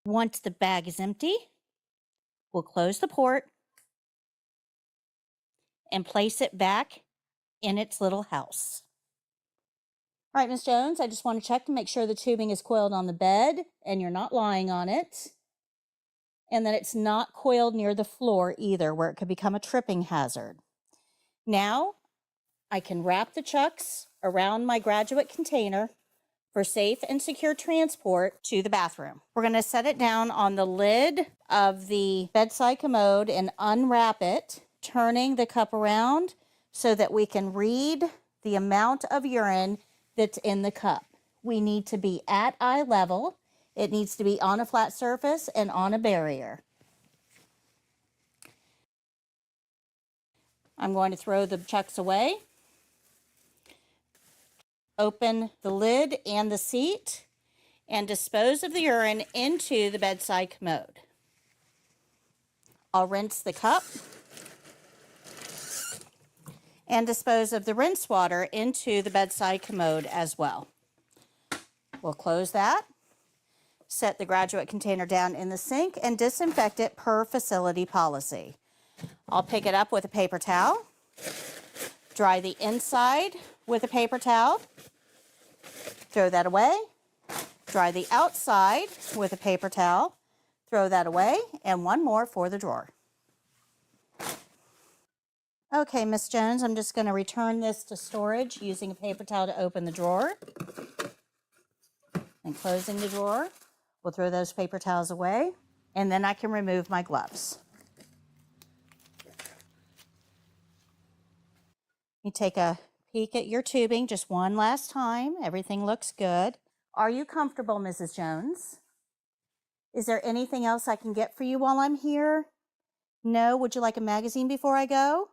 Once the bag is empty, we'll close the port and place it back in its little house. All right, Ms. Jones, I just want to check to make sure the tubing is coiled on the bed and you're not lying on it, and that it's not coiled near the floor either, where it could become a tripping hazard. Now, I can wrap the chucks around my graduate container for safe and secure transport to the bathroom. We're going to set it down on the lid of the bedside commode and unwrap it, turning the cup around so that we can read the amount of urine that's in the cup. We need to be at eye level. It needs to be on a flat surface and on a barrier. I'm going to throw the chucks away. Open the lid and the seat and dispose of the urine into the bedside commode. I'll rinse the cup and dispose of the rinse water into the bedside commode as well. We'll close that, set the graduate container down in the sink, and disinfect it per facility policy. I'll pick it up with a paper towel, dry the inside with a paper towel, throw that away, dry the outside with a paper towel, throw that away, and one more for the drawer. Okay, Miss Jones, I'm just going to return this to storage using a paper towel to open the drawer and closing the drawer. We'll throw those paper towels away, and then I can remove my gloves. You take a peek at your tubing just one last time. Everything looks good. Are you comfortable, Mrs. Jones? Is there anything else I can get for you while I'm here? No? Would you like a magazine before I go?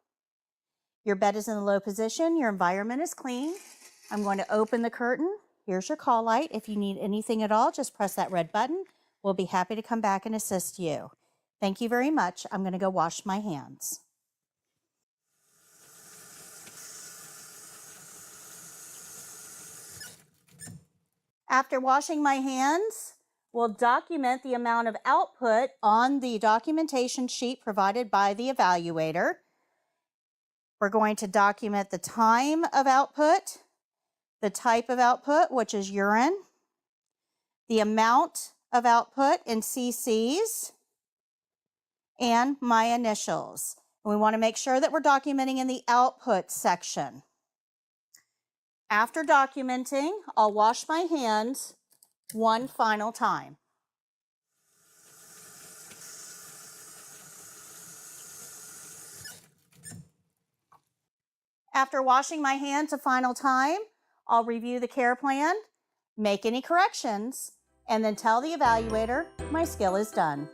Your bed is in a low position. Your environment is clean. I'm going to open the curtain. Here's your call light. If you need anything at all, just press that red button. We'll be happy to come back and assist you. Thank you very much. I'm going to go wash my hands. After washing my hands, we'll document the amount of output on the documentation sheet provided by the evaluator. We're going to document the time of output, the type of output, which is urine, the amount of output in cc's, and my initials. And we want to make sure that we're documenting in the output section. After documenting, I'll wash my hands one final time. After washing my hands a final time, I'll review the care plan, make any corrections, and then tell the evaluator my skill is done.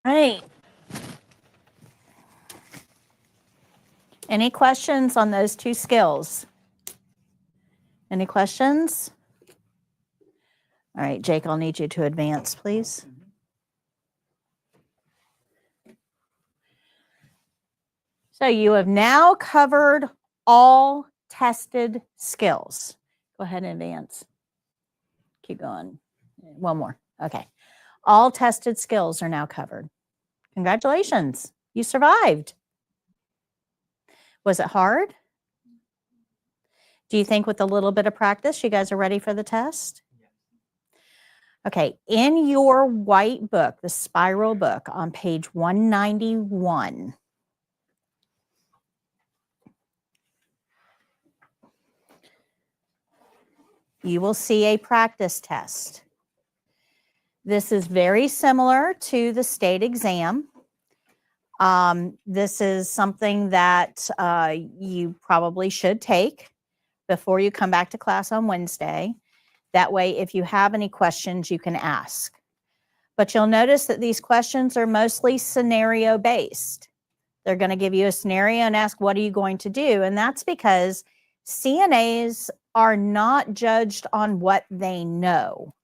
All right. Any questions on those two skills? Any questions? All right, Jake, I'll need you to advance, please. So you have now covered all tested skills. Go ahead and advance. Keep going. One more. Okay. All tested skills are now covered. Congratulations. You survived. Was it hard? Do you think with a little bit of practice, you guys are ready for the test? Okay, in your white book, the spiral book on page 191, you will see a practice test. This is very similar to the state exam. This is something that you probably should take before you come back to class on Wednesday. That way, if you have any questions, you can ask. But you'll notice that these questions are mostly scenario based. They're going to give you a scenario and ask, what are you going to do? And that's because CNAs are not judged on what they know.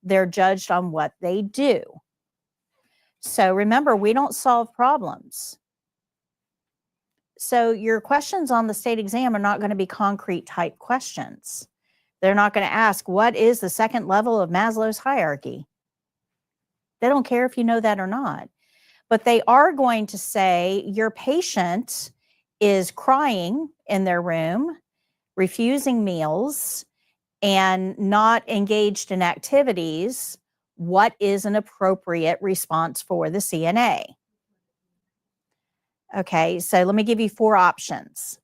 They're judged on what they do. So remember, we don't solve problems. So your questions on the state exam are not going to be concrete type questions. They're not going to ask, what is the second level of Maslow's hierarchy? They don't care if you know that or not. But they are going to say your patient is crying in their room, refusing meals, and not engaged in activities. What is an appropriate response for the CNA? Okay, so let me give you 4 options.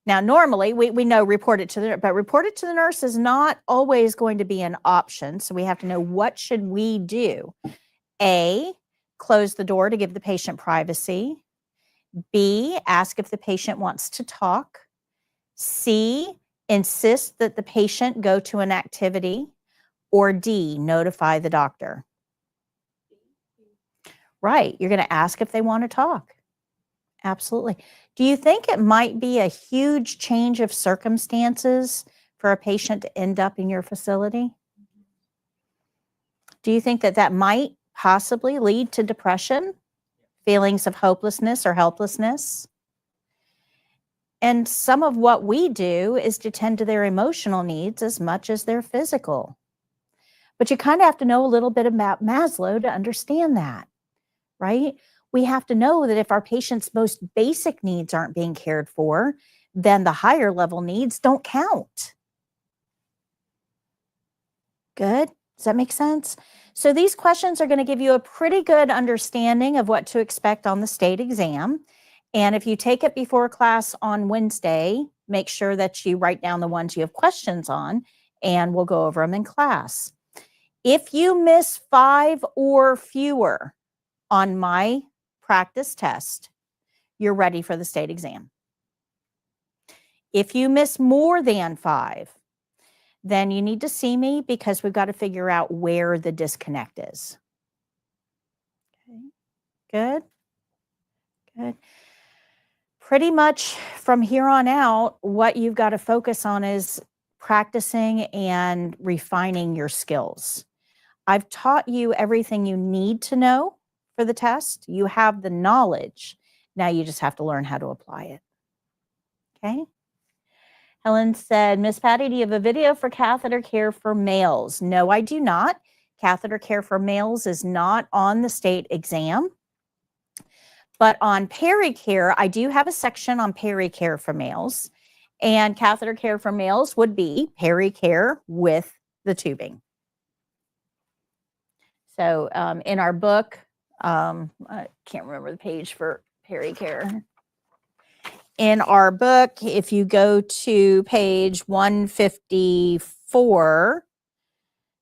Now, normally we know report it to the nurse, but report it to the nurse is not always going to be an option. So we have to know, what should we do? A, close the door to give the patient privacy. B, ask if the patient wants to talk. C, insist that the patient go to an activity. Or D, notify the doctor. Right, you're going to ask if they want to talk. Absolutely. Do you think it might be a huge change of circumstances for a patient to end up in your facility? Do you think that that might possibly lead to depression, feelings of hopelessness or helplessness? And some of what we do is to tend to their emotional needs as much as their physical. But you kind of have to know a little bit about Maslow to understand that, right? We have to know that if our patient's most basic needs aren't being cared for, then the higher level needs don't count. Good? Does that make sense? So these questions are going to give you a pretty good understanding of what to expect on the state exam. And if you take it before class on Wednesday, make sure that you write down the ones you have questions on, and we'll go over them in class. If you miss 5 or fewer on my practice test, you're ready for the state exam. If you miss more than 5, then you need to see me, because we've got to figure out where the disconnect is. Okay. Good. Good. Pretty much from here on out, what you've got to focus on is practicing and refining your skills. I've taught you everything you need to know for the test. You have the knowledge. Now you just have to learn how to apply it. Okay. Helen said, Miss Patty, do you have a video for catheter care for males? No, I do not. Catheter care for males is not on the state exam. But on peri-care, I do have a section on peri-care for males. And catheter care for males would be peri-care with the tubing. So in our book, I can't remember the page for peri-care. In our book, if you go to page 154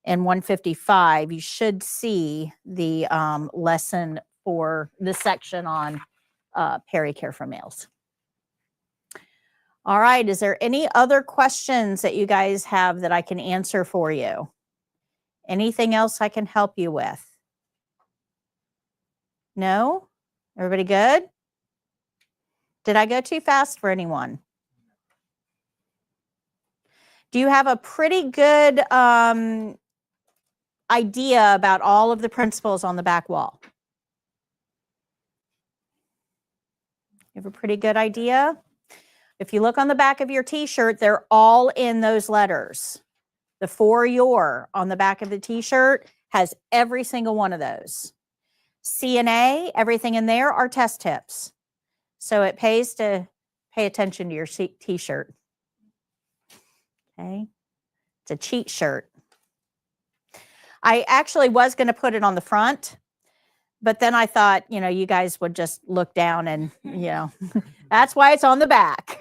and 155, you should see the lesson for the section on peri-care for males. All right, is there any other questions that you guys have that I can answer for you? Anything else I can help you with? No? Everybody good? Did I go too fast for anyone? Do you have a pretty good idea about all of the principles on the back wall? You have a pretty good idea? If you look on the back of your t-shirt, they're all in those letters. The 4YourCNA on the back of the t-shirt has every single one of those. CNA, everything in there are test tips. So it pays to pay attention to your t-shirt. Okay. It's a cheat shirt. I actually was going to put it on the front, but then I thought, you know, you guys would just look down and, you know, that's why it's on the back.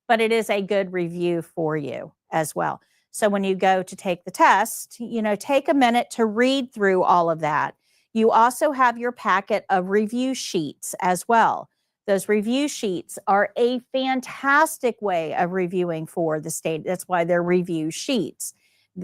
But it is a good review for you as well. So when you go to take the test, you know, take a minute to read through all of that. You also have your packet of review sheets as well. Those review sheets are a fantastic way of reviewing for the state. That's why they're review sheets.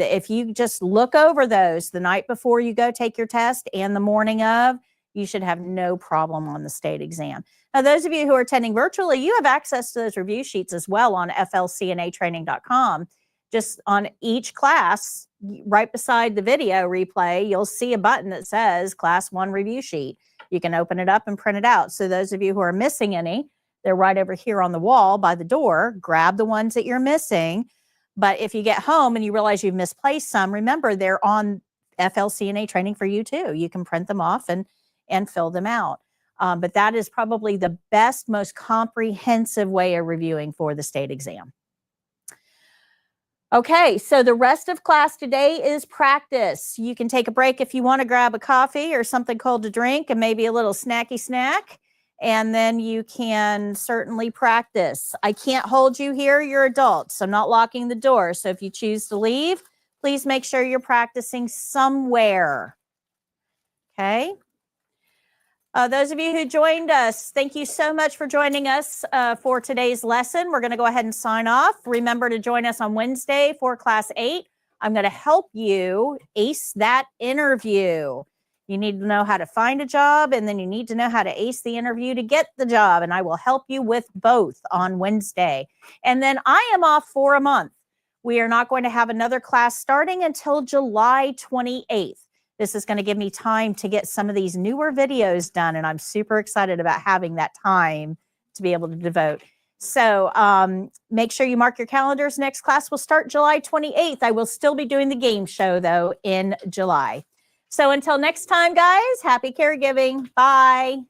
If you just look over those the night before you go take your test and the morning of, you should have no problem on the state exam. Now, those of you who are attending virtually, you have access to those review sheets as well on flcnatraining.com. Just on each class, right beside the video replay, you'll see a button that says Class 1 review sheet. You can open it up and print it out. So those of you who are missing any, they're right over here on the wall by the door. Grab the ones that you're missing. But if you get home and you realize you've misplaced some, remember they're on FLCNA training for you too. You can print them off and fill them out. But that is probably the best, most comprehensive way of reviewing for the state exam. Okay, so the rest of class today is practice. You can take a break if you want to grab a coffee or something cold to drink and maybe a little snacky snack. And then you can certainly practice. I can't hold you here. You're adults. I'm not locking the door. So if you choose to leave, please make sure you're practicing somewhere. Okay. Those of you who joined us, thank you so much for joining us for today's lesson. We're going to go ahead and sign off. Remember to join us on Wednesday for Class 8. I'm going to help you ace that interview. You need to know how to find a job, and then you need to know how to ace the interview to get the job. And I will help you with both on Wednesday. And then I am off for a month. We are not going to have another class starting until July 28th. This is going to give me time to get some of these newer videos done, and I'm super excited about having that time to be able to devote. So make sure you mark your calendars. Next class will start July 28th. I will still be doing the game show, though, in July. So until next time, guys, happy caregiving. Bye.